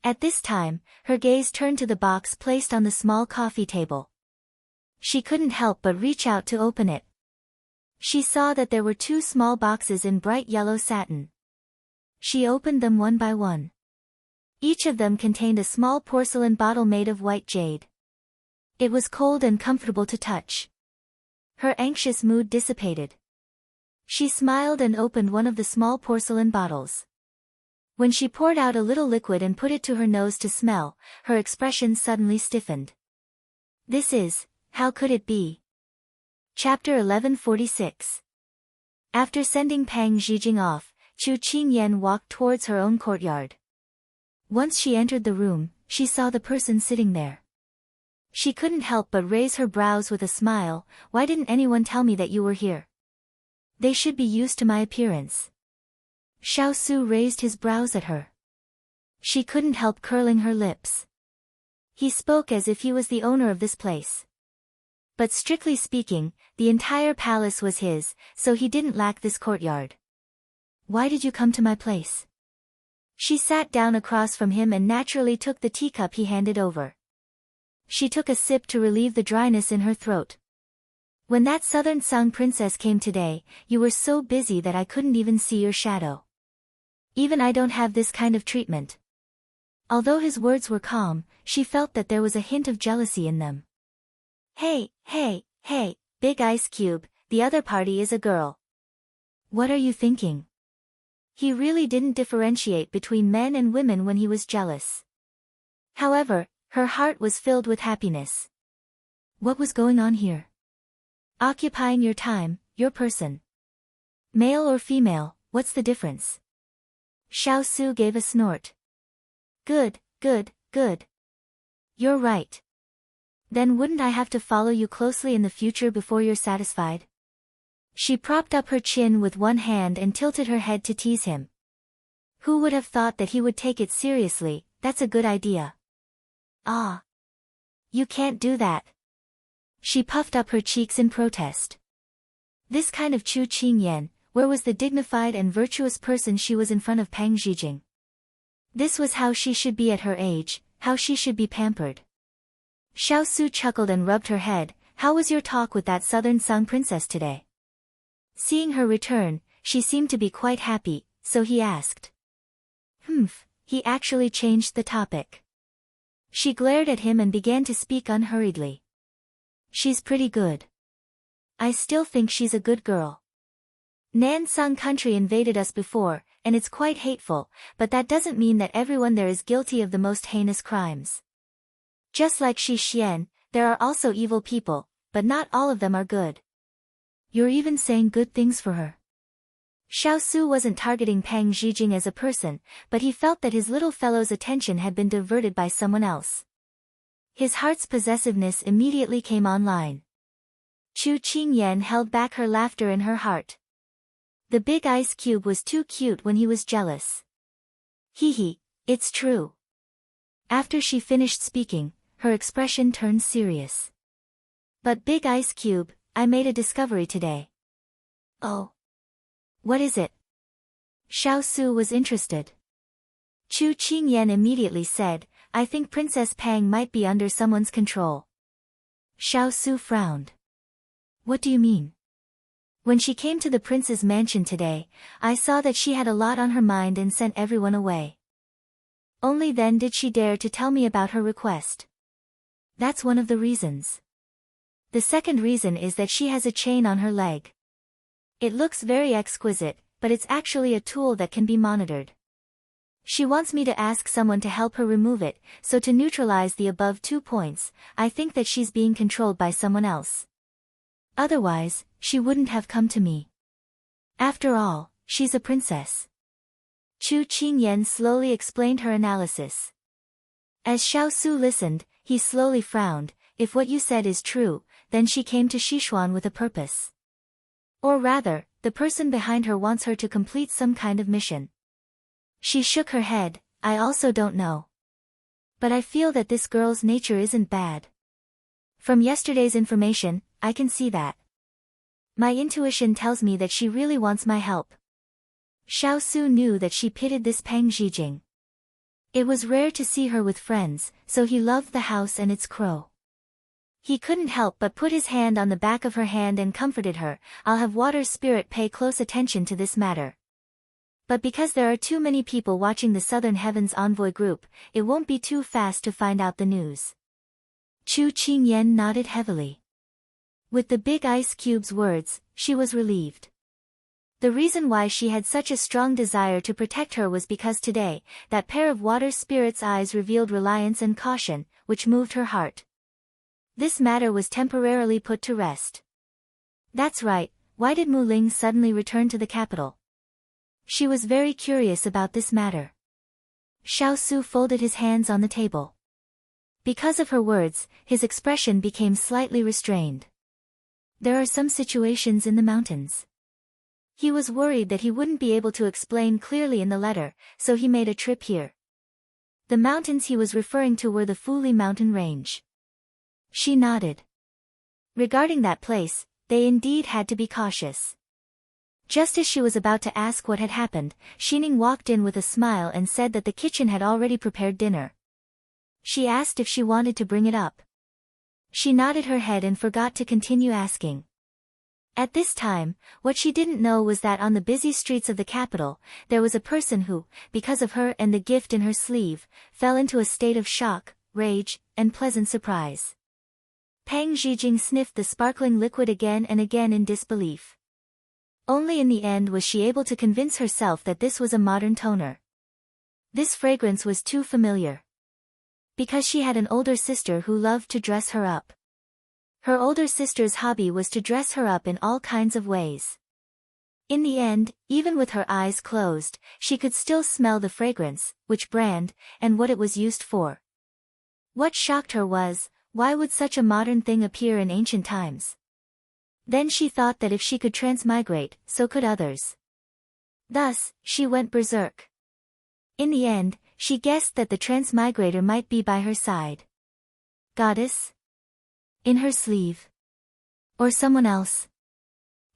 Speaker 1: At this time, her gaze turned to the box placed on the small coffee table. She couldn't help but reach out to open it. She saw that there were two small boxes in bright yellow satin. She opened them one by one. Each of them contained a small porcelain bottle made of white jade. It was cold and comfortable to touch. Her anxious mood dissipated. She smiled and opened one of the small porcelain bottles. When she poured out a little liquid and put it to her nose to smell, her expression suddenly stiffened. This is, how could it be? Chapter 1146. After sending Pang Zhijing off, Chu Qingyan walked towards her own courtyard. Once she entered the room, she saw the person sitting there. She couldn't help but raise her brows with a smile. Why didn't anyone tell me that you were here? They should be used to my appearance. Xiao Su raised his brows at her. She couldn't help curling her lips. He spoke as if he was the owner of this place. But strictly speaking, the entire palace was his, so he didn't lack this courtyard. Why did you come to my place? She sat down across from him and naturally took the teacup he handed over. She took a sip to relieve the dryness in her throat. When that southern Sung princess came today, you were so busy that I couldn't even see your shadow. Even I don't have this kind of treatment. Although his words were calm, she felt that there was a hint of jealousy in them. Hey, big ice cube, the other party is a girl. What are you thinking? He really didn't differentiate between men and women when he was jealous. However, her heart was filled with happiness. What was going on here? Occupying your time, your person. Male or female, what's the difference? Xiao Su gave a snort. Good, good, good. You're right. Then wouldn't I have to follow you closely in the future before you're satisfied? She propped up her chin with one hand and tilted her head to tease him. Who would have thought that he would take it seriously? That's a good idea. Ah. You can't do that. She puffed up her cheeks in protest. This kind of Chu Qingyan, where was the dignified and virtuous person she was in front of Pang Zhijing? This was how she should be at her age, how she should be pampered. Xiao Su chuckled and rubbed her head. How was your talk with that southern Song princess today? Seeing her return, she seemed to be quite happy, so he asked. He actually changed the topic. She glared at him and began to speak unhurriedly. She's pretty good. I still think she's a good girl. Nan Song country invaded us before, and it's quite hateful, but that doesn't mean that everyone there is guilty of the most heinous crimes. Just like Shi Xian, there are also evil people, but not all of them are good. You're even saying good things for her. Xiao Su wasn't targeting Pang Zhijing as a person, but he felt that his little fellow's attention had been diverted by someone else. His heart's possessiveness immediately came online. Chu Qingyan held back her laughter in her heart. The big ice cube was too cute when he was jealous. Hee, it's true. After she finished speaking, her expression turned serious. But Big Ice Cube, I made a discovery today. Oh. What is it? Xiao Su was interested. Chu Qingyan immediately said, I think Princess Pang might be under someone's control. Xiao Su frowned. What do you mean? When she came to the prince's mansion today, I saw that she had a lot on her mind and sent everyone away. Only then did she dare to tell me about her request. That's one of the reasons. The second reason is that she has a chain on her leg. It looks very exquisite, but it's actually a tool that can be monitored. She wants me to ask someone to help her remove it, so to neutralize the above 2 points, I think that she's being controlled by someone else. Otherwise, she wouldn't have come to me. After all, she's a princess. Chu Qingyan slowly explained her analysis. As Xiao Su listened, he slowly frowned. If what you said is true, then she came to Sichuan with a purpose. Or rather, the person behind her wants her to complete some kind of mission. She shook her head. I also don't know. But I feel that this girl's nature isn't bad. From yesterday's information, I can see that. My intuition tells me that she really wants my help. Xiao Su knew that she pitied this Pang Zhijing. It was rare to see her with friends, so he loved the house and its crow. He couldn't help but put his hand on the back of her hand and comforted her. I'll have Water Spirit pay close attention to this matter. But because there are too many people watching the Southern Heavens Envoy group, it won't be too fast to find out the news. Chu Qingyan nodded heavily. With the Big Ice Cube's words, she was relieved. The reason why she had such a strong desire to protect her was because today, that pair of Water Spirit's eyes revealed reliance and caution, which moved her heart. This matter was temporarily put to rest. That's right, why did Mu Ling suddenly return to the capital? She was very curious about this matter. Xiao Su folded his hands on the table. Because of her words, his expression became slightly restrained. There are some situations in the mountains. He was worried that he wouldn't be able to explain clearly in the letter, so he made a trip here. The mountains he was referring to were the Fuli mountain range. She nodded. Regarding that place, they indeed had to be cautious. Just as she was about to ask what had happened, Xining walked in with a smile and said that the kitchen had already prepared dinner. She asked if she wanted to bring it up. She nodded her head and forgot to continue asking. At this time, what she didn't know was that on the busy streets of the capital, there was a person who, because of her and the gift in her sleeve, fell into a state of shock, rage, and pleasant surprise. Pang Zhijing sniffed the sparkling liquid again and again in disbelief. Only in the end was she able to convince herself that this was a modern toner. This fragrance was too familiar. Because she had an older sister who loved to dress her up. Her older sister's hobby was to dress her up in all kinds of ways. In the end, even with her eyes closed, she could still smell the fragrance, which brand, and what it was used for. What shocked her was, why would such a modern thing appear in ancient times? Then she thought that if she could transmigrate, so could others. Thus, she went berserk. In the end, she guessed that the transmigrator might be by her side. Goddess? In her sleeve? Or someone else?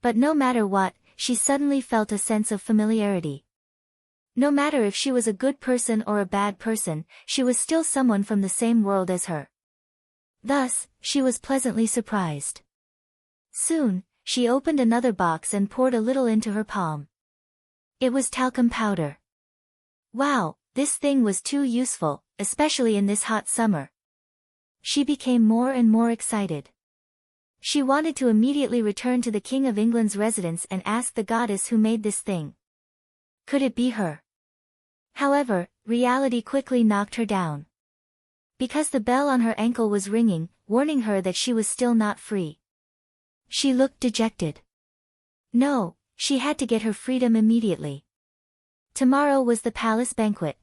Speaker 1: But no matter what, she suddenly felt a sense of familiarity. No matter if she was a good person or a bad person, she was still someone from the same world as her. Thus, she was pleasantly surprised. Soon, she opened another box and poured a little into her palm. It was talcum powder. Wow, this thing was too useful, especially in this hot summer. She became more and more excited. She wanted to immediately return to the King of England's residence and ask the goddess who made this thing. Could it be her? However, reality quickly knocked her down. Because the bell on her ankle was ringing, warning her that she was still not free. She looked dejected. No, she had to get her freedom immediately. Tomorrow was the palace banquet.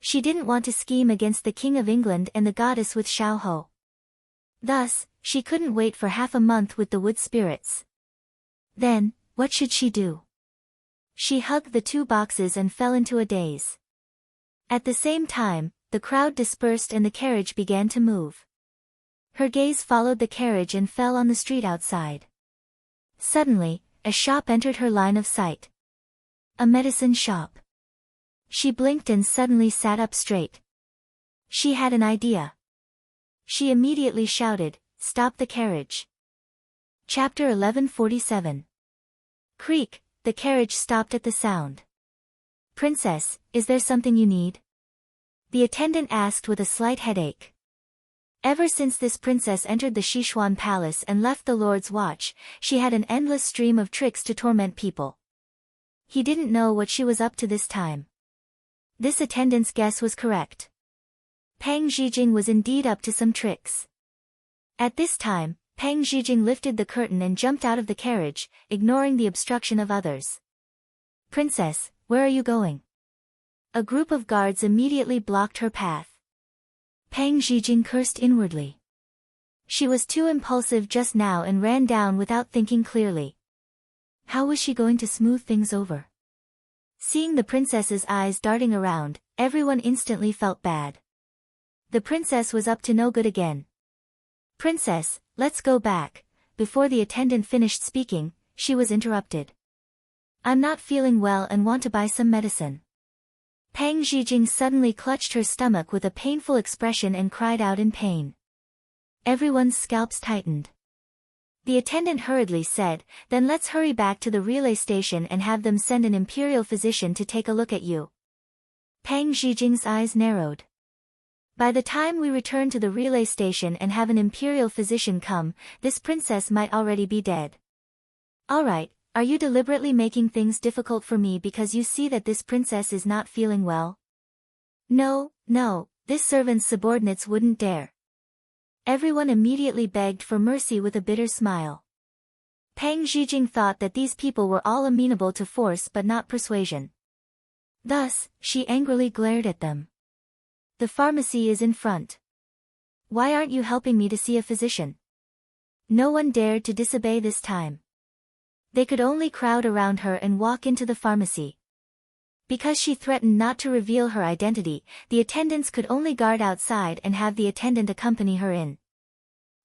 Speaker 1: She didn't want to scheme against the King of England and the goddess with Xiao Ho. Thus, she couldn't wait for half a month with the wood spirits. Then, what should she do? She hugged the two boxes and fell into a daze. At the same time, the crowd dispersed and the carriage began to move. Her gaze followed the carriage and fell on the street outside. Suddenly, a shop entered her line of sight. A medicine shop. She blinked and suddenly sat up straight. She had an idea. She immediately shouted, "Stop the carriage." Chapter 1147. Creak, the carriage stopped at the sound. "Princess, is there something you need?" the attendant asked with a slight headache. Ever since this princess entered the Sichuan palace and left the Lord's watch, she had an endless stream of tricks to torment people. He didn't know what she was up to this time. This attendant's guess was correct. Pang Zhijing was indeed up to some tricks. At this time, Pang Zhijing lifted the curtain and jumped out of the carriage, ignoring the obstruction of others. "Princess, where are you going?" A group of guards immediately blocked her path. Pang Zhijing cursed inwardly. She was too impulsive just now and ran down without thinking clearly. How was she going to smooth things over? Seeing the princess's eyes darting around, everyone instantly felt bad. The princess was up to no good again. "Princess, let's go back." Before the attendant finished speaking, she was interrupted. "I'm not feeling well and want to buy some medicine." Pang Zhijing suddenly clutched her stomach with a painful expression and cried out in pain. Everyone's scalps tightened. The attendant hurriedly said, "Then let's hurry back to the relay station and have them send an imperial physician to take a look at you." Pang Zhijing's eyes narrowed. By the time we return to the relay station and have an imperial physician come, this princess might already be dead. Alright, are you deliberately making things difficult for me because you see that this princess is not feeling well? No, this servant's subordinates wouldn't dare. Everyone immediately begged for mercy with a bitter smile. Pang Zhijing thought that these people were all amenable to force but not persuasion. Thus, she angrily glared at them. "The pharmacy is in front. Why aren't you helping me to see a physician?" No one dared to disobey this time. They could only crowd around her and walk into the pharmacy. Because she threatened not to reveal her identity, the attendants could only guard outside and have the attendant accompany her in.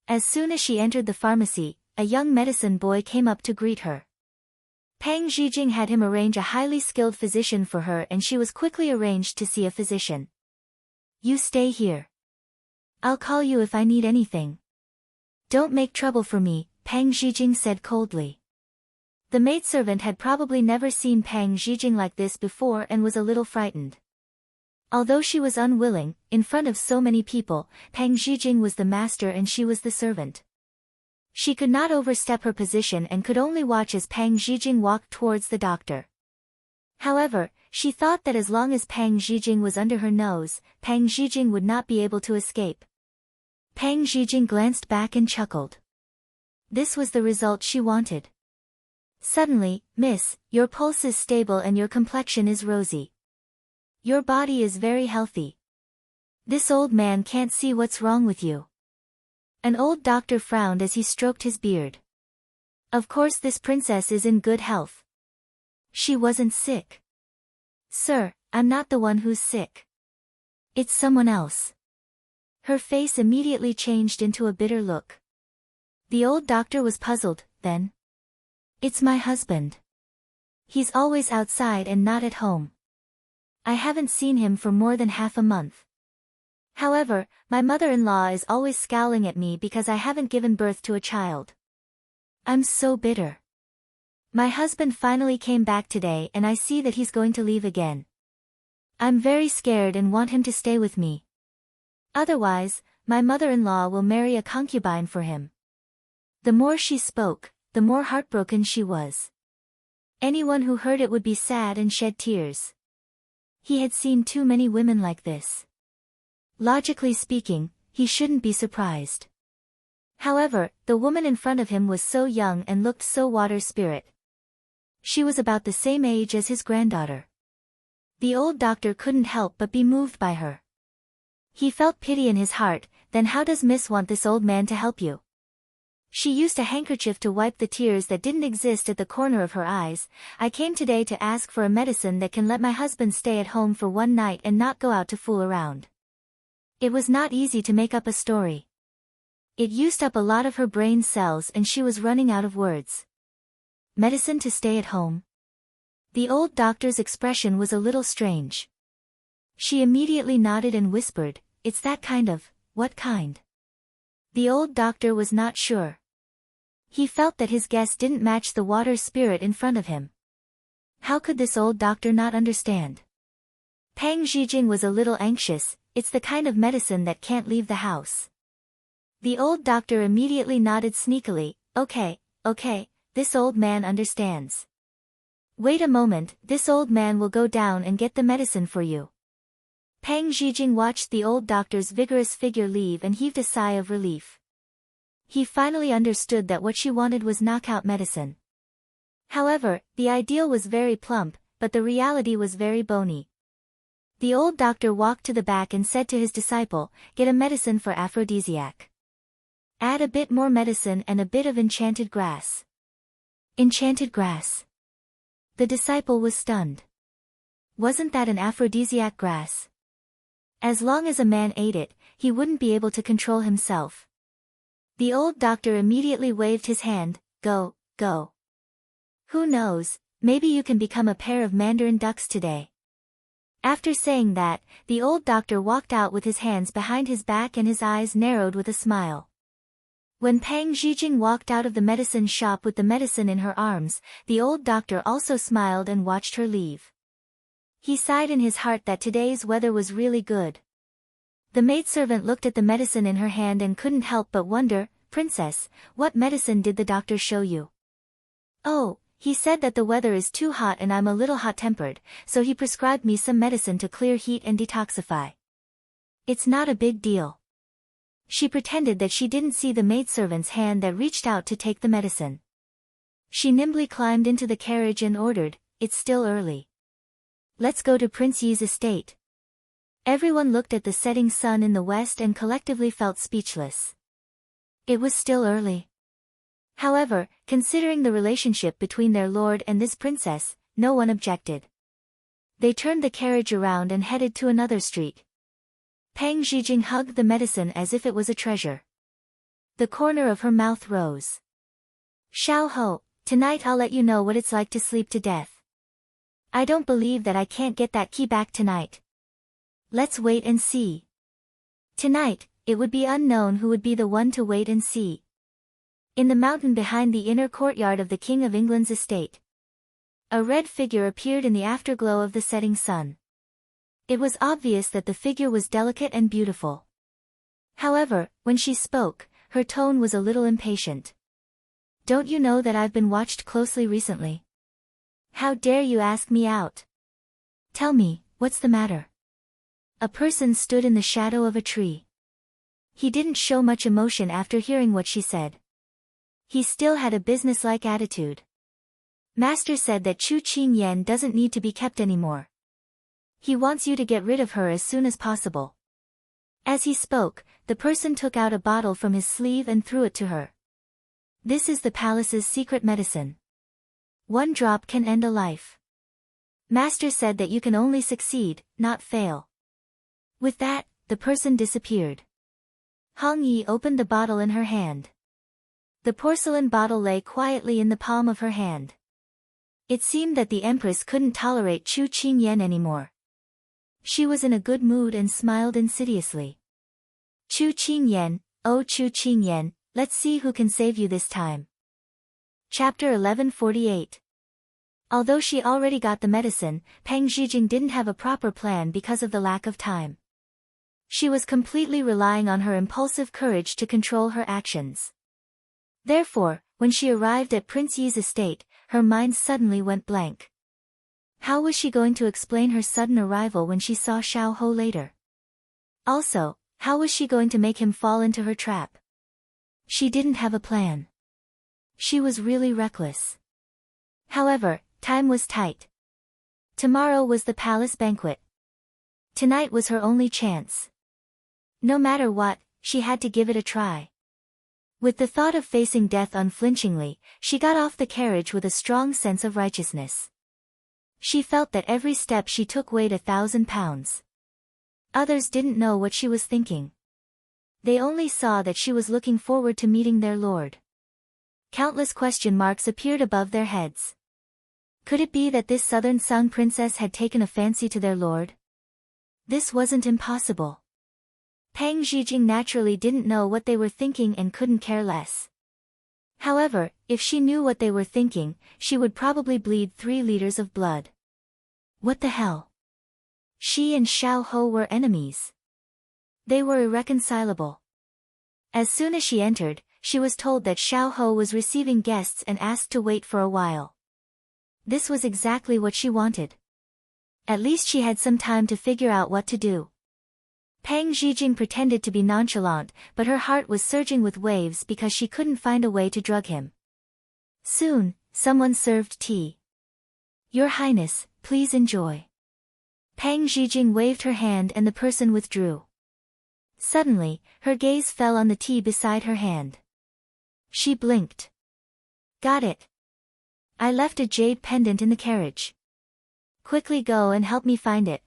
Speaker 1: As soon as she entered the pharmacy, a young medicine boy came up to greet her. Pang Zhijing had him arrange a highly skilled physician for her and she was quickly arranged to see a physician. "You stay here. I'll call you if I need anything." "Don't make trouble for me," Pang Zhijing said coldly. The maidservant had probably never seen Pang Zhijing like this before and was a little frightened. Although she was unwilling, in front of so many people, Pang Zhijing was the master and she was the servant. She could not overstep her position and could only watch as Pang Zhijing walked towards the doctor. However, she thought that as long as Pang Zhijing was under her nose, Pang Zhijing would not be able to escape. Pang Zhijing glanced back and chuckled. This was the result she wanted. Suddenly, miss, your pulse is stable and your complexion is rosy. Your body is very healthy. This old man can't see what's wrong with you. An old doctor frowned as he stroked his beard. Of course this princess is in good health. She wasn't sick. Sir, I'm not the one who's sick. It's someone else. Her face immediately changed into a bitter look. The old doctor was puzzled, then. It's my husband. He's always outside and not at home. I haven't seen him for more than half a month. However, my mother-in-law is always scowling at me because I haven't given birth to a child. I'm so bitter. My husband finally came back today and I see that he's going to leave again. I'm very scared and want him to stay with me. Otherwise, my mother-in-law will marry a concubine for him. The more she spoke, the more heartbroken she was. Anyone who heard it would be sad and shed tears. He had seen too many women like this. Logically speaking, he shouldn't be surprised. However, the woman in front of him was so young and looked so water-spirit. She was about the same age as his granddaughter. The old doctor couldn't help but be moved by her. He felt pity in his heart. Then how does Miss want this old man to help you? She used a handkerchief to wipe the tears that didn't exist at the corner of her eyes. I came today to ask for a medicine that can let my husband stay at home for one night and not go out to fool around. It was not easy to make up a story. It used up a lot of her brain cells and she was running out of words. Medicine to stay at home? The old doctor's expression was a little strange. She immediately nodded and whispered, it's that kind of, what kind? The old doctor was not sure. He felt that his guess didn't match the water spirit in front of him. How could this old doctor not understand? Pang Zhijing was a little anxious. It's the kind of medicine that can't leave the house. The old doctor immediately nodded sneakily, okay, this old man understands. Wait a moment, this old man will go down and get the medicine for you. Pang Zhijing watched the old doctor's vigorous figure leave and heaved a sigh of relief. He finally understood that what she wanted was knockout medicine. However, the ideal was very plump, but the reality was very bony. The old doctor walked to the back and said to his disciple, get a medicine for aphrodisiac. Add a bit more medicine and a bit of enchanted grass. Enchanted grass. The disciple was stunned. Wasn't that an aphrodisiac grass? As long as a man ate it, he wouldn't be able to control himself. The old doctor immediately waved his hand, go. Who knows, maybe you can become a pair of mandarin ducks today. After saying that, the old doctor walked out with his hands behind his back and his eyes narrowed with a smile. When Pang Zhijing walked out of the medicine shop with the medicine in her arms, the old doctor also smiled and watched her leave. He sighed in his heart that today's weather was really good. The maidservant looked at the medicine in her hand and couldn't help but wonder, Princess, what medicine did the doctor show you? Oh, he said that the weather is too hot and I'm a little hot-tempered, so he prescribed me some medicine to clear heat and detoxify. It's not a big deal. She pretended that she didn't see the maidservant's hand that reached out to take the medicine. She nimbly climbed into the carriage and ordered, it's still early. Let's go to Prince Yi's estate. Everyone looked at the setting sun in the west and collectively felt speechless. It was still early. However, considering the relationship between their lord and this princess, no one objected. They turned the carriage around and headed to another street. Pang Zhijing hugged the medicine as if it was a treasure. The corner of her mouth rose. Xiao Ho, tonight I'll let you know what it's like to sleep to death. I don't believe that I can't get that key back tonight. Let's wait and see. Tonight, it would be unknown who would be the one to wait and see. In the mountain behind the inner courtyard of the King of England's estate, a red figure appeared in the afterglow of the setting sun. It was obvious that the figure was delicate and beautiful. However, when she spoke, her tone was a little impatient. Don't you know that I've been watched closely recently? How dare you ask me out? Tell me, what's the matter? A person stood in the shadow of a tree. He didn't show much emotion after hearing what she said. He still had a businesslike attitude. Master said that Chu Qingyan doesn't need to be kept anymore. He wants you to get rid of her as soon as possible. As he spoke, the person took out a bottle from his sleeve and threw it to her. This is the palace's secret medicine. 1 drop can end a life. Master said that you can only succeed, not fail. With that, the person disappeared. Hong Yi opened the bottle in her hand. The porcelain bottle lay quietly in the palm of her hand. It seemed that the empress couldn't tolerate Chu Qingyan anymore. She was in a good mood and smiled insidiously. Chu Qingyan, oh Chu Qingyan, let's see who can save you this time. Chapter 1148. Although she already got the medicine, Peng Zhijing didn't have a proper plan because of the lack of time. She was completely relying on her impulsive courage to control her actions. Therefore, when she arrived at Prince Yi's estate, her mind suddenly went blank. How was she going to explain her sudden arrival when she saw Xiao Ho later? Also, how was she going to make him fall into her trap? She didn't have a plan. She was really reckless. However, time was tight. Tomorrow was the palace banquet. Tonight was her only chance. No matter what, she had to give it a try. With the thought of facing death unflinchingly, she got off the carriage with a strong sense of righteousness. She felt that every step she took weighed 1,000 pounds. Others didn't know what she was thinking. They only saw that she was looking forward to meeting their lord. Countless question marks appeared above their heads. Could it be that this southern Sung princess had taken a fancy to their lord? This wasn't impossible. Peng Zhijing naturally didn't know what they were thinking and couldn't care less. However, if she knew what they were thinking, she would probably bleed 3 liters of blood. What the hell? She and Xiao Ho were enemies. They were irreconcilable. As soon as she entered, she was told that Xiao Ho was receiving guests and asked to wait for a while. This was exactly what she wanted. At least she had some time to figure out what to do. Peng Zhijing pretended to be nonchalant, but her heart was surging with waves because she couldn't find a way to drug him. Soon, someone served tea. Your Highness, please enjoy. Peng Zhijing waved her hand and the person withdrew. Suddenly, her gaze fell on the tea beside her hand. She blinked. Got it. I left a jade pendant in the carriage. Quickly go and help me find it.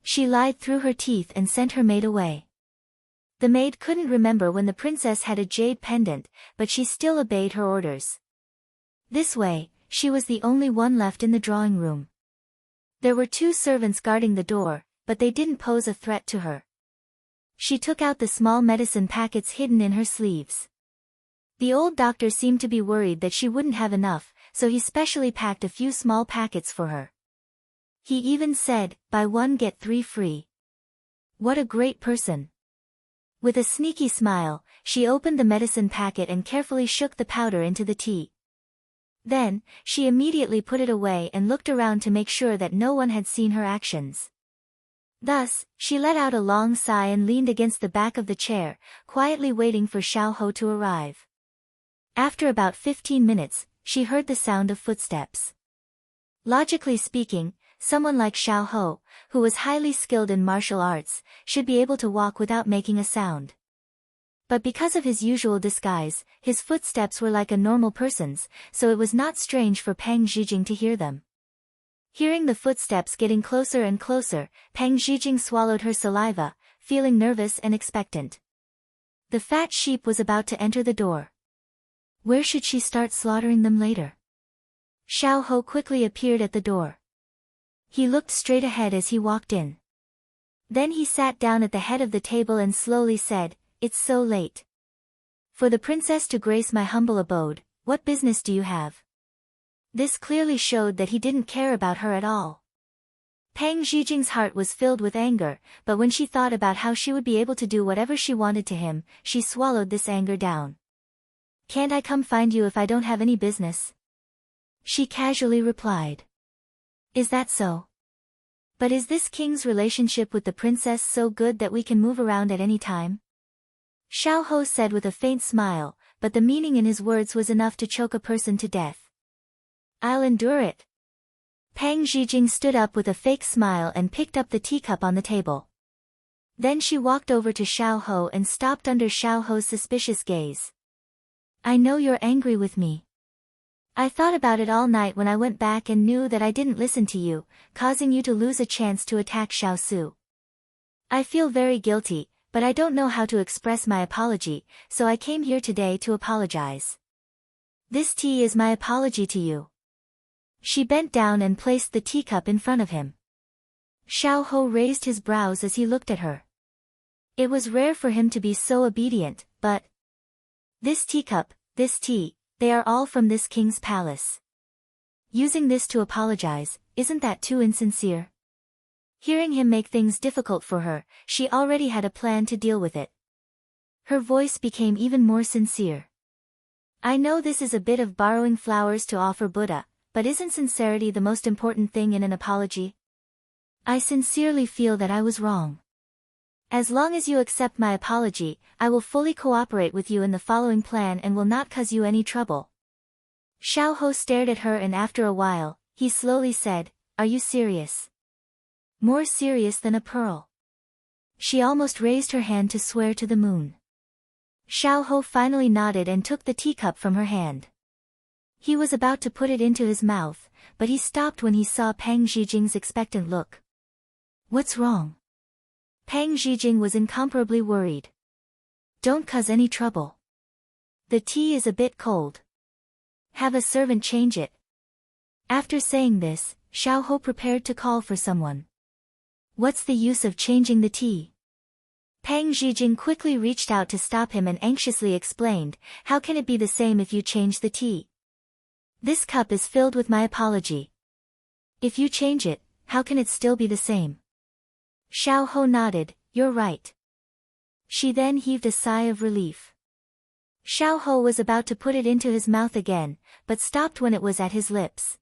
Speaker 1: She lied through her teeth and sent her maid away. The maid couldn't remember when the princess had a jade pendant, but she still obeyed her orders. This way, she was the only one left in the drawing room. There were 2 servants guarding the door, but they didn't pose a threat to her. She took out the small medicine packets hidden in her sleeves. The old doctor seemed to be worried that she wouldn't have enough, so he specially packed a few small packets for her. He even said, buy 1 get 3 free. What a great person. With a sneaky smile, she opened the medicine packet and carefully shook the powder into the tea. Then, she immediately put it away and looked around to make sure that no one had seen her actions. Thus, she let out a long sigh and leaned against the back of the chair, quietly waiting for Xiao Ho to arrive. After about 15 minutes, she heard the sound of footsteps. Logically speaking, someone like Xiao Ho, who was highly skilled in martial arts, should be able to walk without making a sound. But because of his usual disguise, his footsteps were like a normal person's, so it was not strange for Peng Zhijing to hear them. Hearing the footsteps getting closer and closer, Peng Zhijing swallowed her saliva, feeling nervous and expectant. The fat sheep was about to enter the door. Where should she start slaughtering them later? Xiao Ho quickly appeared at the door. He looked straight ahead as he walked in. Then he sat down at the head of the table and slowly said, It's so late. For the princess to grace my humble abode, what business do you have? This clearly showed that he didn't care about her at all. Peng Zhijing's heart was filled with anger, but when she thought about how she would be able to do whatever she wanted to him, she swallowed this anger down. Can't I come find you if I don't have any business? She casually replied. Is that so? But is this king's relationship with the princess so good that we can move around at any time? Xiao Ho said with a faint smile, but the meaning in his words was enough to choke a person to death. I'll endure it. Pang Zhijing stood up with a fake smile and picked up the teacup on the table. Then she walked over to Xiao Ho and stopped under Xiao Ho's suspicious gaze. I know you're angry with me. I thought about it all night when I went back and knew that I didn't listen to you, causing you to lose a chance to attack Xiao Su. I feel very guilty, but I don't know how to express my apology, so I came here today to apologize. This tea is my apology to you. She bent down and placed the teacup in front of him. Xiao Ho raised his brows as he looked at her. It was rare for him to be so obedient, but... This teacup, this tea, they are all from this king's palace. Using this to apologize, isn't that too insincere? Hearing him make things difficult for her, she already had a plan to deal with it. Her voice became even more sincere. I know this is a bit of borrowing flowers to offer Buddha, but isn't sincerity the most important thing in an apology? I sincerely feel that I was wrong. As long as you accept my apology, I will fully cooperate with you in the following plan and will not cause you any trouble. Xiao Ho stared at her and after a while, he slowly said, Are you serious? More serious than a pearl. She almost raised her hand to swear to the moon. Xiao Ho finally nodded and took the teacup from her hand. He was about to put it into his mouth, but he stopped when he saw Pang Zhijing's expectant look. What's wrong? Pang Zhijing was incomparably worried. Don't cause any trouble. The tea is a bit cold. Have a servant change it. After saying this, Xiao Ho prepared to call for someone. What's the use of changing the tea? Pang Zhijing quickly reached out to stop him and anxiously explained, How can it be the same if you change the tea? This cup is filled with my apology. If you change it, how can it still be the same? Xiao Ho nodded, You're right. She then heaved a sigh of relief. Xiao Ho was about to put it into his mouth again, but stopped when it was at his lips.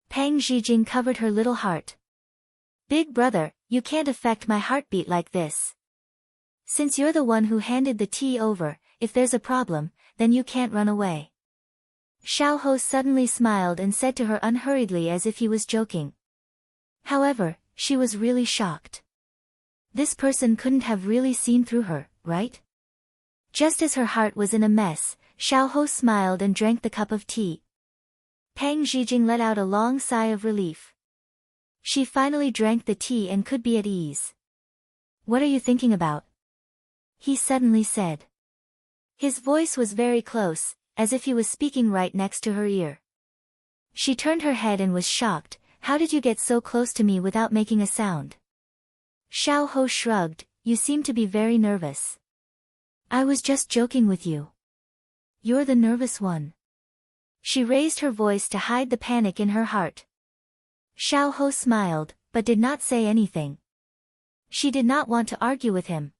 Speaker 1: Pang Zhijing covered her little heart. Big brother, you can't affect my heartbeat like this. Since you're the one who handed the tea over, if there's a problem, then you can't run away. Xiao Ho suddenly smiled and said to her unhurriedly as if he was joking. However, she was really shocked. This person couldn't have really seen through her, right? Just as her heart was in a mess, Xiao Ho smiled and drank the cup of tea. Pang Zhijing let out a long sigh of relief. She finally drank the tea and could be at ease. What are you thinking about? He suddenly said. His voice was very close, as if he was speaking right next to her ear. She turned her head and was shocked. How did you get so close to me without making a sound? Xiao Ho shrugged, You seem to be very nervous. I was just joking with you. You're the nervous one. She raised her voice to hide the panic in her heart. Xiao Ho smiled, but did not say anything. She did not want to argue with him.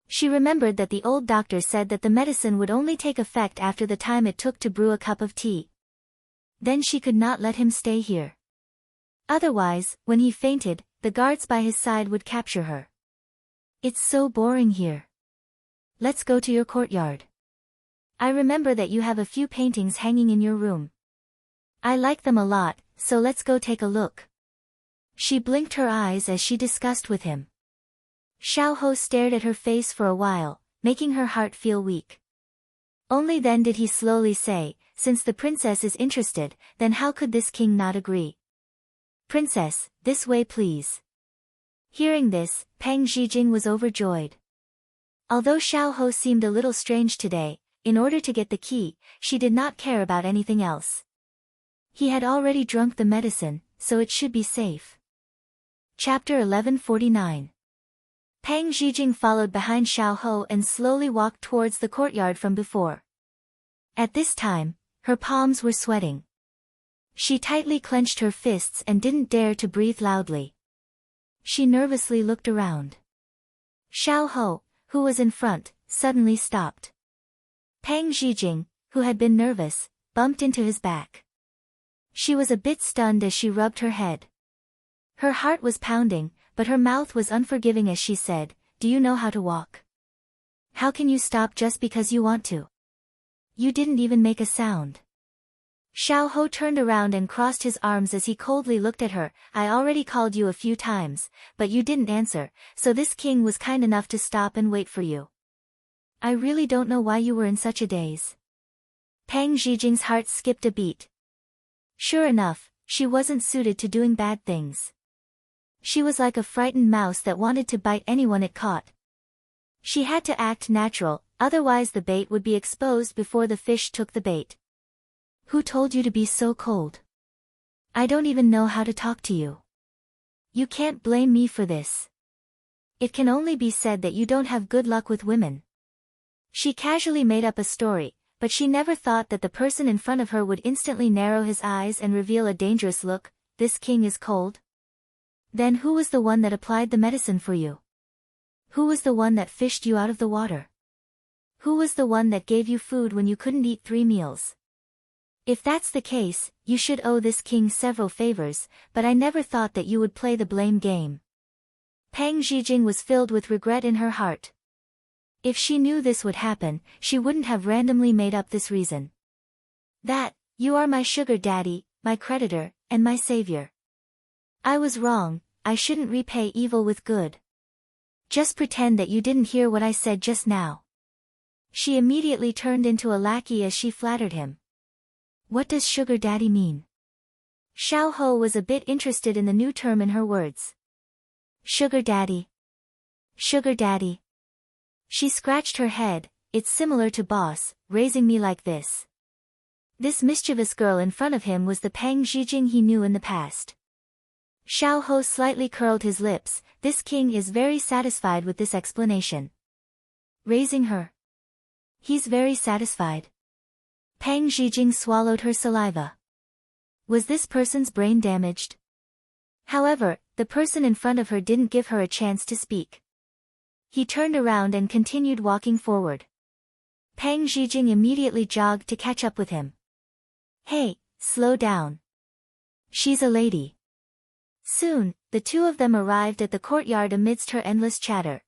Speaker 1: She remembered that the old doctor said that the medicine would only take effect after the time it took to brew a cup of tea. Then she could not let him stay here. Otherwise, when he fainted, the guards by his side would capture her. It's so boring here. Let's go to your courtyard. I remember that you have a few paintings hanging in your room. I like them a lot, so let's go take a look. She blinked her eyes as she discussed with him. Xiao Ho stared at her face for a while, making her heart feel weak. Only then did he slowly say, Since the princess is interested, then how could this king not agree? Princess, this way please. Hearing this, Pang Zhijing was overjoyed. Although Xiao Ho seemed a little strange today, in order to get the key, she did not care about anything else. He had already drunk the medicine, so it should be safe. Chapter 1149. Pang Zhijing followed behind Xiao Ho and slowly walked towards the courtyard from before. At this time, her palms were sweating. She tightly clenched her fists and didn't dare to breathe loudly. She nervously looked around. Xiao Ho, who was in front, suddenly stopped. Pang Zhijing, who had been nervous, bumped into his back. She was a bit stunned as she rubbed her head. Her heart was pounding, but her mouth was unforgiving as she said, "Do you know how to walk? How can you stop just because you want to? You didn't even make a sound." Xiao Ho turned around and crossed his arms as he coldly looked at her. "I already called you a few times, but you didn't answer, so this king was kind enough to stop and wait for you. I really don't know why you were in such a daze." Pang Zhijing's heart skipped a beat. Sure enough, she wasn't suited to doing bad things. She was like a frightened mouse that wanted to bite anyone it caught. She had to act natural, otherwise the bait would be exposed before the fish took the bait. "Who told you to be so cold? I don't even know how to talk to you. You can't blame me for this. It can only be said that you don't have good luck with women." She casually made up a story, but she never thought that the person in front of her would instantly narrow his eyes and reveal a dangerous look. "This king is cold? Then who was the one that applied the medicine for you? Who was the one that fished you out of the water? Who was the one that gave you food when you couldn't eat 3 meals? If that's the case, you should owe this king several favors, but I never thought that you would play the blame game." Pang Zhijing was filled with regret in her heart. If she knew this would happen, she wouldn't have randomly made up this reason. "That, you are my sugar daddy, my creditor, and my savior. I was wrong, I shouldn't repay evil with good. Just pretend that you didn't hear what I said just now." She immediately turned into a lackey as she flattered him. "What does sugar daddy mean?" Xiao Ho was a bit interested in the new term in her words. "Sugar daddy. Sugar daddy." She scratched her head. "It's similar to boss, raising me like this." This mischievous girl in front of him was the Pang Zhijing he knew in the past. Xiao Ho slightly curled his lips. This king is very satisfied with this explanation. Raising her? He's very satisfied. Pang Zhijing swallowed her saliva. Was this person's brain damaged? However, the person in front of her didn't give her a chance to speak. He turned around and continued walking forward. Pang Zhijing immediately jogged to catch up with him. "Hey, slow down. She's a lady." Soon, the two of them arrived at the courtyard amidst her endless chatter.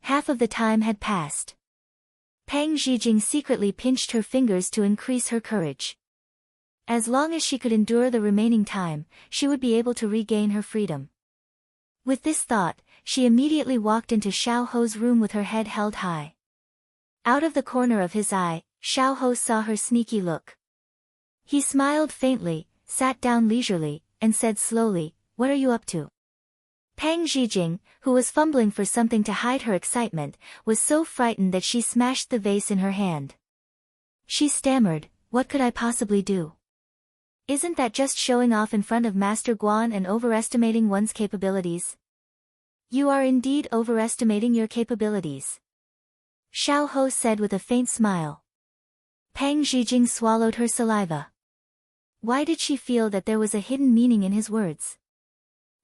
Speaker 1: Half of the time had passed. Pang Zhijing secretly pinched her fingers to increase her courage. As long as she could endure the remaining time, she would be able to regain her freedom. With this thought, she immediately walked into Xiao Ho's room with her head held high. Out of the corner of his eye, Xiao Ho saw her sneaky look. He smiled faintly, sat down leisurely, and said slowly, "What are you up to?" Pang Zhijing, who was fumbling for something to hide her excitement, was so frightened that she smashed the vase in her hand. She stammered, "What could I possibly do? Isn't that just showing off in front of Master Guan and overestimating one's capabilities?" "You are indeed overestimating your capabilities," Xiao Ho said with a faint smile. Pang Zhijing swallowed her saliva. Why did she feel that there was a hidden meaning in his words?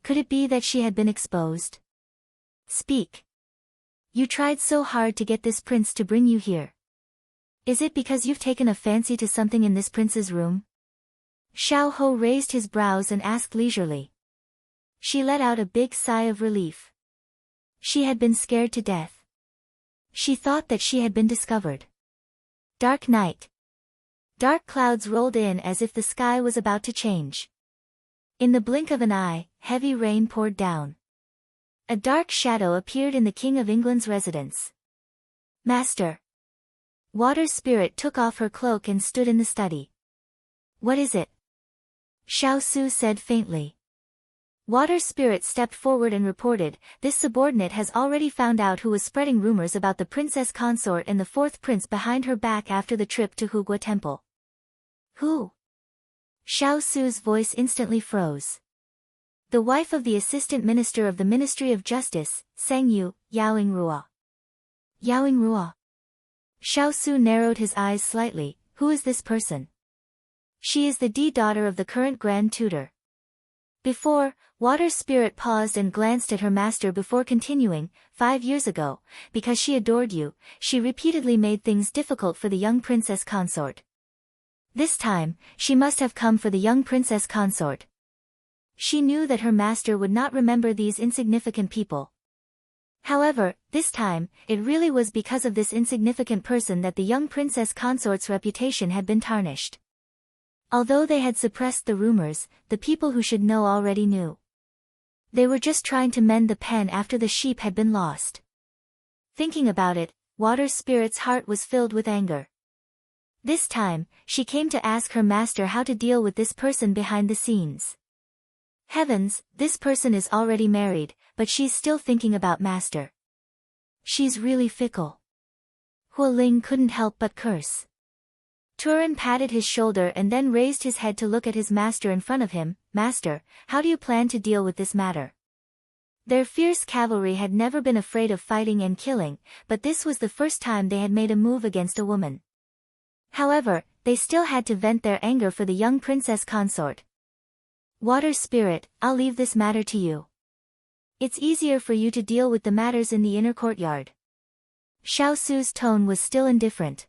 Speaker 1: Could it be that she had been exposed? "Speak. You tried so hard to get this prince to bring you here. Is it because you've taken a fancy to something in this prince's room?" Xiao Ho raised his brows and asked leisurely. She let out a big sigh of relief. She had been scared to death. She thought that she had been discovered. Dark night. Dark clouds rolled in as if the sky was about to change. In the blink of an eye, heavy rain poured down. A dark shadow appeared in the King of England's residence. "Master." Water Spirit took off her cloak and stood in the study. "What is it?" Xiao Su said faintly. Water Spirit stepped forward and reported, "This subordinate has already found out who was spreading rumors about the Princess Consort and the 4th prince behind her back after the trip to Hugua Temple." "Who?" Xiao Su's voice instantly froze. "The wife of the Assistant Minister of the Ministry of Justice, Sang Yu, Yaoing Rua." "Yaoing Rua?" Xiao Su narrowed his eyes slightly. "Who is this person?" "She is the daughter of the current Grand Tutor." Before, Water Spirit paused and glanced at her master before continuing. 5 years ago, because she adored you, she repeatedly made things difficult for the young princess consort. This time, she must have come for the young princess consort. She knew that her master would not remember these insignificant people. However, this time, it really was because of this insignificant person that the young princess consort's reputation had been tarnished. Although they had suppressed the rumors, the people who should know already knew. They were just trying to mend the pen after the sheep had been lost. Thinking about it, Water Spirit's heart was filled with anger. This time, she came to ask her master how to deal with this person behind the scenes. Heavens, this person is already married, but she's still thinking about master. She's really fickle. Huo Ling couldn't help but curse. Turin patted his shoulder and then raised his head to look at his master in front of him. Master, how do you plan to deal with this matter? Their fierce cavalry had never been afraid of fighting and killing, but this was the first time they had made a move against a woman. However, they still had to vent their anger for the young princess consort. Water Spirit, I'll leave this matter to you. It's easier for you to deal with the matters in the inner courtyard. Xiao Su's tone was still indifferent.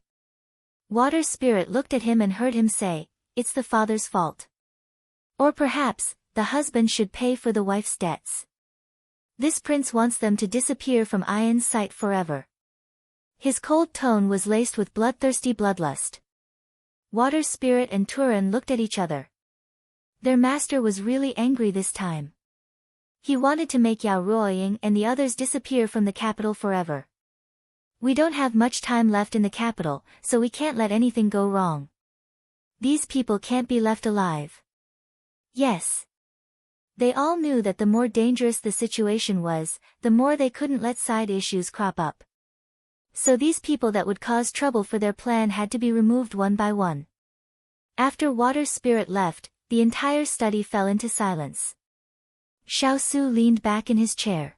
Speaker 1: Water Spirit looked at him and heard him say, it's the father's fault. Or perhaps, the husband should pay for the wife's debts. This prince wants them to disappear from Ayan's sight forever. His cold tone was laced with bloodthirsty bloodlust. Water Spirit and Turin looked at each other. Their master was really angry this time. He wanted to make Yao Ruoying and the others disappear from the capital forever. We don't have much time left in the capital, so we can't let anything go wrong. These people can't be left alive. Yes. They all knew that the more dangerous the situation was, the more they couldn't let side issues crop up. So these people that would cause trouble for their plan had to be removed one by one. After Water Spirit left, the entire study fell into silence. Xiao Su leaned back in his chair.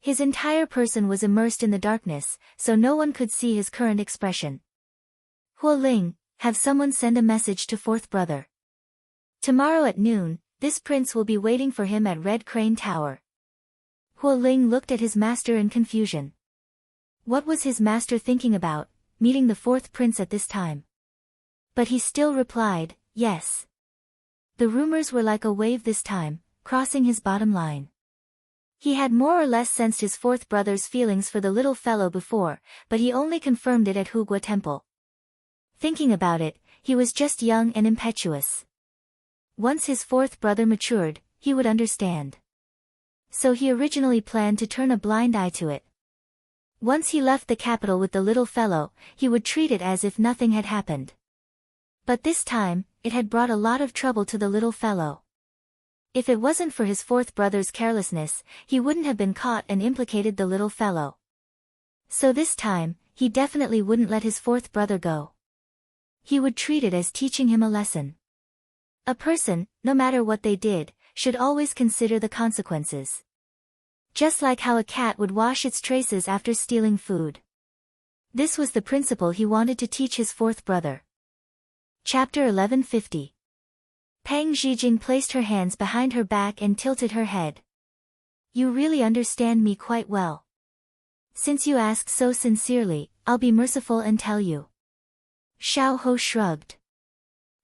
Speaker 1: His entire person was immersed in the darkness, so no one could see his current expression. Huo Ling, have someone send a message to fourth brother. Tomorrow at noon, this prince will be waiting for him at Red Crane Tower. Huo Ling looked at his master in confusion. What was his master thinking about, meeting the fourth prince at this time? But he still replied, yes. The rumors were like a wave this time, crossing his bottom line. He had more or less sensed his fourth brother's feelings for the little fellow before, but he only confirmed it at Hugua Temple. Thinking about it, he was just young and impetuous. Once his fourth brother matured, he would understand. So he originally planned to turn a blind eye to it. Once he left the capital with the little fellow, he would treat it as if nothing had happened. But this time, it had brought a lot of trouble to the little fellow. If it wasn't for his fourth brother's carelessness, he wouldn't have been caught and implicated the little fellow. So this time, he definitely wouldn't let his fourth brother go. He would treat it as teaching him a lesson. A person, no matter what they did, should always consider the consequences. Just like how a cat would wash its traces after stealing food. This was the principle he wanted to teach his fourth brother. Chapter 1150. Pang Zhijing placed her hands behind her back and tilted her head. You really understand me quite well. Since you asked so sincerely, I'll be merciful and tell you. Xiao Ho shrugged.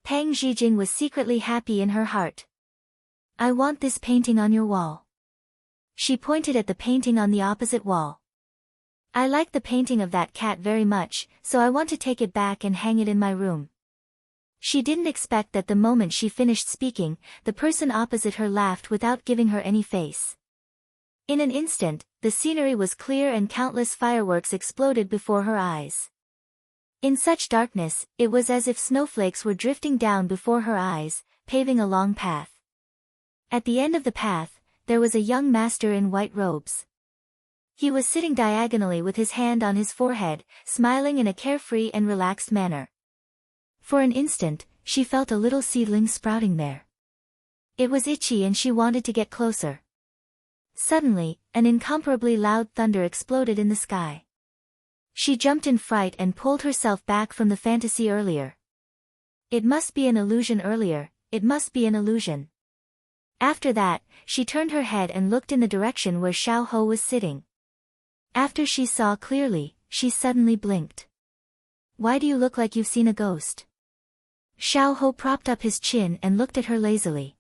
Speaker 1: Pang Zhijing was secretly happy in her heart. I want this painting on your wall. She pointed at the painting on the opposite wall. I like the painting of that cat very much, so I want to take it back and hang it in my room. She didn't expect that the moment she finished speaking, the person opposite her laughed without giving her any face. In an instant, the scenery was clear and countless fireworks exploded before her eyes. In such darkness, it was as if snowflakes were drifting down before her eyes, paving a long path. At the end of the path, there was a young master in white robes. He was sitting diagonally with his hand on his forehead, smiling in a carefree and relaxed manner. For an instant, she felt a little seedling sprouting there. It was itchy and she wanted to get closer. Suddenly, an incomparably loud thunder exploded in the sky. She jumped in fright and pulled herself back from the fantasy earlier. It must be an illusion earlier, it must be an illusion. After that, she turned her head and looked in the direction where Xiao Ho was sitting. After she saw clearly, she suddenly blinked. Why do you look like you've seen a ghost? Xiao Ho propped up his chin and looked at her lazily.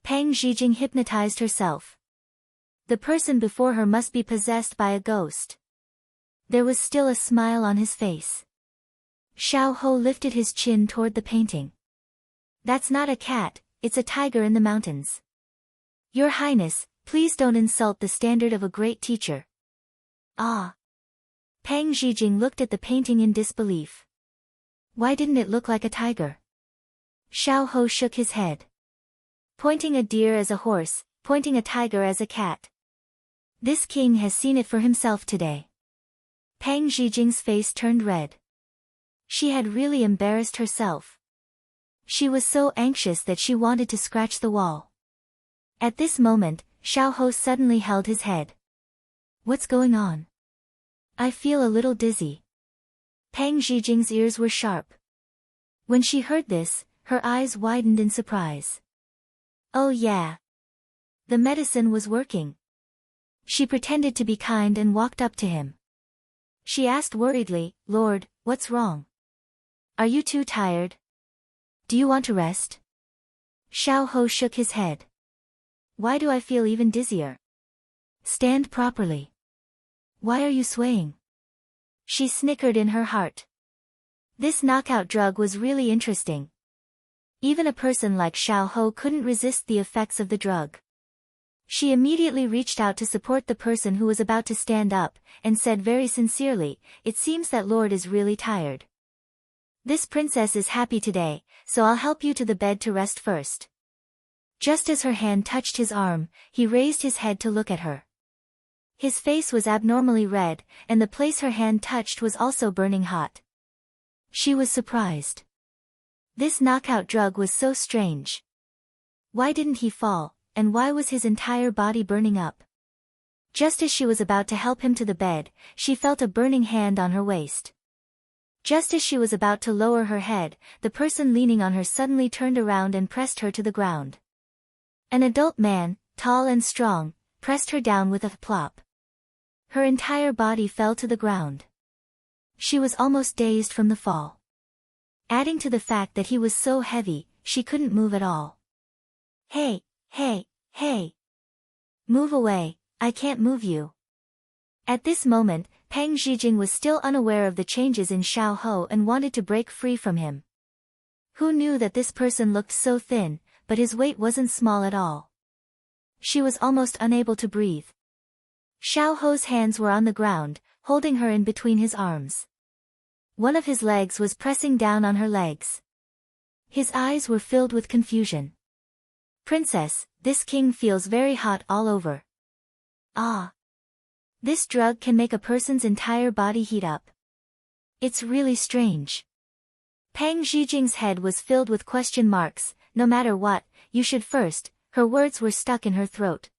Speaker 1: Pang Zhijing hypnotized herself. The person before her must be possessed by a ghost. There was still a smile on his face. Xiao Ho lifted his chin toward the painting. That's not a cat, it's a tiger in the mountains. Your Highness, please don't insult the standard of a great teacher. Ah. Pang Zhijing looked at the painting in disbelief. Why didn't it look like a tiger? Xiao Ho shook his head. Pointing a deer as a horse, pointing a tiger as a cat. This king has seen it for himself today. Pang Zhijing's face turned red. She had really embarrassed herself. She was so anxious that she wanted to scratch the wall. At this moment, Xiao Ho suddenly held his head. What's going on? I feel a little dizzy. Pang Zhijing's ears were sharp. When she heard this, her eyes widened in surprise. Oh yeah. The medicine was working. She pretended to be kind and walked up to him. She asked worriedly, Lord, what's wrong? Are you too tired? Do you want to rest? Xiao Ho shook his head. Why do I feel even dizzier? Stand properly. Why are you swaying? She snickered in her heart. This knockout drug was really interesting. Even a person like Xiao Ho couldn't resist the effects of the drug. She immediately reached out to support the person who was about to stand up, and said very sincerely, it seems that Lord is really tired. This princess is happy today, so I'll help you to the bed to rest first. Just as her hand touched his arm, he raised his head to look at her. His face was abnormally red, and the place her hand touched was also burning hot. She was surprised. This knockout drug was so strange. Why didn't he fall, and why was his entire body burning up? Just as she was about to help him to the bed, she felt a burning hand on her waist. Just as she was about to lower her head, the person leaning on her suddenly turned around and pressed her to the ground. An adult man, tall and strong, pressed her down with a plop. Her entire body fell to the ground. She was almost dazed from the fall. Adding to the fact that he was so heavy, she couldn't move at all. Hey, hey, hey! Move away, I can't move you. At this moment, Pang Zhijing was still unaware of the changes in Xiao Ho and wanted to break free from him. Who knew that this person looked so thin, but his weight wasn't small at all. She was almost unable to breathe. Xiao Ho's hands were on the ground, holding her in between his arms. One of his legs was pressing down on her legs. His eyes were filled with confusion. Princess, this king feels very hot all over. Ah! This drug can make a person's entire body heat up. It's really strange. Pang Zhijing's head was filled with question marks, no matter what, you should first, her words were stuck in her throat.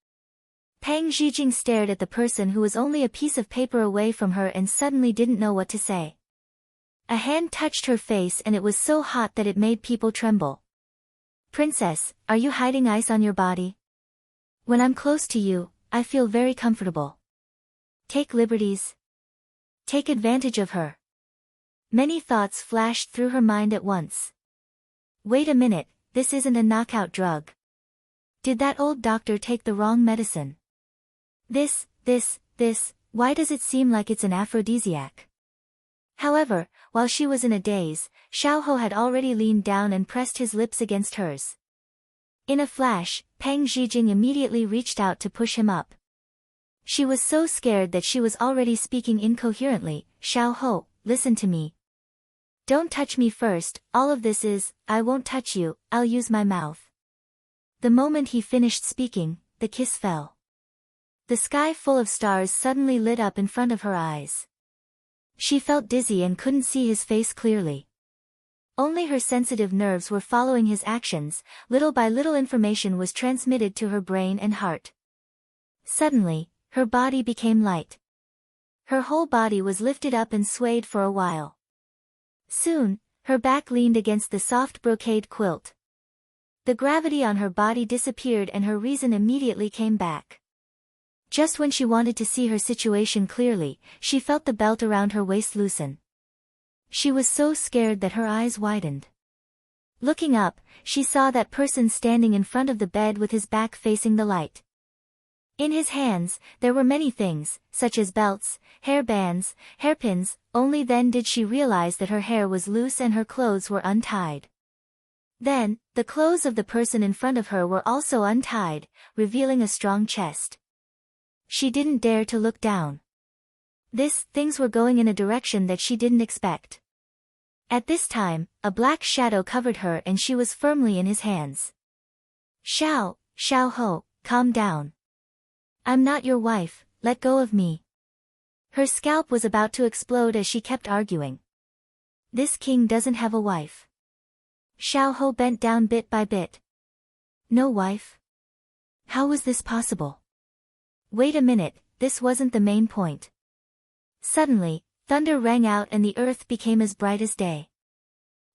Speaker 1: Pang Zhijing stared at the person who was only a piece of paper away from her and suddenly didn't know what to say. A hand touched her face and it was so hot that it made people tremble. Princess, are you hiding ice on your body? When I'm close to you, I feel very comfortable. Take liberties. Take advantage of her. Many thoughts flashed through her mind at once. Wait a minute, this isn't a knockout drug. Did that old doctor take the wrong medicine? This, why does it seem like it's an aphrodisiac? However, while she was in a daze, Xiao Ho had already leaned down and pressed his lips against hers. In a flash, Pang Zhijing immediately reached out to push him up. She was so scared that she was already speaking incoherently. Xiao Ho, listen to me. Don't touch me first, all of this is, I won't touch you, I'll use my mouth. The moment he finished speaking, the kiss fell. The sky full of stars suddenly lit up in front of her eyes. She felt dizzy and couldn't see his face clearly. Only her sensitive nerves were following his actions, little by little information was transmitted to her brain and heart. Suddenly, her body became light. Her whole body was lifted up and swayed for a while. Soon, her back leaned against the soft brocade quilt. The gravity on her body disappeared and her reason immediately came back. Just when she wanted to see her situation clearly, she felt the belt around her waist loosen. She was so scared that her eyes widened. Looking up, she saw that person standing in front of the bed with his back facing the light. In his hands, there were many things, such as belts, hair bands, hairpins. Only then did she realize that her hair was loose and her clothes were untied. Then, the clothes of the person in front of her were also untied, revealing a strong chest. She didn't dare to look down. Things were going in a direction that she didn't expect. At this time, a black shadow covered her and she was firmly in his hands. Xiao Ho, calm down. I'm not your wife, let go of me. Her scalp was about to explode as she kept arguing. This king doesn't have a wife. Xiao Ho bent down bit by bit. No wife? How was this possible? Wait a minute, this wasn't the main point. Suddenly, thunder rang out and the earth became as bright as day.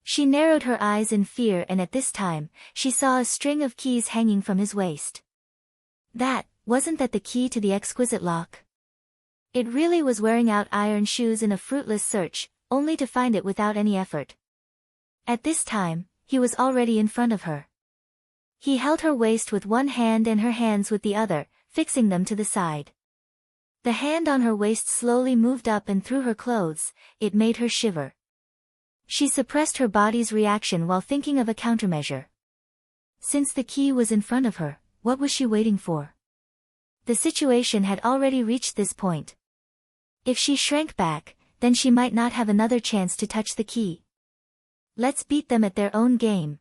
Speaker 1: She narrowed her eyes in fear and at this time, she saw a string of keys hanging from his waist. Wasn't that the key to the exquisite lock? It really was wearing out iron shoes in a fruitless search, only to find it without any effort. At this time, he was already in front of her. He held her waist with one hand and her hands with the other, fixing them to the side. The hand on her waist slowly moved up and through her clothes, it made her shiver. She suppressed her body's reaction while thinking of a countermeasure. Since the key was in front of her, what was she waiting for? The situation had already reached this point. If she shrank back, then she might not have another chance to touch the key. Let's beat them at their own game.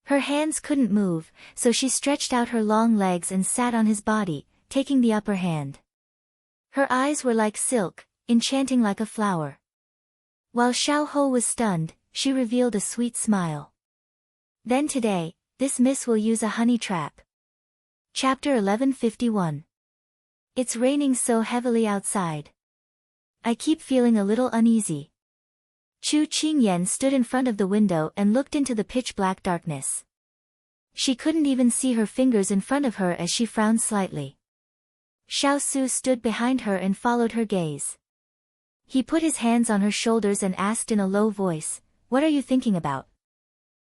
Speaker 1: Her hands couldn't move, so she stretched out her long legs and sat on his body, taking the upper hand. Her eyes were like silk, enchanting like a flower. While Xiao Ho was stunned, she revealed a sweet smile. Then today, this miss will use a honey trap. Chapter 1151. It's raining so heavily outside. I keep feeling a little uneasy. Chu Qingyan stood in front of the window and looked into the pitch-black darkness. She couldn't even see her fingers in front of her as she frowned slightly. Xiao Su stood behind her and followed her gaze. He put his hands on her shoulders and asked in a low voice, "What are you thinking about?"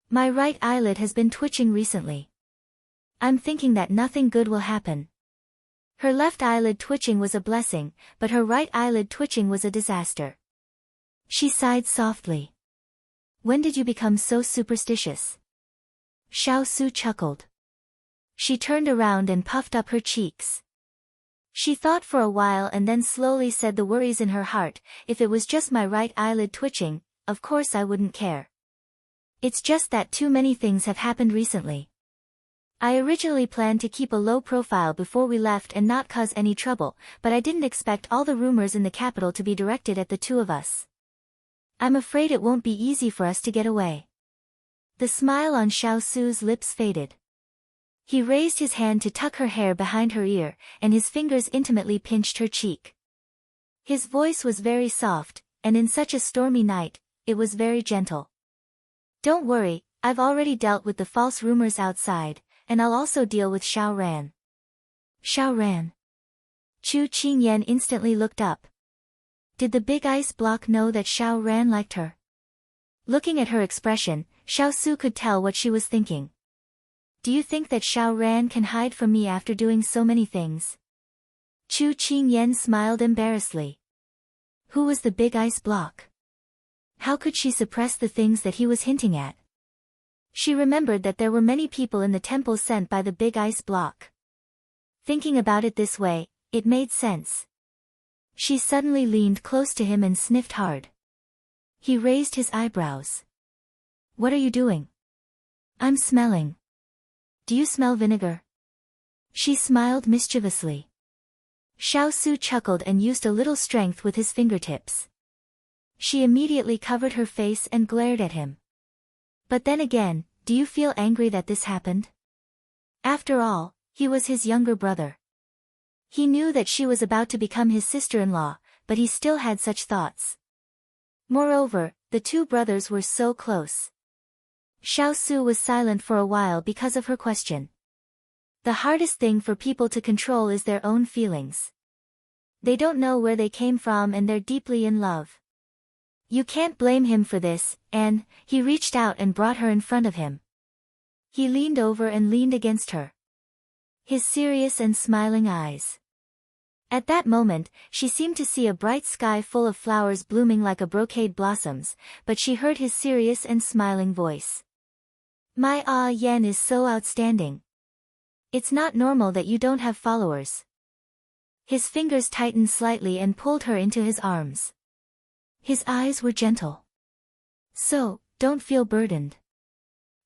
Speaker 1: "My right eyelid has been twitching recently. I'm thinking that nothing good will happen." Her left eyelid twitching was a blessing, but her right eyelid twitching was a disaster. She sighed softly. "When did you become so superstitious?" Xiao Su chuckled. She turned around and puffed up her cheeks. She thought for a while and then slowly said the worries in her heart, "If it was just my right eyelid twitching, of course I wouldn't care. It's just that too many things have happened recently. I originally planned to keep a low profile before we left and not cause any trouble, but I didn't expect all the rumors in the capital to be directed at the two of us. I'm afraid it won't be easy for us to get away." The smile on Xiao Su's lips faded. He raised his hand to tuck her hair behind her ear, and his fingers intimately pinched her cheek. His voice was very soft, and in such a stormy night, it was very gentle. "Don't worry, I've already dealt with the false rumors outside, and I'll also deal with Xiao Ran." "Xiao Ran?" Chu Qingyan instantly looked up. Did the big ice block know that Xiao Ran liked her? Looking at her expression, Xiao Su could tell what she was thinking. "Do you think that Xiao Ran can hide from me after doing so many things?" Chu Qingyan smiled embarrassedly. Who was the big ice block? How could she suppress the things that he was hinting at? She remembered that there were many people in the temple sent by the big ice block. Thinking about it this way, it made sense. She suddenly leaned close to him and sniffed hard. He raised his eyebrows. "What are you doing?" "I'm smelling." "Do you smell vinegar?" She smiled mischievously. Xiao Su chuckled and used a little strength with his fingertips. She immediately covered her face and glared at him. "But then again, do you feel angry that this happened?" After all, he was his younger brother. He knew that she was about to become his sister-in-law, but he still had such thoughts. Moreover, the two brothers were so close. Xiao Su was silent for a while because of her question. The hardest thing for people to control is their own feelings. They don't know where they came from and they're deeply in love. You can't blame him for this, and he reached out and brought her in front of him. He leaned over and leaned against her. His serious and smiling eyes. At that moment, she seemed to see a bright sky full of flowers blooming like a brocade blossoms, but she heard his serious and smiling voice. My Yan is so outstanding. It's not normal that you don't have followers. His fingers tightened slightly and pulled her into his arms. His eyes were gentle. So, don't feel burdened.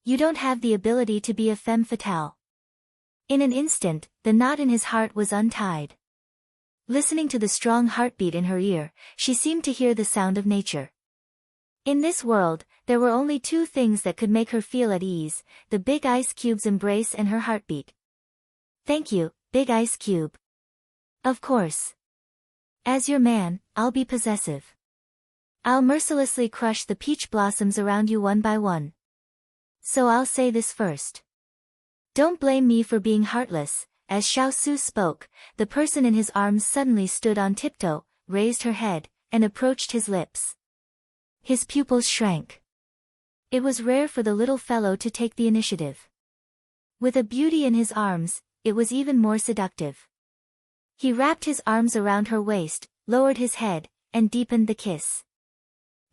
Speaker 1: You don't have the ability to be a femme fatale. In an instant, the knot in his heart was untied. Listening to the strong heartbeat in her ear, she seemed to hear the sound of nature. In this world, there were only two things that could make her feel at ease, the big ice cube's embrace and her heartbeat. Thank you, big ice cube. Of course. As your man, I'll be possessive. I'll mercilessly crush the peach blossoms around you one by one. So I'll say this first. Don't blame me for being heartless. As Xiao Su spoke, the person in his arms suddenly stood on tiptoe, raised her head, and approached his lips. His pupils shrank. It was rare for the little fellow to take the initiative. With a beauty in his arms, it was even more seductive. He wrapped his arms around her waist, lowered his head, and deepened the kiss.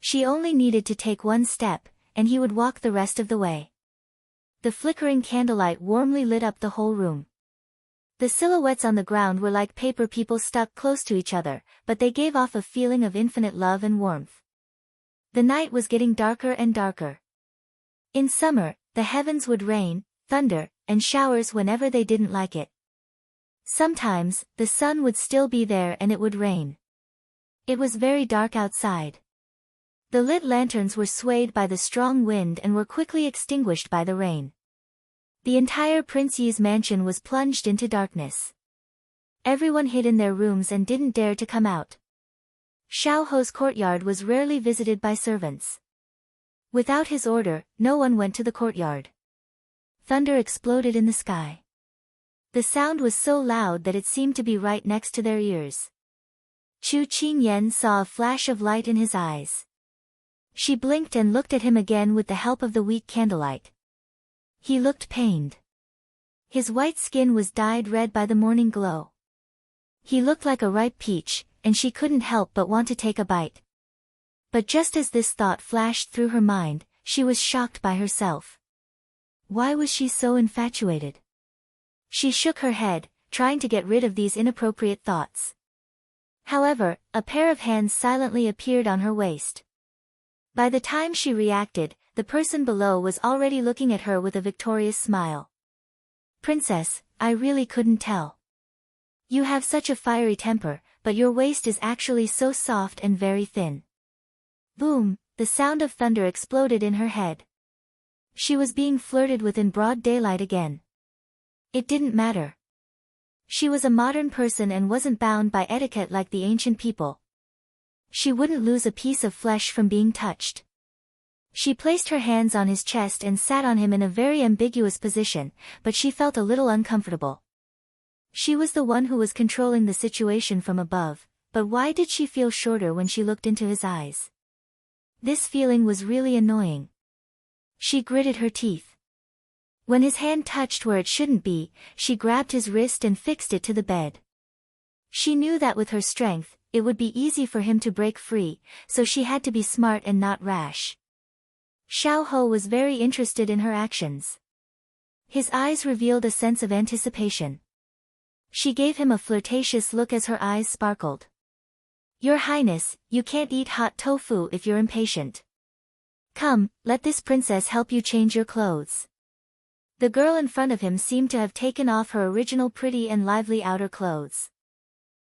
Speaker 1: She only needed to take one step, and he would walk the rest of the way. The flickering candlelight warmly lit up the whole room. The silhouettes on the ground were like paper people stuck close to each other, but they gave off a feeling of infinite love and warmth. The night was getting darker and darker. In summer, the heavens would rain, thunder, and showers whenever they didn't like it. Sometimes, the sun would still be there and it would rain. It was very dark outside. The lit lanterns were swayed by the strong wind and were quickly extinguished by the rain. The entire Prince Yi's mansion was plunged into darkness. Everyone hid in their rooms and didn't dare to come out. Xiao Ho's courtyard was rarely visited by servants. Without his order, no one went to the courtyard. Thunder exploded in the sky. The sound was so loud that it seemed to be right next to their ears. Chu Qingyan saw a flash of light in his eyes. She blinked and looked at him again with the help of the weak candlelight. He looked pained. His white skin was dyed red by the morning glow. He looked like a ripe peach, and she couldn't help but want to take a bite. But just as this thought flashed through her mind, she was shocked by herself. Why was she so infatuated? She shook her head, trying to get rid of these inappropriate thoughts. However, a pair of hands silently appeared on her waist. By the time she reacted, the person below was already looking at her with a victorious smile. Princess, I really couldn't tell. You have such a fiery temper, but your waist is actually so soft and very thin. Boom, the sound of thunder exploded in her head. She was being flirted with in broad daylight again. It didn't matter. She was a modern person and wasn't bound by etiquette like the ancient people. She wouldn't lose a piece of flesh from being touched. She placed her hands on his chest and sat on him in a very ambiguous position, but she felt a little uncomfortable. She was the one who was controlling the situation from above, but why did she feel shorter when she looked into his eyes? This feeling was really annoying. She gritted her teeth. When his hand touched where it shouldn't be, she grabbed his wrist and fixed it to the bed. She knew that with her strength, it would be easy for him to break free, so she had to be smart and not rash. Xiao Ho was very interested in her actions. His eyes revealed a sense of anticipation. She gave him a flirtatious look as her eyes sparkled. Your Highness, you can't eat hot tofu if you're impatient. Come, let this princess help you change your clothes. The girl in front of him seemed to have taken off her original pretty and lively outer clothes.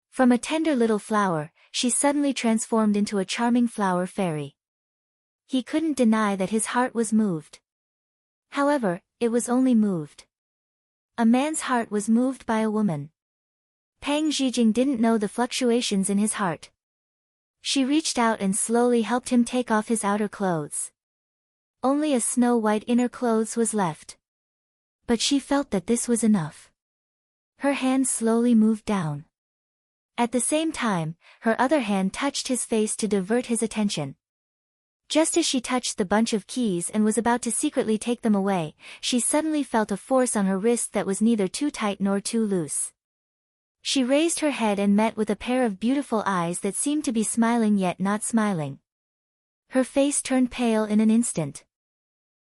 Speaker 1: From a tender little flower, she suddenly transformed into a charming flower fairy. He couldn't deny that his heart was moved. However, it was only moved. A man's heart was moved by a woman. Pang Zhijing didn't know the fluctuations in his heart. She reached out and slowly helped him take off his outer clothes. only a snow-white inner clothes was left. But she felt that this was enough. Her hand slowly moved down. At the same time, her other hand touched his face to divert his attention. Just as she touched the bunch of keys and was about to secretly take them away, she suddenly felt a force on her wrist that was neither too tight nor too loose. She raised her head and met with a pair of beautiful eyes that seemed to be smiling yet not smiling. Her face turned pale in an instant.